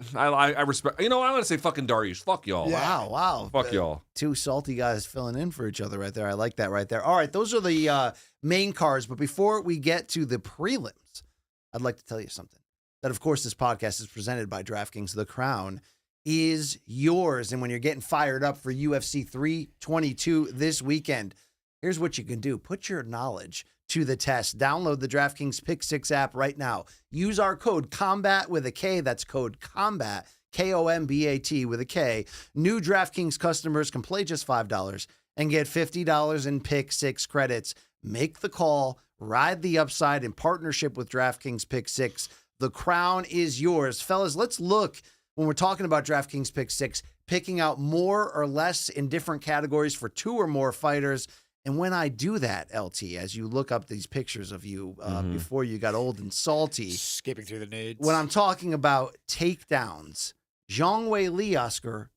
respect. I'm gonna say fucking Dariush. Fuck y'all. Yeah. Wow. Fuck y'all. Two salty guys filling in for each other right there. I like that right there. All right, those are the main cards. But before we get to the prelims, I'd like to tell you something. That, of course, this podcast is presented by DraftKings. The crown is yours. And when you're getting fired up for UFC 322 this weekend, here's what you can do. Put your knowledge to the test. Download the DraftKings Pick 6 app right now. Use our code COMBAT with a K. That's code COMBAT, KOMBAT with a K. New DraftKings customers can play just $5 and get $50 in Pick 6 credits. Make the call. Ride the upside in partnership with DraftKings Pick 6. The crown is yours. Fellas, let's look, when we're talking about DraftKings Pick 6, picking out more or less in different categories for 2 or more fighters. And when I do that, LT, as you look up these pictures of you before you got old and salty. Skipping through the nudes. When I'm talking about takedowns, Zhang Weili, Oscar,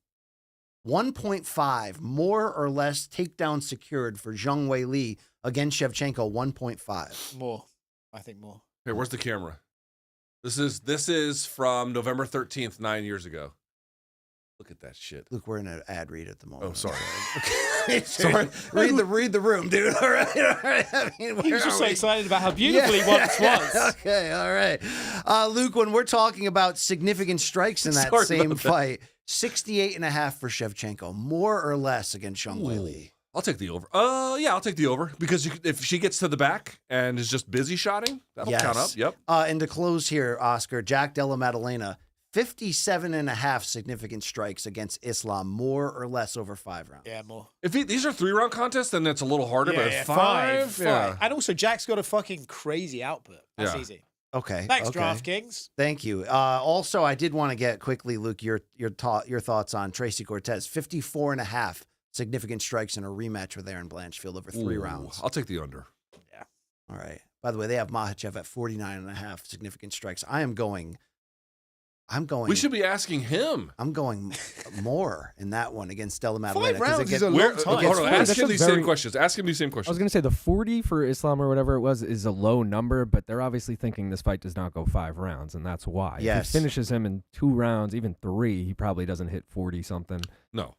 1.5, more or less takedowns secured for Zhang Weili against Shevchenko, 1.5. More. I think more. Here, where's the camera? This is from November 13th, 9 years ago. Look at that shit. Luke, we're in an ad read at the moment. Oh, sorry. Sorry. Read the room, dude. All right. I mean, He was just so we? excited about how beautiful he once was. Okay, all right. Luke, when we're talking about significant strikes in that Sorry same about that. fight, 68.5 for Shevchenko, more or less against Zhang Weili. I'll take the over. Yeah, I'll take the over because if she gets to the back and is just busy shotting, that'll count up. Yep. And to close here, Oscar, Jack Della Maddalena, 57.5 significant strikes against Islam, more or less over 5 rounds. Yeah, more. If these are 3-round contests, then it's a little harder. But Yeah, five, yeah. And also, Jack's got a fucking crazy output. That's Yeah. easy. Okay. Thanks, okay. DraftKings. Thank you. Also, I did want to get quickly, Luke, your thoughts on Tracy Cortez. 54.5 significant strikes in a rematch with Aaron Blanchfield over 3 rounds. I'll take the under. Yeah. All right. By the way, they have Makhachev at 49.5 significant strikes. I'm going. We should be asking him. I'm going more in that one against Della Maddalena. 5 rounds is a Where, long time. hold on, ask That's him a these very- same questions. Ask him these same I was questions. going to say the 40 for Islam or whatever it was is a low number, but they're obviously thinking this fight does not go 5 rounds, and that's why. Yes. If he finishes him in 2 rounds, even 3, he probably doesn't hit 40 something. No.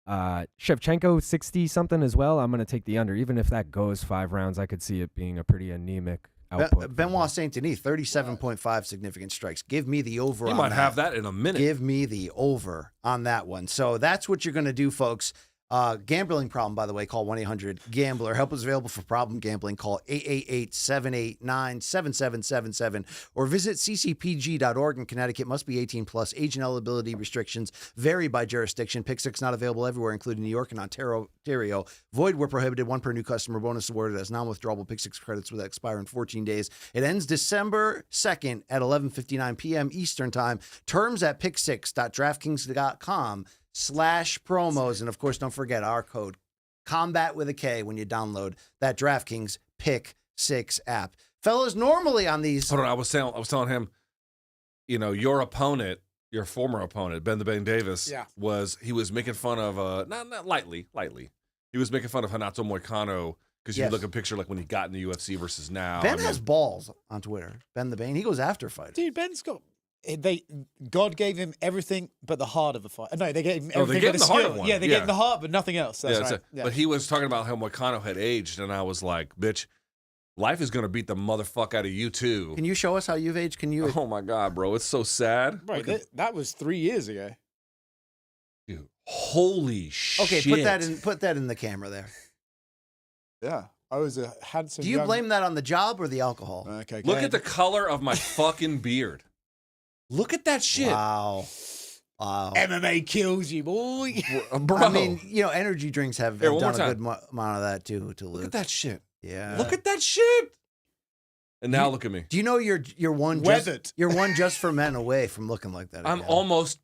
Shevchenko 60 something as well. I'm going to take the under, even if that goes 5 rounds. I could see it being a pretty anemic output. Benoit Saint Denis, 37.5 significant strikes. Give me the over He on might that. have that in a minute. Give me the over on that one. So that's what you're going to do, folks. Gambling problem, by the way, call 1-800-GAMBLER. Help is available for problem gambling. Call 888-789-7777 or visit ccpg.org in Connecticut. Must be 18 plus. Age and eligibility restrictions vary by jurisdiction. Pick 6 not available everywhere, including New York and Ontario. Void where prohibited. 1 per new customer. Bonus awarded as non-withdrawable Pick 6 credits will expire in 14 days. It ends December 2nd at 11:59 p.m. Eastern Time. Terms at pick6.draftkings.com/promos. And of course, don't forget our code Kombat with a K when you download that DraftKings Pick 6 app. Fellas, normally on these. Hold on, I was telling him, your opponent, your former opponent, Ben the Bane Davis, he was making fun of not lightly. He was making fun of Renato Moicano because you look at a picture like when he got in the UFC versus now. Ben has balls on Twitter. Ben the Bane. He goes after fighters. Dude, Ben's got. God gave him everything but the heart of a fight. No, they gave him everything but the skill. One. Yeah, they gave him the heart, but nothing else. That's right. Yeah. But he was talking about how Moicano had aged, and I was like, bitch, life is going to beat the motherfuck out of you, too. Can you show us how you've aged? Can you? Oh, my God, bro. It's so sad. Right, that was 3 years ago. Dude, holy shit. Okay, put that in the camera there. Yeah. I was a handsome Do you blame that on the job or the alcohol? Okay, Look at the color of my fucking beard. Look at that shit. Wow. MMA kills you, boy. Bro. I mean, energy drinks have Here, one done more a good time. amount of that too, to Luke. Look at that shit. Yeah. Look at that shit. And now look at me. Do you know you're one Weathered. you're one just for men away from looking like that? I'm again. almost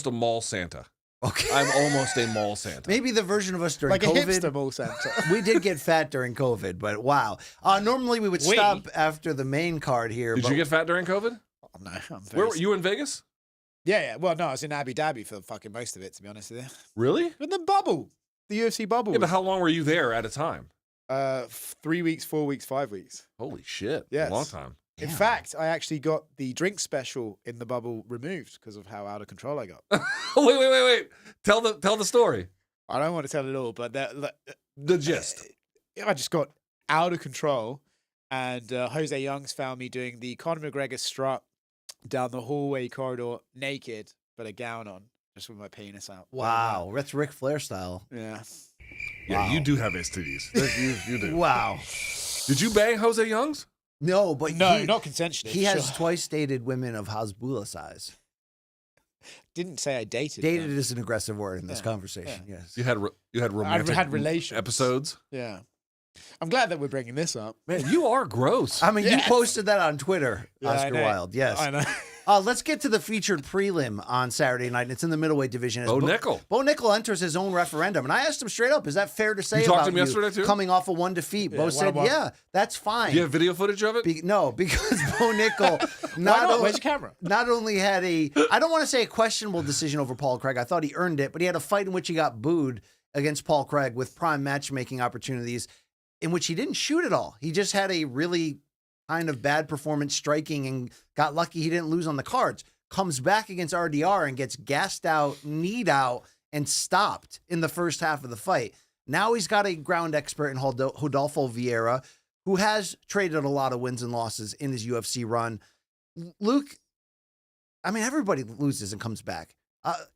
a mall Santa. Okay. I'm almost a mall Santa. Maybe the version of us during Like COVID. a hipster ball center. We did get fat during COVID, but wow. Normally we would stop after the main card here. Did you get fat during COVID? Oh, no, I'm Where were you in Vegas? Yeah. Well, no, I was in Abu Dhabi for fucking most of it, to be honest with you. Really? But the bubble, the UFC bubble. Yeah, but how long were you there at a time? 3 weeks, 4 weeks, 5 weeks. Holy shit. Yes. A long time. In fact, I actually got the drink special in the bubble removed because of how out of control I got. Wait. Tell the story. I don't want to tell it all, but The gist. I just got out of control, and Jose Youngs found me doing the Conor McGregor strut down the hallway corridor naked, but a gown on, just with my penis out. Wow, that's Ric Flair style. Yeah. Yeah, Wow. you do have STDs. You do. Wow. Did you bang Jose Youngs? No, but No, not consensually. He has sure. twice dated women of Hasbulla size. Didn't say I dated. Dated them. is an aggressive word in this Yeah, conversation. Yes. You had romantic had relations. episodes. Yeah. I'm glad that we're bringing this up. Man, you are gross. I mean, Yes. you posted that on Twitter, Yeah, I Oscar know. Wilde. Yes. I know. Let's get to the featured prelim on Saturday night. It's in the middleweight division. As Bo Nickel. Bo Nickel enters his own referendum. And I asked him straight up, is that fair to say You talked about to him yesterday, too? coming off of one defeat? Bo said, one-on-one. yeah, that's fine. Do you have video footage of it? No, because Bo Nickel Why not? Where's your camera? not only had I don't want to say a questionable decision over Paul Craig. I thought he earned it, but he had a fight in which he got booed against Paul Craig with prime matchmaking opportunities in which he didn't shoot at all. He just had a really kind of bad performance striking and got lucky he didn't lose on the cards. comes back against RDR and gets gassed out, kneed out, and stopped in the first half of the fight. Now he's got a ground expert in Rodolfo Vieira, who has traded a lot of wins and losses in his UFC run. Luke, I mean, everybody loses and comes back.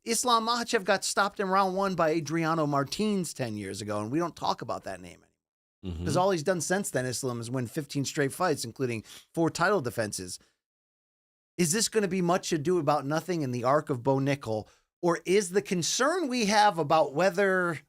Islam Makhachev got stopped in round 1 by Adriano Martins 10 years ago, and we don't talk about that name anymore. Because all he's done since then, Islam, is win 15 straight fights, including 4 title defenses. Is this going to be much ado about nothing in the arc of Bo Nickel, or is the concern we have about whether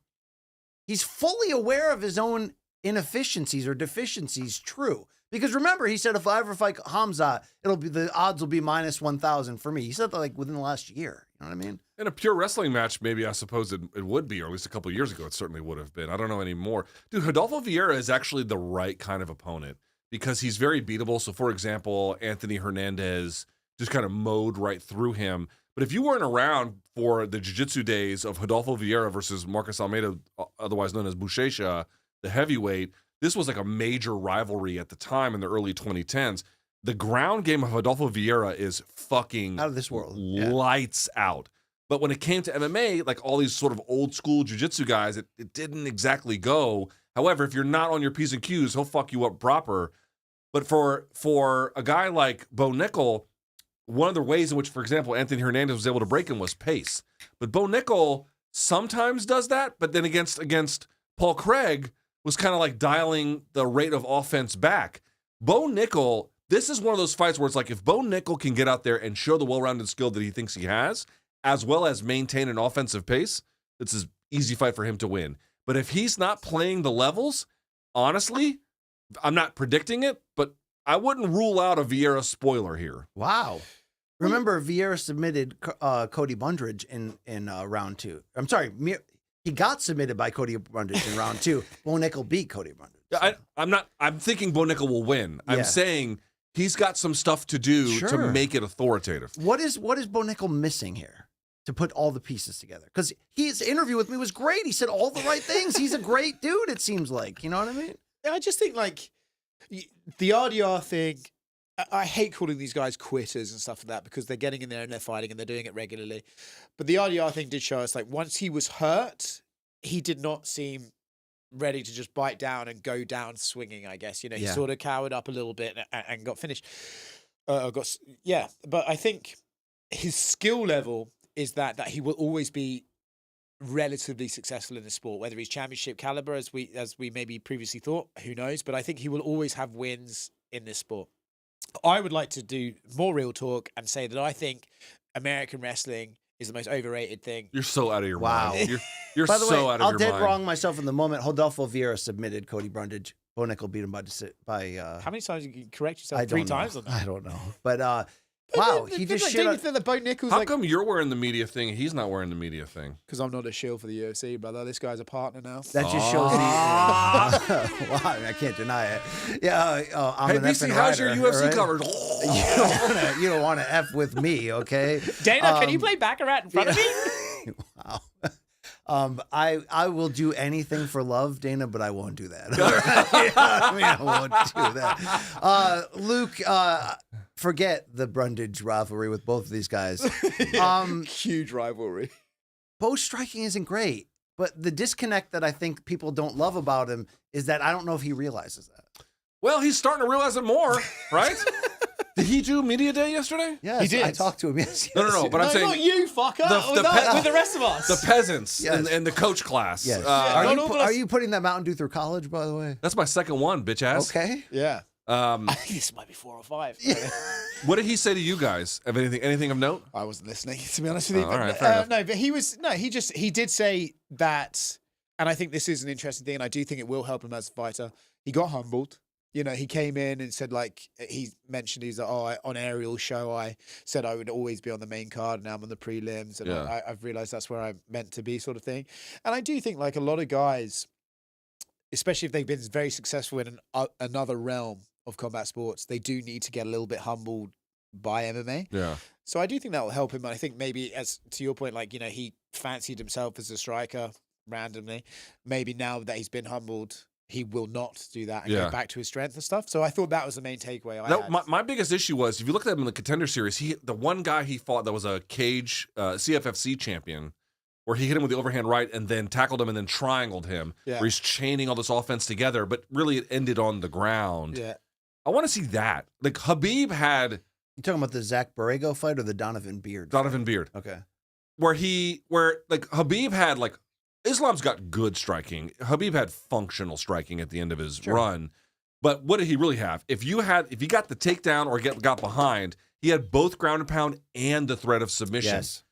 he's fully aware of his own inefficiencies or deficiencies true? Because remember, he said, if I ever fight Hamza, the odds will be minus 1,000 for me. He said that like within the last year. You know what I mean? In a pure wrestling match, maybe I suppose it would be, or at least a couple of years ago, it certainly would have been. I don't know anymore. Dude, Rodolfo Vieira is actually the right kind of opponent because he's very beatable. So, for example, Anthony Hernandez just kind of mowed right through him. But if you weren't around for the jiu-jitsu days of Rodolfo Vieira versus Marcus Almeida, otherwise known as Buchecha, the heavyweight, this was like a major rivalry at the time in the early 2010s. The ground game of Rodolfo Vieira is fucking out of this world. Lights out. But when it came to MMA, like all these sort of old school jiu-jitsu guys, it didn't exactly go. However, if you're not on your P's and Q's, he'll fuck you up proper. But for a guy like Bo Nickel, one of the ways in which, for example, Anthony Hernandez was able to break him was pace. But Bo Nickel sometimes does that, but then against Paul Craig was kind of like dialing the rate of offense back. Bo Nickel, this is one of those fights where it's like if Bo Nickel can get out there and show the well-rounded skill that he thinks he has, as well as maintain an offensive pace, it's an easy fight for him to win. But if he's not playing the levels, honestly, I'm not predicting it, but I wouldn't rule out a Vieira spoiler here. Wow. Remember, Vieira submitted Cody Bundridge in round 2. I'm sorry, he got submitted by Cody Bundridge in round 2. Bo Nickel beat Cody Bundridge. So. I'm thinking Bo Nickel will win. Yeah. I'm saying he's got some stuff to do to make it authoritative. What is Bo Nickel missing here to put all the pieces together? Because his interview with me was great. He said all the right things. He's a great dude, it seems like. You know what I mean? Yeah, I just think, like, the RDR thing, I hate calling these guys quitters and stuff like that because they're getting in there and they're fighting and they're doing it regularly. But the RDR thing did show us, like, once he was hurt, he did not seem ready to just bite down and go down swinging, I guess. You know, he sort of cowered up a little bit and got finished. But I think his skill level is that he will always be relatively successful in the sport, whether he's championship caliber as we maybe previously thought, who knows, but I think he will always have wins in this sport. I would like to do more real talk and say that I think American wrestling is the most overrated thing. You're so out of your mind. You're By the so way, out of your mind. I'll dead wrong myself in the moment. Rodolfo Vieira submitted Cody Bundridge. Bo Nickel beat him by how many times did you correct yourself? I 3 times? I don't know. But wow, he just shit on... the Bo Nickel's How come you're wearing the media thing and he's not wearing the media thing? Because I'm not a shill for the UFC, brother. This guy's a partner now. That just shows me. Well, I can't deny it. Yeah, I'm hey, an BC, effing how's writer, your UFC right? coverage? You don't want to F with me, okay? Dana, can you play Baccarat in front of me? Wow. I will do anything for love, Dana, but I won't do that. I won't do that. Luke, forget the Brundage rivalry with both of these guys. Huge rivalry. Bo's striking isn't great, but the disconnect that I think people don't love about him is that I don't know if he realizes that. Well, he's starting to realize it more, right? Did he do media day yesterday? Yeah, he did. I talked to him. Yes. No. But I'm saying not you, fucker. With the rest of us, the peasants Yes. and the coach class. Yes. Uh, Are you putting that Mountain Dew through college, by the way? That's my second one, bitch ass. Okay. Yeah. I think this might be 4 or 5. What did he say to you guys? Have anything of note? I wasn't listening, to be honest with you. All right, fair enough. No, but he did say that, and I think this is an interesting thing, and I do think it will help him as a fighter. He got humbled. You know, he came in and said, like, he mentioned he's like, on Ariel's show, I said I would always be on the main card, and now I'm on the prelims, and I've realized that's where I'm meant to be, sort of thing. And I do think, like, a lot of guys, especially if they've been very successful in another realm of combat sports, they do need to get a little bit humbled by MMA. Yeah. So I do think that will help him. And I think maybe, as to your point, like, you know, he fancied himself as a striker randomly. Maybe now that he's been humbled, he will not do that and Yeah. go back to his strength and stuff. So I thought that was the main takeaway I That, had. my biggest issue was if you look at him in the Contender Series, the one guy he fought that was a cage CFFC champion, where he hit him with the overhand right and then tackled him and then triangled him, Yeah. where he's chaining all this offense together, but really it ended on the ground. Yeah. I want to see that. Like Habib had You talking about the Zach Borrego fight or the Donovan Beard? Donovan Beard, Okay. where like Habib had like Islam's got good striking. Habib had functional striking at the end of his run. But what did he really have? If he got the takedown or got behind, he had both ground and pound and the threat of submission. Yes.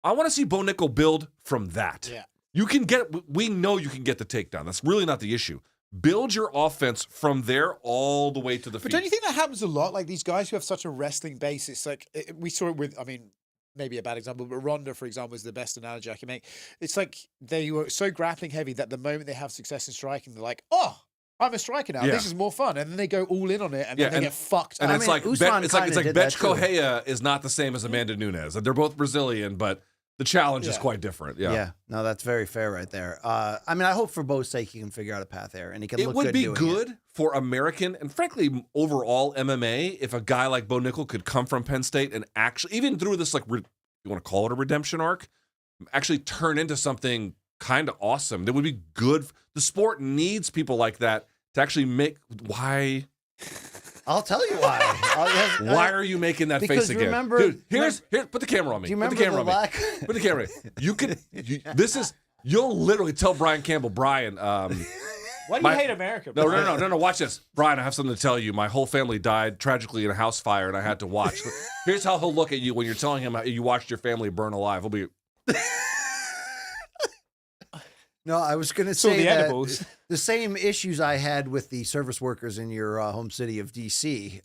I want to see Bo Nickel build from that. Yeah. You can we know you can get the takedown. That's really not the issue. Build your offense from there all the way to the But feet. don't you think that happens a lot? Like these guys who have such a wrestling base, it's like we saw it with, I mean, maybe a bad example, but Ronda, for example, is the best analogy I can make. It's like they were so grappling heavy that the moment they have success in striking, they're like, oh, I'm a striker now. Yeah. This is more fun. And then they go all in on it and then they get fucked And up. it's like Usman it's like kinda did that Betch too. Correia is not the same as Amanda Nunes. They're both Brazilian, but the challenge is Yeah. quite different. Yeah. No, that's very fair right there. I mean, I hope for Bo's sake he can figure out a path there and he can It look would good be doing good for American and frankly overall MMA if a guy like Bo Nickel could come from Penn State and actually, even through this like you want to call it a redemption arc, actually turn into something kind of awesome. That would be good. The sport needs people like that to actually make. Why? I'll tell you why. Why are you making that because face again? remember- Dude, here, put the camera on me. Do you Put remember the camera the on lack? me. Put the camera on me. You'll literally tell Brian Campbell, Brian, Why do you my- hate America? No, Brian? no, watch this. Brian, I have something to tell you. My whole family died tragically in a house fire, and I had to watch. Here's how he'll look at you when you're telling him how you watched your family burn alive. He'll be, No, I was going to So say the that edibles. the same issues I had with the service workers in your home city of D.C.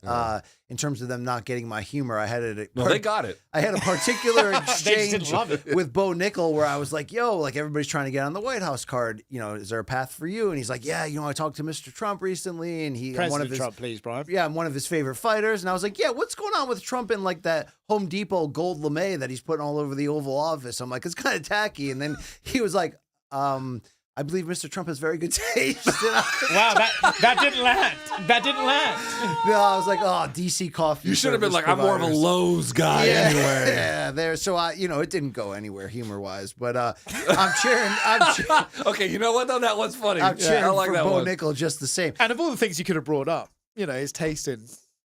In terms of them not getting my humor. I had it. no, they got it. I had a particular They just exchange didn't love it. with Bo Nickel where I was like, yo, like everybody's trying to get on the White House card. You know, is there a path for you? And he's like, yeah, I talked to Mr. Trump recently and I'm one President of his, Trump, please, Brian. yeah, I'm one of his favorite fighters. And I was like, yeah, what's going on with Trump and like that Home Depot gold lame that he's putting all over the Oval Office? I'm like, it's kind of tacky. And then he was like, I believe Mr. Trump has very good taste. And Wow, that didn't land. That didn't land. I was like, oh, DC coffee. You should have been service like, I'm more of a providers. Lowe's guy anyway. Yeah, there. So it didn't go anywhere humor wise, but I'm cheering. Okay, you know what though? That one's funny. I'm cheering I like for that Bo one. Nickel just the same. And of all the things you could have brought up, his taste in,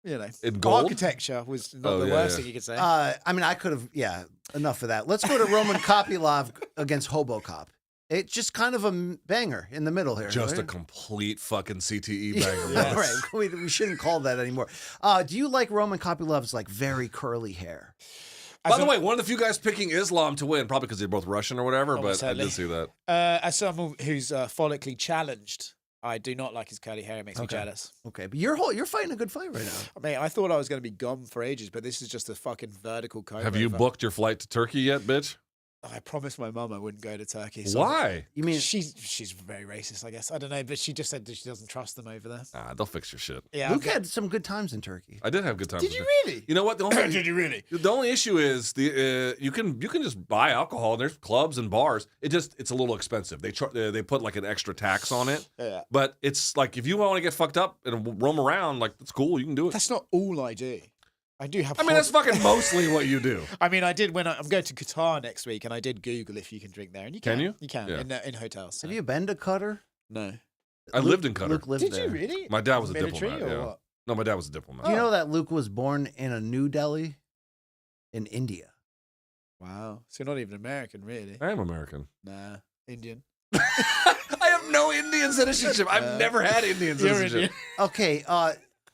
In gold? architecture was not Oh, the yeah, worst yeah. thing you could say. I mean, I could have. Yeah, enough of that. Let's go to Roman Kopylov against Hobocop. It's just kind of a banger in the middle here. Just a right? complete fucking CTE banger. Yeah, right. We shouldn't call that anymore. Do you like Roman Kopylov's like very curly hair? By the way, one of the few guys picking Islam to win, probably because they're both Russian or whatever, but I sadly. did see that. As someone who's follically challenged, I do not like his curly hair. It makes me jealous. Okay, but you're fighting a good fight right now. Mate, I thought I was going to be gone for ages, but this is just a fucking vertical comb Have you over. booked your flight to Turkey yet, bitch? I promised my mum I wouldn't go to Turkey. So Why? You mean she's very racist, I guess. I don't know, but she just said that she doesn't trust them over there. They'll fix your shit. Yeah, Luke had some good times in Turkey? I did have good times. Did with you it. really? You know what? The only, Did you really? The only issue is you can just buy alcohol. There's clubs and bars. It's a little expensive. They put like an extra tax on it. Yeah. But it's like if you want to get fucked up and roam around, like it's cool. You can do it. That's not all I do. I do have. I mean, that's fucking mostly what you do. I mean, I did when I'm going to Qatar next week, and I did Google if you can drink there, and you Can can. you? You can Yeah. in hotels. So. Have you been to Qatar? No. I lived in Qatar. Luke lived Did there. you really? My dad was a Military diplomat. or Yeah. what? No, my dad was a diplomat. Do you know that Luke was born in a New Delhi in India? Wow. So you're not even American, really? I am American. Nah, Indian. I have no Indian citizenship. I've never had Indian You're citizenship. Indian. Okay,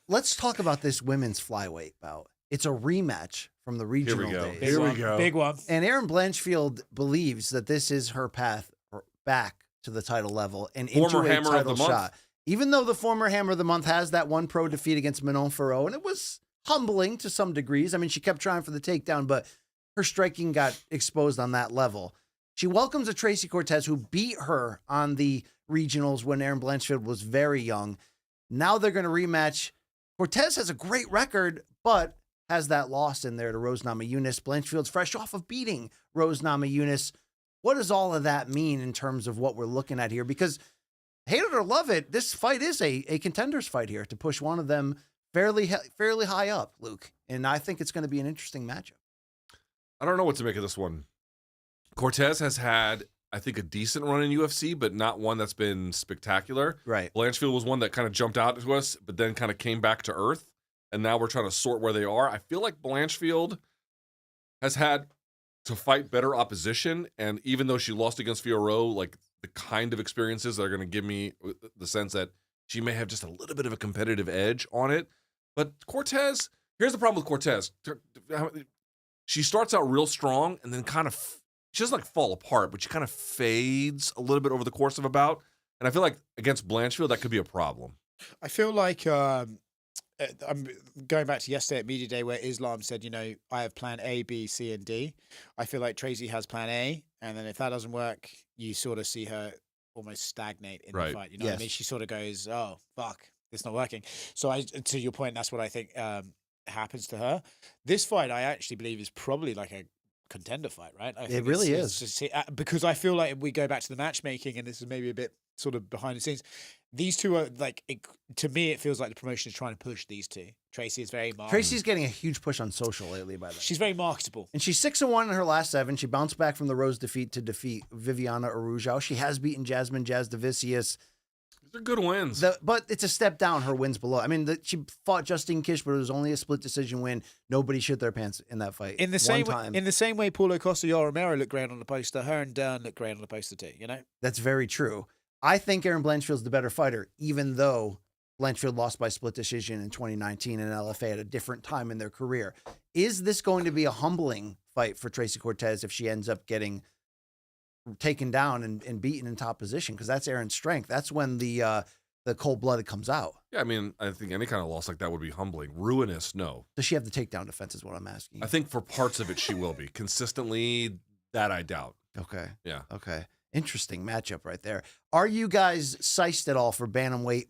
let's talk about this women's flyweight bout. It's a rematch from the regional go. days. Here we go. Big one. And Erin Blanchfield believes that this is her path back to the title level and into Former a Hammer of title the Month. shot. Even though the former Hammer of the Month has that one pro defeat against Manon Farrow, and it was humbling to some degrees. I mean, she kept trying for the takedown, but her striking got exposed on that level. She welcomes a Tracy Cortez who beat her on the regionals when Erin Blanchfield was very young. Now they're going to rematch. Cortez has a great record, but has that loss in there to Rose Namajunas. Blanchfield's fresh off of beating Rose Namajunas. What does all of that mean in terms of what we're looking at here? Because hate it or love it, this fight is a contender's fight here to push one of them fairly high up, Luke. And I think it's going to be an interesting matchup. I don't know what to make of this one. Cortez has had, I think, a decent run in UFC, but not one that's been spectacular. Right. Blanchfield was one that kind of jumped out to us, but then kind of came back to earth. And now we're trying to sort where they are. I feel like Blanchfield has had to fight better opposition. And even though she lost against Fiorot, like the kind of experiences that are going to give me the sense that she may have just a little bit of a competitive edge on it. But Cortez, here's the problem with Cortez. She starts out real strong and then kind of, she doesn't like fall apart, but she kind of fades a little bit over the course of a bout. And I feel like against Blanchfield, that could be a problem. I feel like I'm going back to yesterday at Media Day where Islam said, I have plan A, B, C, and D. I feel like Tracy has plan A. And then if that doesn't work, you sort of see her almost stagnate in the fight. You know what I mean? She sort of goes, oh, fuck, it's not working. So to your point, that's what I think happens to her. This fight, I actually believe, is probably like a contender fight, right? I think it really is. Just, because I feel like if we go back to the matchmaking, and this is maybe a bit sort of behind the scenes, these two are like, to me, it feels like the promotion is trying to push these two. Tracy is very marketable. Tracy's getting a huge push on social lately, by the way. She's very marketable. And she's 6-1 in her last 7. She bounced back from the Rose defeat to defeat Viviana Araujo. She has beaten Jasmine Jasdavicius. These are good wins. But it's a step down, her wins below. I mean, she fought Justine Kish, but it was only a split decision win. Nobody shit their pants in that fight. In the same way Paulo Costa y Romero looked great on the poster, her and Dern looked great on the poster too, That's very true. I think Erin Blanchfield's the better fighter, even though Blanchfield lost by split decision in 2019 and LFA at a different time in their career. Is this going to be a humbling fight for Tracy Cortez if she ends up getting taken down and beaten in top position? Because that's Erin's strength. That's when the cold-blooded comes out. Yeah, I mean, I think any kind of loss like that would be humbling. Ruinous, no. Does she have the takedown defense is what I'm asking. I think for parts of it, she will be. Consistently, that I doubt. Okay. Yeah. Okay. Interesting matchup right there. Are you guys psyched at all for bantamweight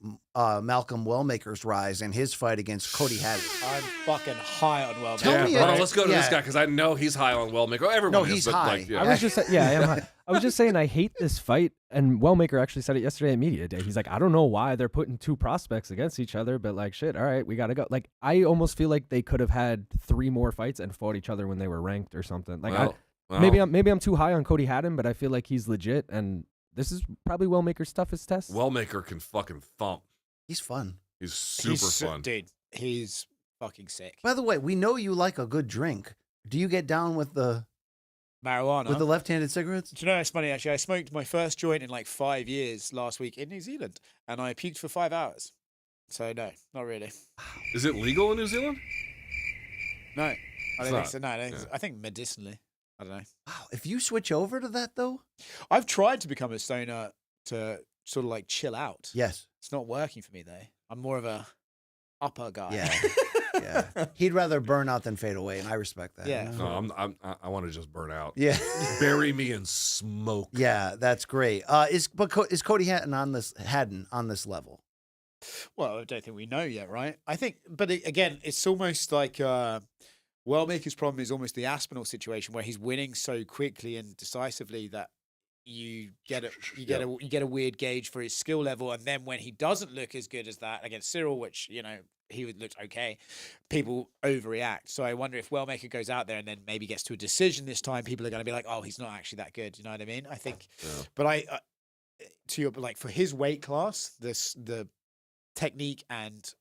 Malcolm Wellmaker's rise and his fight against Cody Haddon? I'm fucking high on Wellmaker. Tell me, let's go to this guy because I know he's high on Wellmaker. Everyone No, is, he's but high. Like, yeah. I was just I am high. I was just saying I hate this fight, and Wellmaker actually said it yesterday at Media Day. He's like, I don't know why they're putting two prospects against each other, but like, shit, all right, we gotta go. Like, I almost feel like they could have had 3 more fights and fought each other when they were ranked or something. Like, maybe I'm too high on Cody Haddon, but I feel like he's legit, and this is probably Wellmaker's toughest test. Wellmaker can fucking thump. He's fun. He's super fun. Dude, he's fucking sick. By the way, we know you like a good drink. Do you get down with the marijuana? With the left-handed cigarettes? Do you know, it's funny, actually. I smoked my first joint in like 5 years last week in New Zealand, and I puked for 5 hours. So, no, not really. Is it legal in New Zealand? No. I don't think so. No, Yeah. I think medicinally. I don't know. Wow, if you switch over to that, though? I've tried to become a stoner to sort of like chill out. Yes. It's not working for me, though. I'm more of a upper guy. Yeah. Yeah. He'd rather burn out than fade away, and I respect that. Yeah. No, I want to just burn out. Yeah. Bury me in smoke. Yeah, that's great. Is Cody Haddon on this level? Well, I don't think we know yet, right? I think, but again, it's almost like Wellmaker's problem is almost the Aspinall situation where he's winning so quickly and decisively that you get a weird gauge for his skill level, and then when he doesn't look as good as that against Cyril, which he looked okay, people overreact. So I wonder if Wellmaker goes out there and then maybe gets to a decision this time, people are going to be like, oh, he's not actually that good. You know what I mean? I think, but for his weight class, the technique and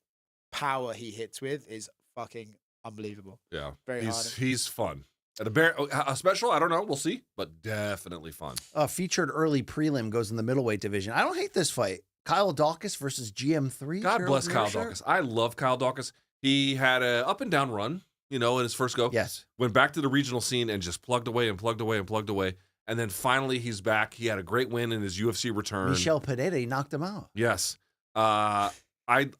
power he hits with is fucking unbelievable. Yeah, very hard. He's fun. At a special, I don't know. We'll see, but definitely fun. Featured early prelim goes in the middleweight division. I don't hate this fight. Kyle Dawkins versus GM3. God bless Kyle Dawkins. I love Kyle Dawkins. He had a up and down run, in his first go. Yes. Went back to the regional scene and just plugged away and plugged away and plugged away. And then finally he's back. He had a great win in his UFC return. Michel Pereira, he knocked him out. Yes. I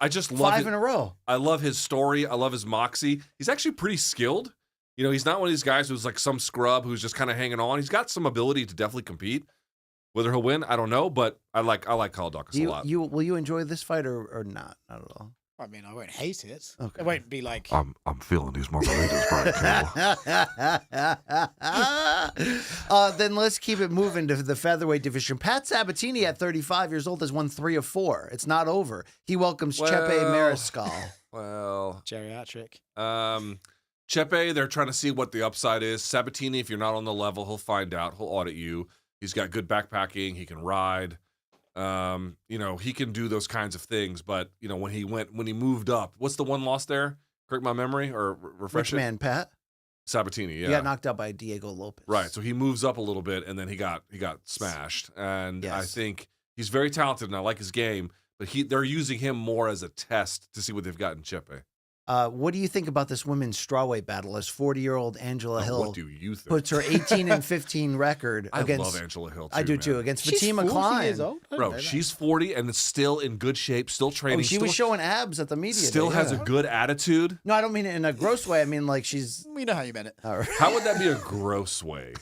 just love 5 in a row. I love his story. I love his moxie. He's actually pretty skilled. He's not one of these guys who's like some scrub who's just kind of hanging on. He's got some ability to definitely compete. Whether he'll win, I don't know, but I like Kyle Dawkins a lot. Will you enjoy this fight or not? Not at all. I mean, I won't hate it. Okay. It won't be like I'm feeling these margaritas, Brian Campbell. Then let's keep it moving to the featherweight division. Pat Sabatini, at 35 years old, has won 3 of 4. It's not over. He welcomes Chepe Mariscal. Well, Geriatric. Chepe, they're trying to see what the upside is. Sabatini, if you're not on the level, he'll find out. He'll audit you. He's got good backpacking. He can ride. He can do those kinds of things. But when he moved up, what's the one loss there? Correct my memory or refresh Rich man Pat. Sabatini, yeah. He got knocked out by Diego Lopez. Right. So he moves up a little bit, and then he got smashed. And I think he's very talented, and I like his game. But they're using him more as a test to see what they've got in Chepe. What do you think about this women's strawweight battle as 40-year-old Angela Hill what do you think? puts her 18-15 record against... I love Angela Hill, too, I do, man. too. Against She's Fatima 40 Klein. years old? Bro, she's 40 and is still in good shape, still training. Oh, she was showing abs at the media. Still day, has yeah. a good attitude. No, I don't mean it in a gross way. I mean like she's... We know how you meant it. All right. How would that be a gross way?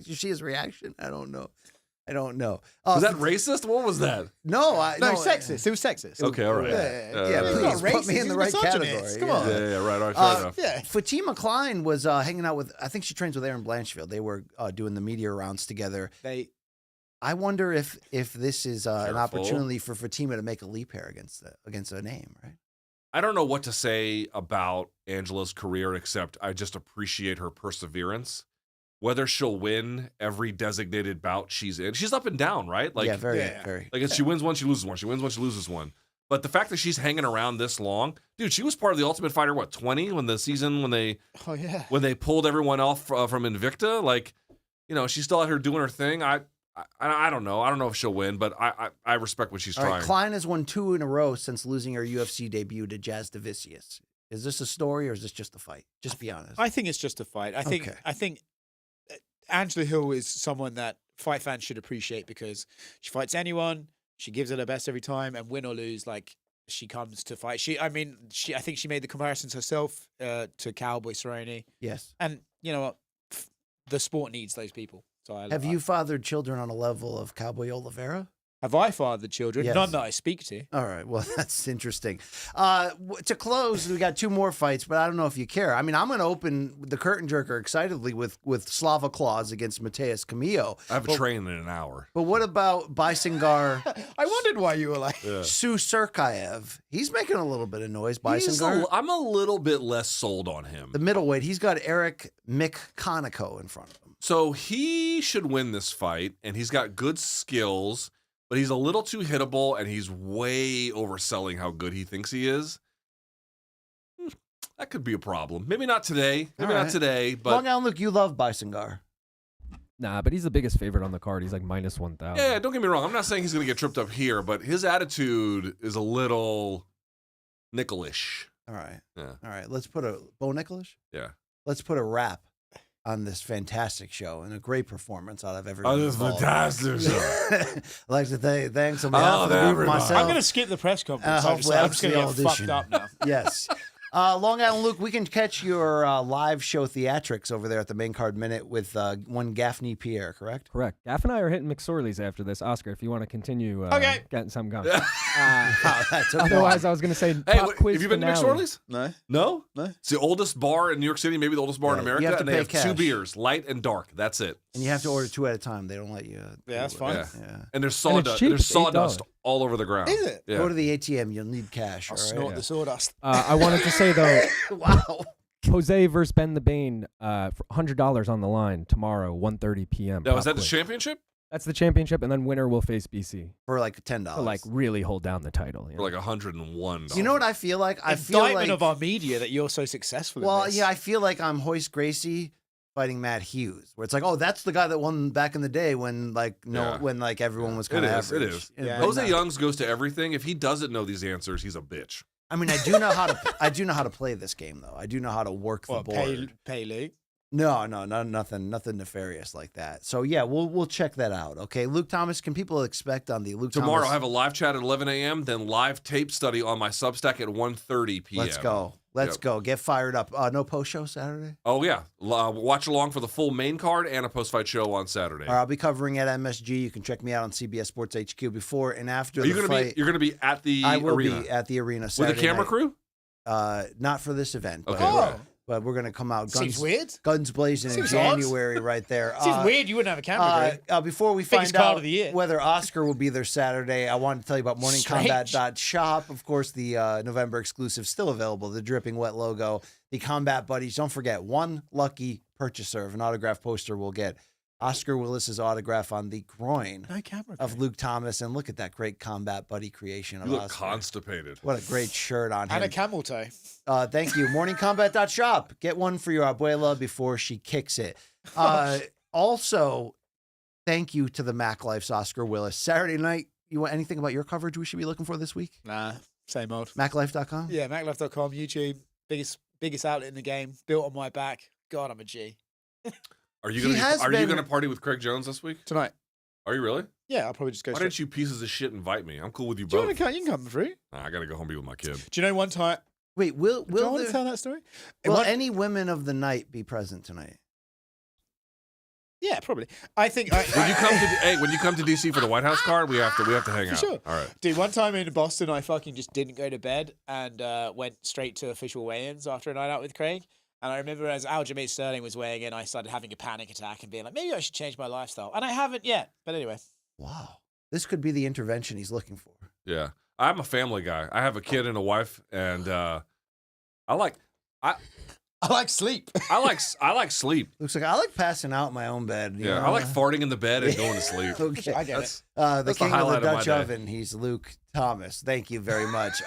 She has reaction? I don't know. Was that racist? What was that? No, sexist. It was sexist. Okay, all right. Yeah, He's please not put me racist, in the he's right misogynist. category. Come on. Yeah, right, fair enough. Yeah. Fatima Klein was hanging out with, I think she trains with Aaron Blanchfield. They were doing the media rounds together. I wonder if this is an opportunity for Fatima to make a leap here against a name, right? I don't know what to say about Angela's career, except I just appreciate her perseverance. Whether she'll win every designated bout she's in, she's up and down, right? Like, very. Like she wins one, she loses one. She wins one, she loses one. But the fact that she's hanging around this long, dude, she was part of the Ultimate Fighter. What, 20 when they pulled everyone off from Invicta? Like, she's still out here doing her thing. I don't know. I don't know if she'll win, but I respect what she's All trying. right, Klein has won 2 in a row since losing her UFC debut to Jazz Davicius. Is this a story or is this just a fight? Just be honest. I think it's just a fight. I think Angela Hill is someone that fight fans should appreciate because she fights anyone. She gives it her best every time, and win or lose, like she comes to fight. I think she made the comparisons herself to Cowboy Cerrone. Yes. And you know what? The sport needs those people. So have you fathered children on a level of Cowboy Oliveira? Have I fathered children? Yes. None that I speak to. All right. Well, that's interesting. To close, we got 2 more fights, but I don't know if you care. I mean, I'm going to open the curtain jerker excitedly with Slava Claus against Mateus Camillo. I have a train in an hour. But what about Baisingar? I wondered why you were like... Su Surkaev. He's making a little bit of noise, Baisingar. I'm a little bit less sold on him. The middleweight, he's got Eric Mick Conoco in front of him. So he should win this fight, and he's got good skills. But he's a little too hittable, and he's way overselling how good he thinks he is. That could be a problem. Maybe not today. Not today. But Long Island, look, you love Baisingar. Nah, but he's the biggest favorite on the card. He's like minus 1,000. Yeah, don't get me wrong. I'm not saying he's going to get tripped up here, but his attitude is a little nickel-ish. All right. Yeah. All right. Let's put a Bo Nickolish? Yeah. Let's put a wrap on this fantastic show and a great performance out of everyone. Oh, this fantastic show. I'd like to thanks on behalf of the group, myself. I'm going to skip the press conference. Hopefully I'm just going to get audition. fucked up now. Yes. Long Island Luke, we can catch your live show theatrics over there at the Main Card Minute with one Gaffney Pierre, correct? Correct. Gaff and I are hitting McSorley's after this. Oscar, if you want to continue getting some going. That's okay. Otherwise, I was going to say, Hey, pop quiz have you been to finale. McSorley's? No. It's the oldest bar in New York City, maybe the oldest bar in America, you have to and they pay have cash. 2 beers, light and dark. That's it. And you have to order 2 at a time. They don't let you. That's fine. Yeah. And there's sawdust. cheap. There's It's $8. sawdust all over the ground. Is it? Yeah. Go to the ATM. You'll need cash. I'll all right? snort the sawdust. I wanted to say, though, Wow. Jose versus Ben the Bane, for $100 on the line tomorrow, 1:30 p.m. Now, is that the Pop quiz. championship? That's the championship, and then winner will face BC For like $10. to like really hold down the title. For like $101. You know what I feel like? I feel Indictment like of our media that you're so successful Well, in this. yeah, I feel like I'm Hoist Gracie fighting Matt Hughes, where it's like, oh, that's the guy that won back in the day when everyone was kind of average. It is. Yeah. Jose Youngs goes to everything. If he doesn't know these answers, he's a bitch. I mean, I do know how to play this game though. I do know how to work the board. Pay Lou. No, nothing nefarious like that. So yeah, we'll check that out. Okay, Luke Thomas, can people expect on the Luke Tomorrow Thomas? I have a live chat at 11 a.m., then live tape study on my Substack at 1:30 p.m. Let's go. Get fired up. No post show Saturday? Oh, yeah. Watch along for the full main card and a post-fight show on Saturday. All right, I'll be covering at MSG. You can check me out on CBS Sports HQ before and after the fight. You're going to be at the arena? I will be at the arena Saturday with a camera night. crew? Not for this event. But Okay. but we're gonna come out Seems weird. guns blazing Seems in odd. January right there. Seems weird you wouldn't have a camera. Greg. Before we Biggest find card out of the year. whether Oscar will be there Saturday, I wanted to tell you about morningkombat.shop. Of course, the November exclusive still available, the Dripping Wet logo, the Combat Buddies. Don't forget, one lucky purchaser of an autographed poster will get Oscar Willis's autograph on the groin of Luke Thomas. And look at that great Combat Buddy creation of You look Oscar. constipated. What a great shirt on him. And a camel toe. Thank you. Morningkombat.shop. Get one for your abuela before she kicks it. Also, thank you to the Mac Life's Oscar Willis. Saturday night, you want anything about your coverage we should be looking for this week? Nah, same old. MacLife.com? Yeah, MacLife.com, YouTube, biggest outlet in the game, built on my back. God, I'm a G. Are you gonna party with Craig Jones this week? Tonight. Are you really? Yeah, I'll probably just go. Why didn't you pieces of shit invite me? I'm cool with you Do you both. want to come? You can come through. Nah, I gotta go home and be with my kid. Do you know one time? Wait, will Do I want to tell that story? will any women of the night be present tonight? Yeah, probably. I think. When you come to DC for the White House card, we have to hang For out. sure. All right. Dude, one time in Boston, I fucking just didn't go to bed and went straight to official weigh-ins after a night out with Craig. And I remember as Aljamain Sterling was weighing in, I started having a panic attack and being like, maybe I should change my lifestyle. And I haven't yet. But anyway. Wow. This could be the intervention he's looking for. Yeah. I'm a family guy. I have a kid and a wife, and I like sleep. I like sleep. Looks like I like passing out in my own bed. you Yeah, know? I like farting in the bed and going to sleep. Okay. I get it. The that's the king of the highlight of my Dutch day. oven. He's Luke Thomas. Thank you very much.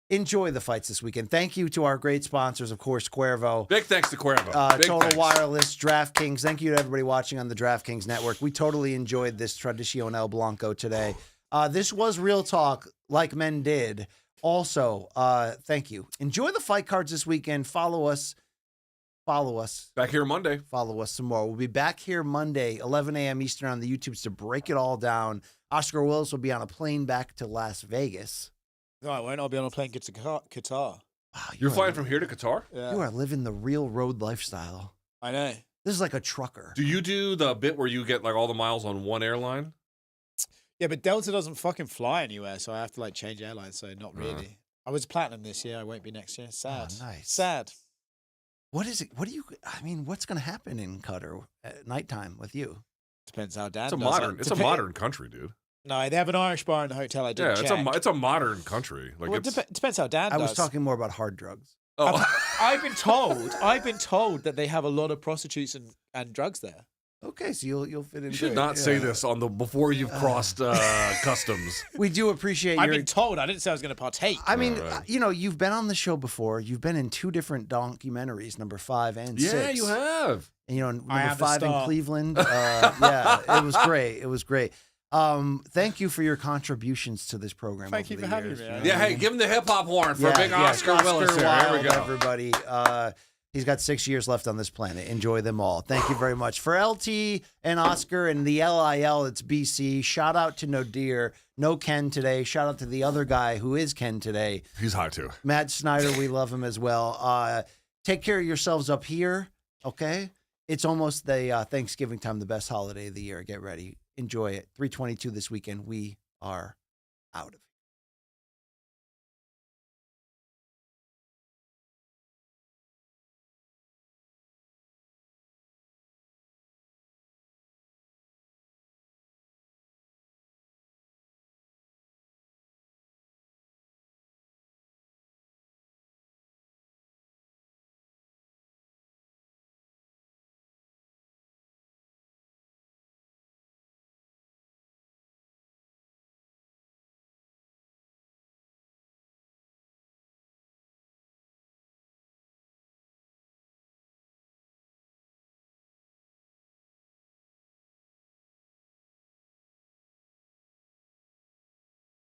Enjoy the fights this weekend. Thank you to our great sponsors, of course, Cuervo. Big thanks to Cuervo. Big Total thanks. Wireless, DraftKings. Thank you to everybody watching on the DraftKings network. We totally enjoyed this Tradición El Blanco today. This was Real Talk, like men did. Also, thank you. Enjoy the fight cards this weekend. Follow us. Back here Monday. Follow us some more. We'll be back here Monday, 11 a.m. Eastern on the YouTubes to break it all down. Oscar Willis will be on a plane back to Las Vegas. No, I won't. I'll be on a plane to Qatar. Wow, You're flying from here to Qatar? Yeah. You are living the real road lifestyle. I know. This is like a trucker. Do you do the bit where you get like all the miles on one airline? Yeah, but Delta doesn't fucking fly anywhere, so I have to like change airlines. So not really. I was platinum this year. I won't be next year. Sad. Oh, nice. Sad. What is it? What's going to happen in Qatar at nighttime with you? Depends how Dan It's a does modern. it. It's a modern country, dude. No, they have an Irish bar in the hotel. I did Yeah, check. it's a modern country. Like Well, it's. depends how Dan I does. was talking more about hard drugs. Oh. I've been told that they have a lot of prostitutes and drugs there. Okay, so you'll fit in. You should good. not say this on the before you've crossed customs. We do appreciate I've your. been told. I didn't say I was going to partake. I mean, Right. you've been on the show before. You've been in 2 different documentaries, number 5 and 6. Yeah, you have. And, I number am the 5 in star. Cleveland. Yeah, it was great. It was great. Thank you for your contributions to this program. Thank over you the for having years, me, you man. know Yeah, what I hey, mean? give him the hip hop horn for big Oscar Willis. Here. Here we Wilde, go. everybody. He's got 6 years left on this planet. Enjoy them all. Thank you very much. For LT and Oscar and the LIL, it's BC. Shout out to Nadir. No Ken today. Shout out to the other guy who is Ken today. He's high too. Matt Snyder, we love him as well. Take care of yourselves up here, okay? It's almost the Thanksgiving time, the best holiday of the year. Get ready. Enjoy it. 322 this weekend. We are out of here.